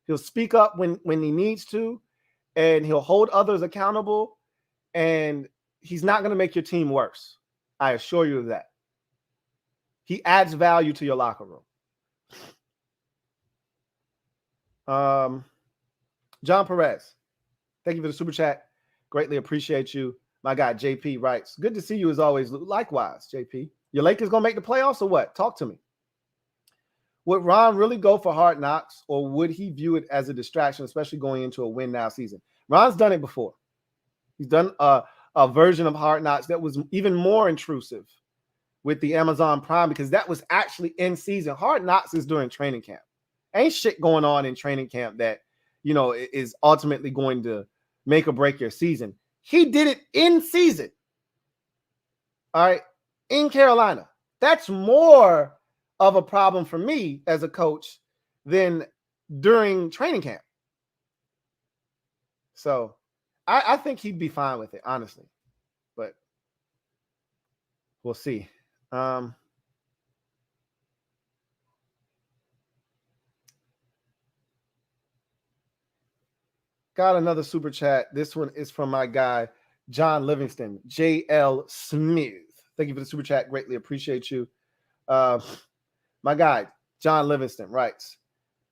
He'll speak up when he needs to, and he'll hold others accountable, and he's not going to make your team worse. I assure you of that. He adds value to your locker room. John Perez, thank you for the super chat. Greatly appreciate you. My guy JP writes, good to see you as always. Likewise, JP. Your Lakers gonna make the playoffs or what? Talk to me. Would Ron really go for Hard Knocks, or would he view it as a distraction, especially going into a win now season? Ron's done it before. He's done a version of Hard Knocks that was even more intrusive with the Amazon Prime, because that was actually in season. Hard Knocks is during training camp. Ain't shit going on in training camp that, is ultimately going to make or break your season. He did it in season. All right. In Carolina. That's more of a problem for me as a coach than during training camp. So I think he'd be fine with it, honestly. But we'll see. Got another super chat. This one is from my guy, John Livingston, JL Smith. Thank you for the super chat. Greatly appreciate you. My guy, John Livingston, writes,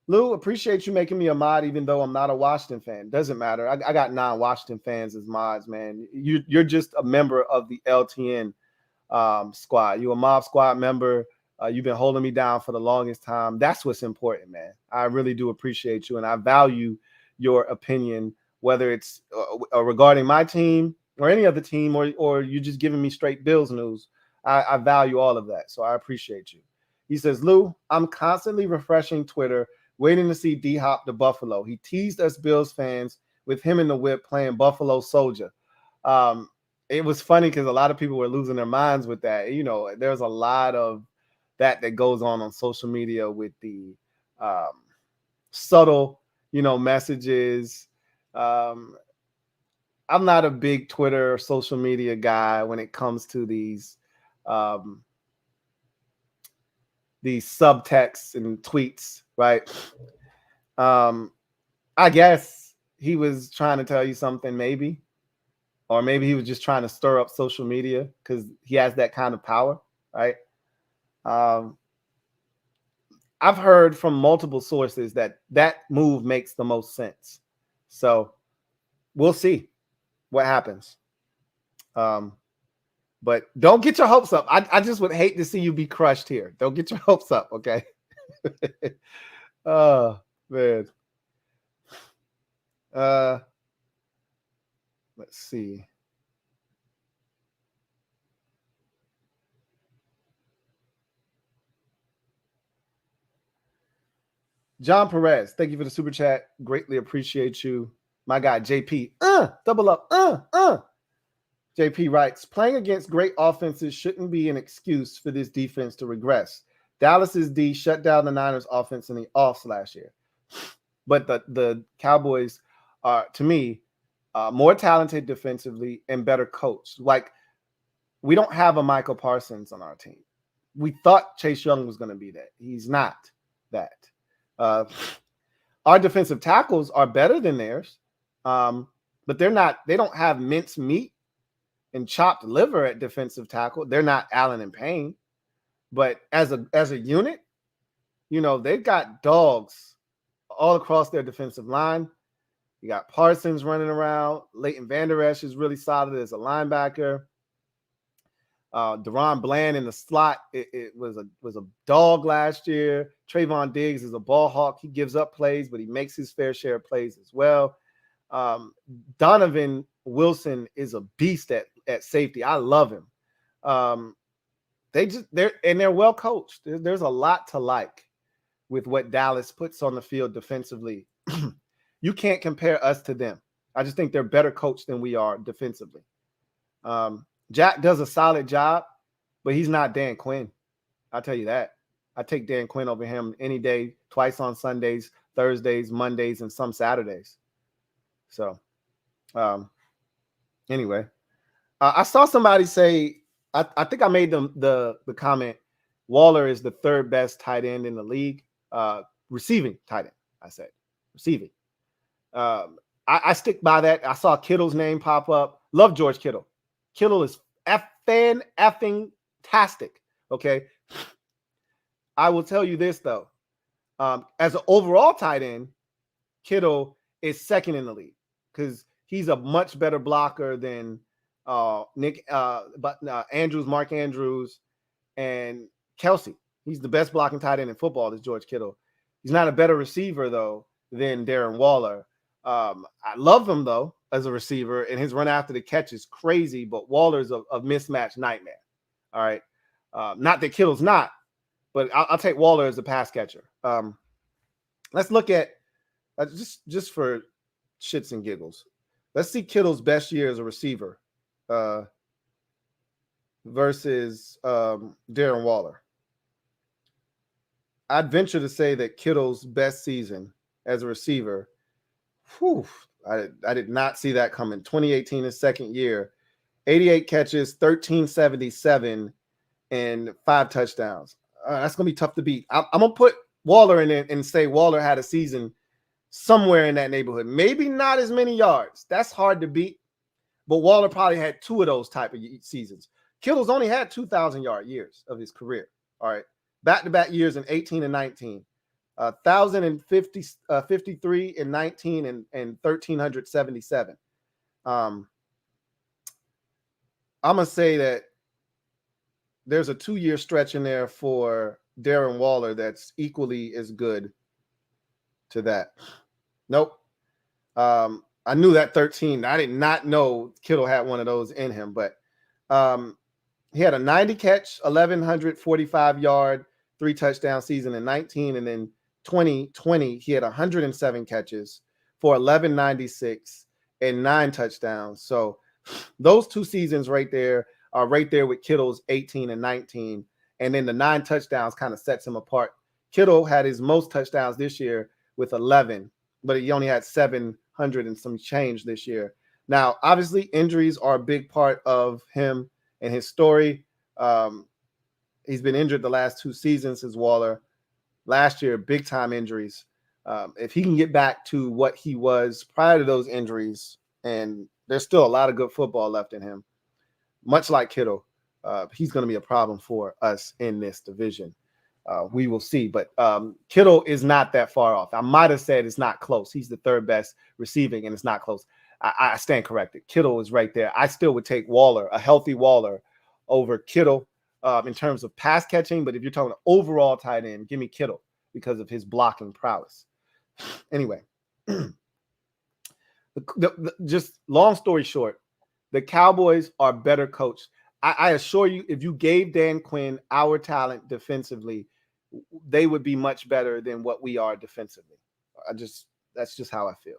Lou, appreciate you making me a mod, even though I'm not a Washington fan. Doesn't matter. I got non-Washington fans as mods, man. You're just a member of the LTN squad. You a Mob Squad member. You've been holding me down for the longest time. That's what's important, man. I really do appreciate you, and I value your opinion, whether it's regarding my team or any other team, or you just giving me straight Bills news. I value all of that, so I appreciate you. He says, Lou, I'm constantly refreshing Twitter, waiting to see D-Hop to Buffalo. He teased us Bills fans with him in the whip playing Buffalo Soldier. It was funny because a lot of people were losing their minds with that. You know, there's a lot of that goes on social media with the subtle, messages. I'm not a big Twitter or social media guy when it comes to these subtexts and tweets, right? I guess he was trying to tell you something, maybe, or maybe he was just trying to stir up social media because he has that kind of power, right? I've heard from multiple sources that move makes the most sense. So we'll see what happens. But don't get your hopes up. I just would hate to see you be crushed here. Don't get your hopes up, okay? Oh, man. Let's see. John Perez, thank you for the super chat. Greatly appreciate you. My guy, JP, double up, JP writes, playing against great offenses shouldn't be an excuse for this defense to regress. Dallas's D shut down the Niners offense in the offs last year. But the Cowboys are, to me, more talented defensively and better coached. Like, we don't have a Michael Parsons on our team. We thought Chase Young was going to be that. He's not that. Our defensive tackles are better than theirs, but they're not. They don't have minced meat and chopped liver at defensive tackle. They're not Allen and Payne, but as a unit, they've got dogs all across their defensive line. You got Parsons running around. Leighton Vander Esch is really solid as a linebacker. Deron Bland in the slot, it was a dog last year. Trayvon Diggs is a ball hawk. He gives up plays, but he makes his fair share of plays as well. Donovan Wilson is a beast at safety. I love him. They're well coached. There's a lot to like with what Dallas puts on the field defensively. You can't compare us to them. I just think they're better coached than we are defensively. Jack does a solid job, but he's not Dan Quinn. I'll tell you that. I take Dan Quinn over him any day, twice on Sundays, Thursdays, Mondays, and some Saturdays. So, anyway, I saw somebody say, I think I made the comment, Waller is the third best tight end in the league. Receiving tight end, I said. Receiving. I stick by that. I saw Kittle's name pop up. Love George Kittle. Kittle is effing-tastic, okay? I will tell you this, though. As an overall tight end, Kittle is second in the league because he's a much better blocker than Andrews, Mark Andrews, and Kelsey. He's the best blocking tight end in football is George Kittle. He's not a better receiver, though, than Darren Waller. I love him, though, as a receiver, and his run after the catch is crazy, but Waller's a mismatch nightmare. All right. Not that Kittle's not, but I'll take Waller as a pass catcher. Let's look at just for shits and giggles. Let's see Kittle's best year as a receiver versus Darren Waller. I'd venture to say that Kittle's best season as a receiver, I did not see that coming. 2018, his second year, 88 catches, 1377, and 5 touchdowns. That's going to be tough to beat. I'm going to put Waller in it and say Waller had a season somewhere in that neighborhood. Maybe not as many yards. That's hard to beat. But Waller probably had 2 of those type of seasons. Kittle's only had 2,000-yard years of his career. All right. Back-to-back years in 18 and 19. 1,053 and 19 and 1,377. I'm going to say that there's a 2-year stretch in there for Darren Waller that's equally as good to that. Nope. I knew that 13. I did not know Kittle had one of those in him, but he had a 90 catch, 1,145 yard, 3 touchdown season in 19, and then 2020 he had 107 catches for 1,196 and 9 touchdowns. So those 2 seasons right there are right there with Kittle's 18 and 19, and then the 9 touchdowns kind of sets him apart. Kittle had his most touchdowns this year with 11, but he only had 700 and some change this year. Now, obviously, injuries are a big part of him and his story. He's been injured the last 2 seasons as Waller. Last year, big time injuries. If he can get back to what he was prior to those injuries, and there's still a lot of good football left in him, much like Kittle, he's going to be a problem for us in this division. We will see. But Kittle is not that far off. I might have said it's not close. He's the 3rd best receiving, and it's not close. I stand corrected. Kittle is right there. I still would take Waller, a healthy Waller, over Kittle in terms of pass catching. But if you're talking overall tight end, give me Kittle because of his blocking prowess. Anyway, just long story short, the Cowboys are better coached. I assure you, if you gave Dan Quinn our talent defensively, they would be much better than what we are defensively. That's just how I feel.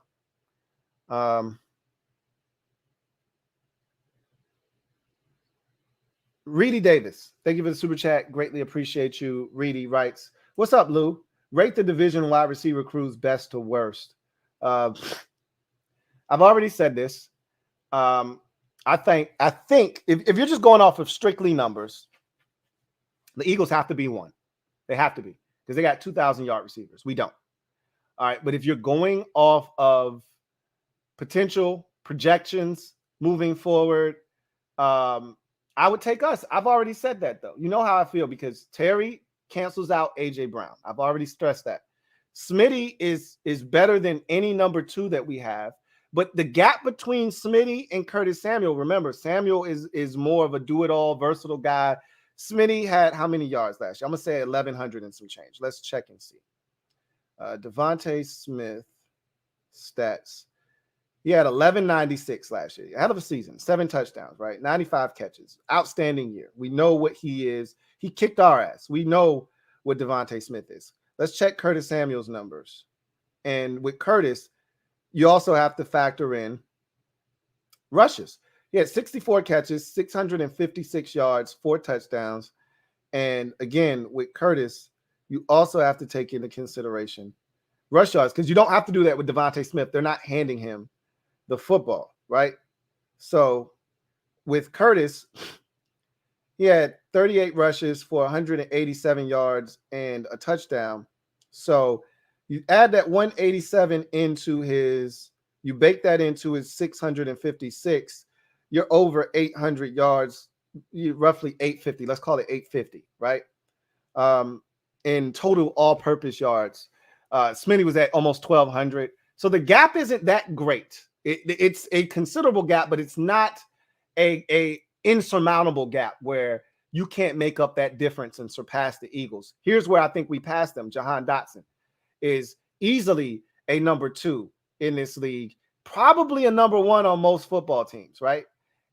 Reedy Davis, thank you for the super chat. Greatly appreciate you. Reedy writes, "What's up, Lou? Rate the division wide receiver crews best to worst." I've already said this. I think if you're just going off of strictly numbers, the Eagles have to be 1. They have to be, because they got 2,000-yard receivers. We don't. All right, but if you're going off of potential projections moving forward, I would take us. I've already said that, though. You know how I feel, because Terry cancels out A.J. Brown. I've already stressed that. Smitty is better than any number 2 that we have. But the gap between Smitty and Curtis Samuel, remember, Samuel is more of a do-it-all, versatile guy. Smitty had how many yards last year? I'm going to say 1,100 and some change. Let's check and see. Devontae Smith stats. He had 1,196 last year. Hell of a season. 7 touchdowns, right? 95 catches. Outstanding year. We know what he is. He kicked our ass. We know what Devontae Smith is. Let's check Curtis Samuel's numbers. And with Curtis, you also have to factor in rushes. He had 64 catches, 656 yards, 4 touchdowns. And again, with Curtis, you also have to take into consideration rush yards, because you don't have to do that with Devontae Smith. They're not handing him the football, right? So with Curtis, he had 38 rushes for 187 yards and a touchdown. So you add that 187 into you bake that into his 656, you're over 800 yards, roughly 850. Let's call it 850, right? In total all-purpose yards. Smitty was at almost 1,200. So the gap isn't that great. It's a considerable gap, but it's not a insurmountable gap where you can't make up that difference and surpass the Eagles. Here's where I think we passed them. Jahan Dotson is easily a number 2 in this league, probably a number 1 on most football teams, right?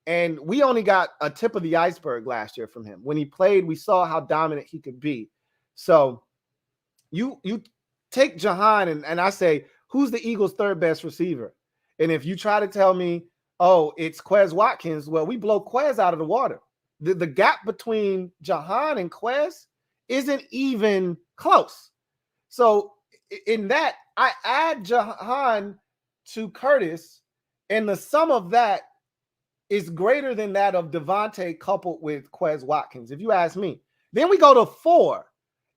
And we only got a tip of the iceberg last year from him. When he played, we saw how dominant he could be. So you take Jahan and I say, who's the Eagles' 3rd best receiver? And if you try to tell me, oh, it's Quez Watkins, well, we blow Quez out of the water. The gap between Jahan and Quez isn't even close. So in that, I add Jahan to Curtis, and the sum of that is greater than that of Devontae coupled with Quez Watkins, if you ask me. Then we go to 4,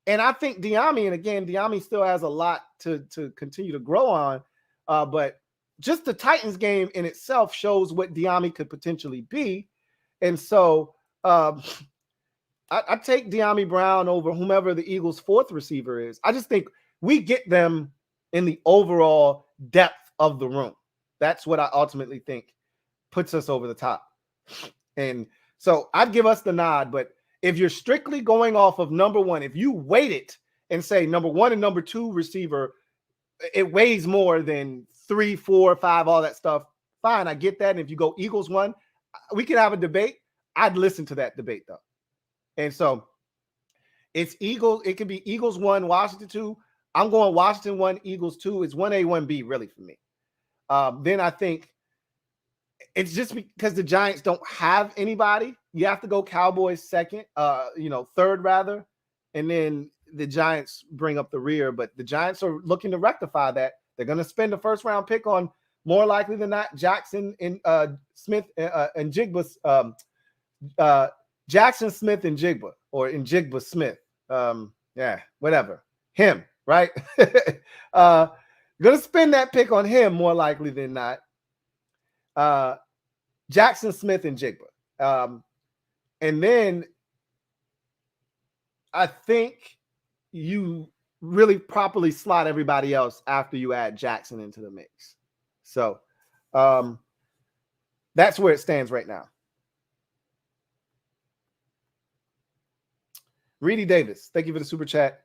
and I think Diami, and again, Diami still has a lot to continue to grow on, but just the Titans game in itself shows what Diami could potentially be. And so I take Diami Brown over whomever the Eagles' 4th receiver is. I just think we get them in the overall depth of the room. That's what I ultimately think puts us over the top. And so I'd give us the nod, but if you're strictly going off of number one, if you weight it and say number one and number two receiver, it weighs more than 3, 4, 5, all that stuff. Fine, I get that. And if you go Eagles 1, we can have a debate. I'd listen to that debate though. And so it's Eagles. It could be Eagles 1, Washington 2. I'm going Washington 1, Eagles 2. It's 1A, 1B really for me. Then I think it's just because the Giants don't have anybody. You have to go Cowboys second, third rather. And then the Giants bring up the rear. But the Giants are looking to rectify that. They're going to spend a first-round pick on, more likely than not, Jackson and Smith and Jigba. Jackson Smith and Jigba, or in Jigba Smith. Whatever. Him, right? Going to spend that pick on him more likely than not. Jackson Smith and Jigba. And then I think you really properly slot everybody else after you add Jackson into the mix. So that's where it stands right now. Reedy Davis, thank you for the super chat.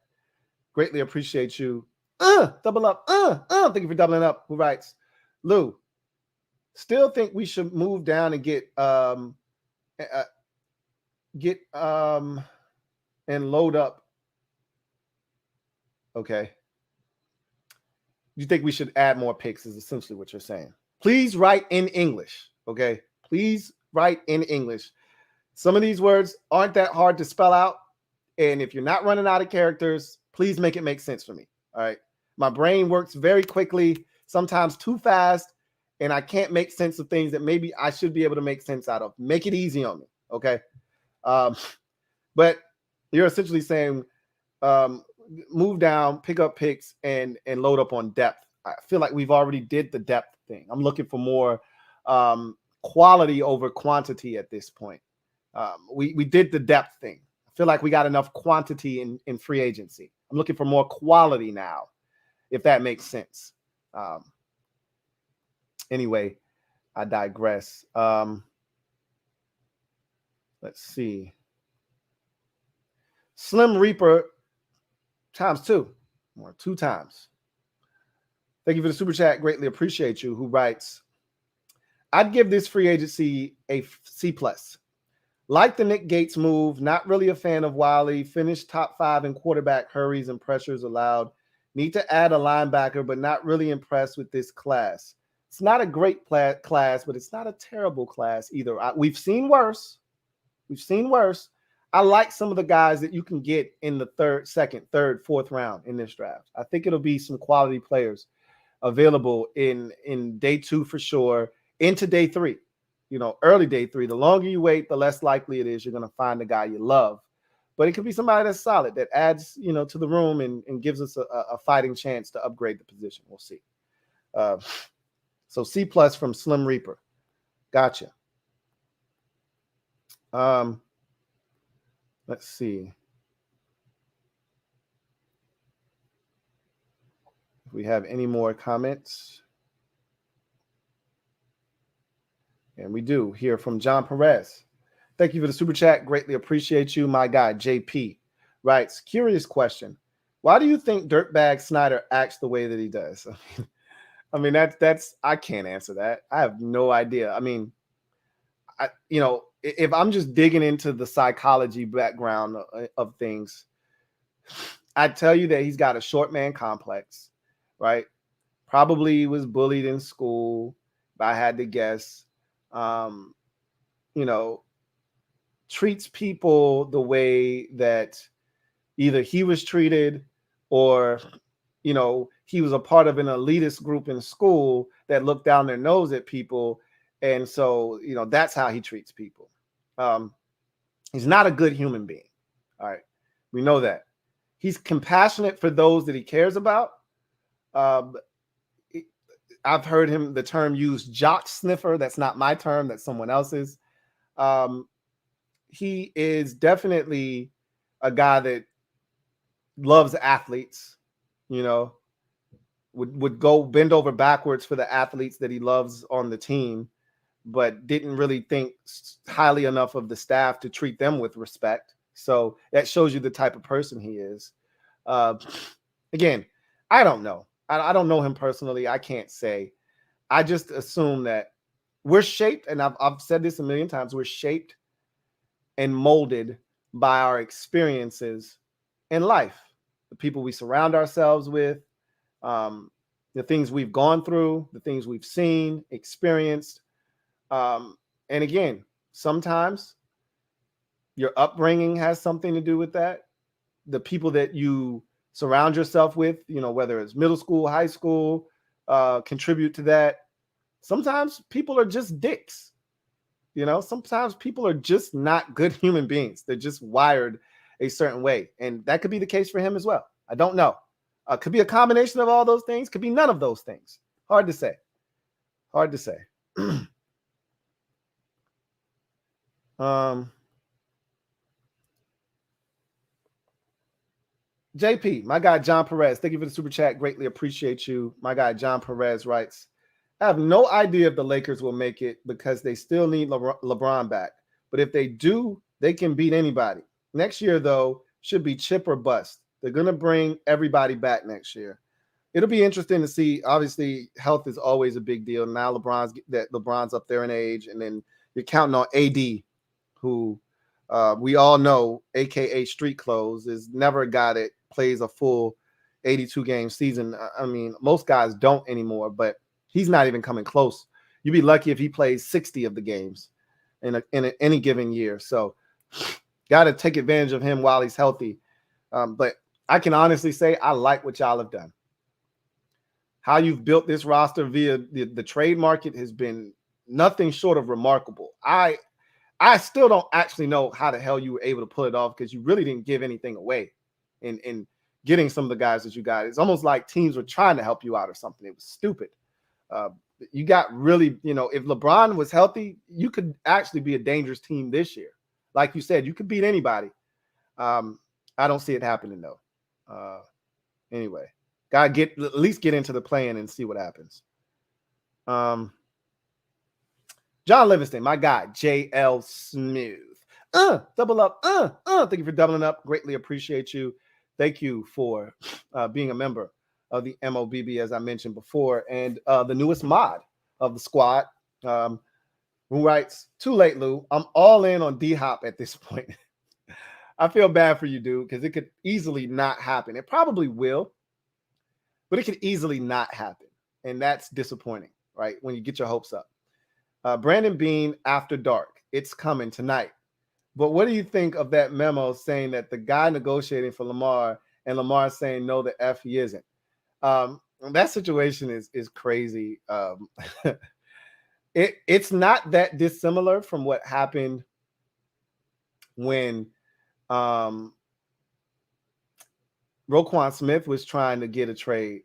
Greatly appreciate you. Double up. Thank you for doubling up. Who writes? Lou, still think we should move down and get and load up. Okay. You think we should add more picks is essentially what you're saying. Please write in English. Okay. Please write in English. Some of these words aren't that hard to spell out. And if you're not running out of characters, please make it make sense for me. All right. My brain works very quickly, sometimes too fast, and I can't make sense of things that maybe I should be able to make sense out of. Make it easy on me. Okay. But you're essentially saying move down, pick up picks, and load up on depth. I feel like we've already did the depth thing. I'm looking for more quality over quantity at this point. We did the depth thing. I feel like we got enough quantity in free agency. I'm looking for more quality now, if that makes sense. Anyway, I digress. Let's see. Slim Reaper times 2, or 2 times. Thank you for the super chat. Greatly appreciate you. Who writes, I'd give this free agency a C+. Like the Nick Gates move, not really a fan of Wiley. Finished top 5 in quarterback hurries and pressures allowed. Need to add a linebacker, but not really impressed with this class. It's not a great class, but it's not a terrible class either. We've seen worse. I like some of the guys that you can get in the second, third, fourth round in this draft. I think it'll be some quality players available in day 2 for sure, into day 3. Early day 3. The longer you wait, the less likely it is you're going to find the guy you love. But it could be somebody that's solid, that adds, to the room and gives us a fighting chance to upgrade the position. We'll see. So C+ from Slim Reaper. Gotcha. Let's see. If we have any more comments. And we do hear from John Perez. Thank you for the super chat. Greatly appreciate you. My guy, JP, writes, curious question. Why do you think Dirtbag Snyder acts the way that he does? I mean, that's I can't answer that. I have no idea. I mean, if I'm just digging into the psychology background of things, I'd tell you that he's got a short man complex, right? Probably was bullied in school, if I had to guess. Treats people the way that either he was treated or, he was a part of an elitist group in school that looked down their nose at people. And so, that's how he treats people. He's not a good human being. All right. We know that. He's compassionate for those that he cares about. I've heard the term used, jock sniffer. That's not my term. That's someone else's. He is definitely a guy that loves athletes, would go bend over backwards for the athletes that he loves on the team, but didn't really think highly enough of the staff to treat them with respect. So that shows you the type of person he is. Again, I don't know. I don't know him personally. I can't say. I just assume that we're shaped, and I've said this a million times, we're shaped and molded by our experiences in life, the people we surround ourselves with, the things we've gone through, the things we've seen, experienced. And again, sometimes your upbringing has something to do with that. The people that you surround yourself with, whether it's middle school, high school, contribute to that. Sometimes people are just dicks. Sometimes people are just not good human beings. They're just wired a certain way. And that could be the case for him as well. I don't know. Could be a combination of all those things. Could be none of those things. Hard to say. Hard to say. JP, my guy John Perez, thank you for the super chat. Greatly appreciate you. My guy John Perez writes, I have no idea if the Lakers will make it because they still need LeBron back. But if they do, they can beat anybody. Next year, though, should be chip or bust. They're going to bring everybody back next year. It'll be interesting to see. Obviously, health is always a big deal. Now LeBron's up there in age, and then you're counting on AD, who we all know, a.k.a. street clothes, is never a guy that plays a full 82-game season. I mean, most guys don't anymore, but he's not even coming close. You'd be lucky if he plays 60 of the games in any given year. So got to take advantage of him while he's healthy. But I can honestly say I like what y'all have done. How you've built this roster via the trade market has been nothing short of remarkable. I still don't actually know how the hell you were able to pull it off, because you really didn't give anything away in getting some of the guys that you got. It's almost like teams were trying to help you out or something. It was stupid. You got really, if LeBron was healthy, you could actually be a dangerous team this year. Like you said, you could beat anybody. I don't see it happening though. Anyway, gotta at least get into the play-in and see what happens. John Livingston, my guy, JL Smooth. Double up. Thank you for doubling up. Greatly appreciate you. Thank you for being a member of the MOBB, as I mentioned before, and the newest mod of the squad, who writes, too late, Lou. I'm all in on D-Hop at this point. I feel bad for you, dude, because it could easily not happen. It probably will, but it could easily not happen. And that's disappointing, right? When you get your hopes up. Brandon Bean, After Dark. It's coming tonight. But what do you think of that memo saying that the guy negotiating for Lamar and Lamar saying no, the F he isn't? That situation is crazy. It's not that dissimilar from what happened when Roquan Smith was trying to get a trade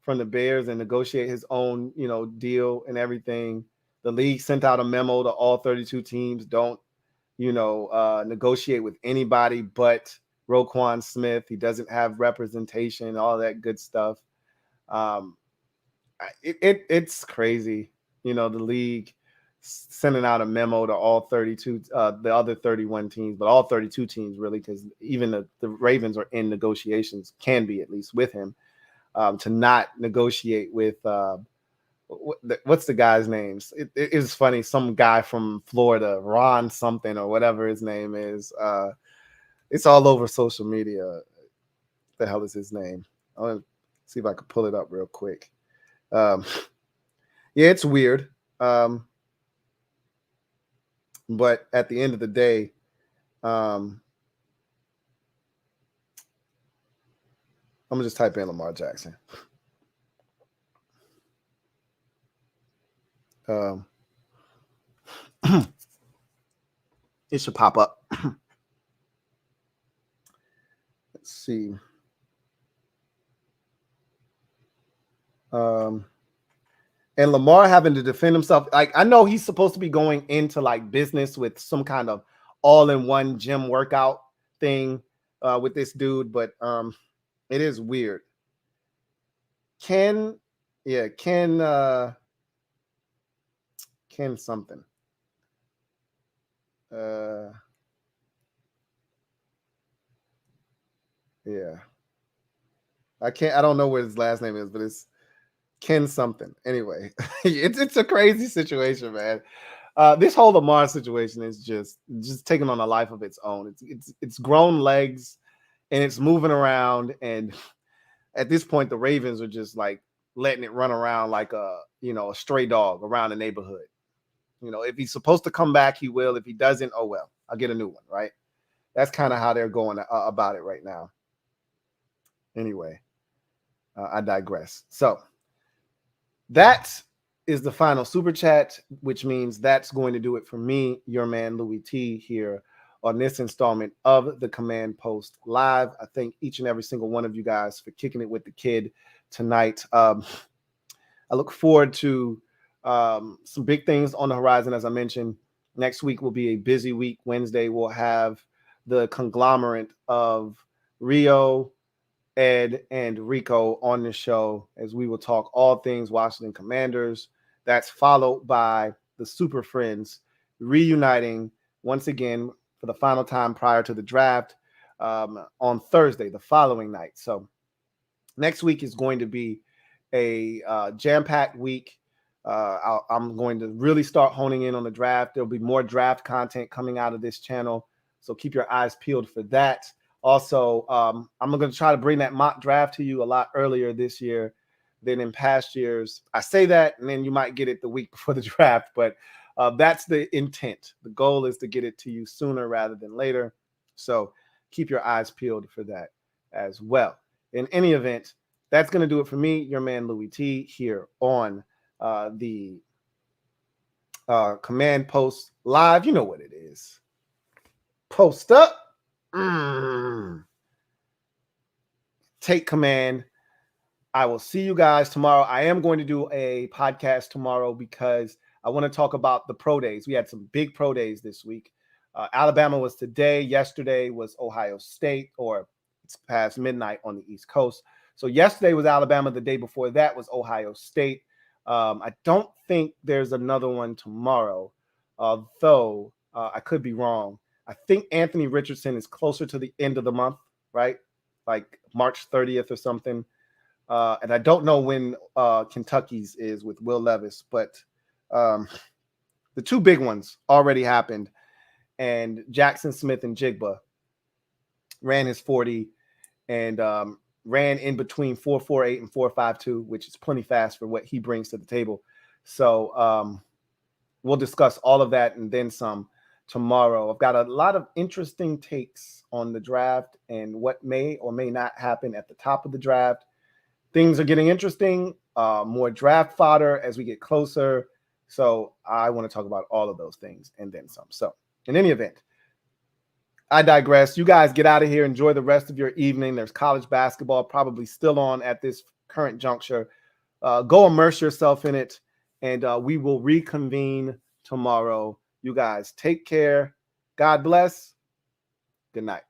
from the Bears and negotiate his own, deal and everything. The league sent out a memo to all 32 teams. Don't, negotiate with anybody but Roquan Smith. He doesn't have representation, all that good stuff. It's crazy. The league sending out a memo to all 32, the other 31 teams, but all 32 teams really, because even the Ravens are in negotiations, can be at least with him, to not negotiate with what's the guy's names? It is funny. Some guy from Florida, Ron something or whatever his name is. It's all over social media. What the hell is his name? I want to see if I can pull it up real quick. Yeah, it's weird. But at the end of the day, I'm gonna just type in Lamar Jackson. It should pop up. Let's see. And Lamar having to defend himself. Like, I know he's supposed to be going into like business with some kind of all-in-one gym workout thing with this dude, but it is weird. Ken something. Yeah. I don't know what his last name is, but it's Ken something. Anyway, it's a crazy situation, man. This whole Lamar situation is just taking on a life of its own. It's grown legs and it's moving around. And at this point, the Ravens are just like letting it run around like a stray dog around the neighborhood. If he's supposed to come back, he will. If he doesn't, oh well, I'll get a new one, right? That's kind of how they're going about it right now. Anyway, I digress. So that is the final super chat, which means that's going to do it for me, your man Louie T, here on this installment of the Command Post Live. I thank each and every single one of you guys for kicking it with the kid tonight. I look forward to some big things on the horizon. As I mentioned, next week will be a busy week. Wednesday, we'll have the conglomerate of Rio, Ed, and Rico on the show as we will talk all things Washington Commanders. That's followed by the Super Friends reuniting once again for the final time prior to the draft on Thursday, the following night. So next week is going to be a jam-packed week. I'm going to really start honing in on the draft. There'll be more draft content coming out of this channel, so keep your eyes peeled for that. Also, I'm going to try to bring that mock draft to you a lot earlier this year than in past years. I say that, and then you might get it the week before the draft, but that's the intent. The goal is to get it to you sooner rather than later. So keep your eyes peeled for that as well. In any event, that's going to do it for me, your man Louie T, here on the Command Post Live. You know what it is. Post up. Take command. I will see you guys tomorrow. I am going to do a podcast tomorrow because I want to talk about the pro days. We had some big pro days this week. Alabama was today. Yesterday was Ohio State, or it's past midnight on the East Coast. So yesterday was Alabama. The day before that was Ohio State. I don't think there's another one tomorrow, though I could be wrong. I think Anthony Richardson is closer to the end of the month, right? Like March 30th or something. And I don't know when Kentucky's is with Will Levis, but the two big ones already happened. And Jackson Smith and Jigba ran his 40 and ran in between 4.48 and 4.52, which is plenty fast for what he brings to the table. So we'll discuss all of that and then some tomorrow. I've got a lot of interesting takes on the draft and what may or may not happen at the top of the draft. Things are getting interesting, more draft fodder as we get closer. So I want to talk about all of those things and then some. So in any event, I digress. You guys get out of here. Enjoy the rest of your evening. There's college basketball probably still on at this current juncture. Go immerse yourself in it, and we will reconvene tomorrow. You guys take care. God bless. Good night.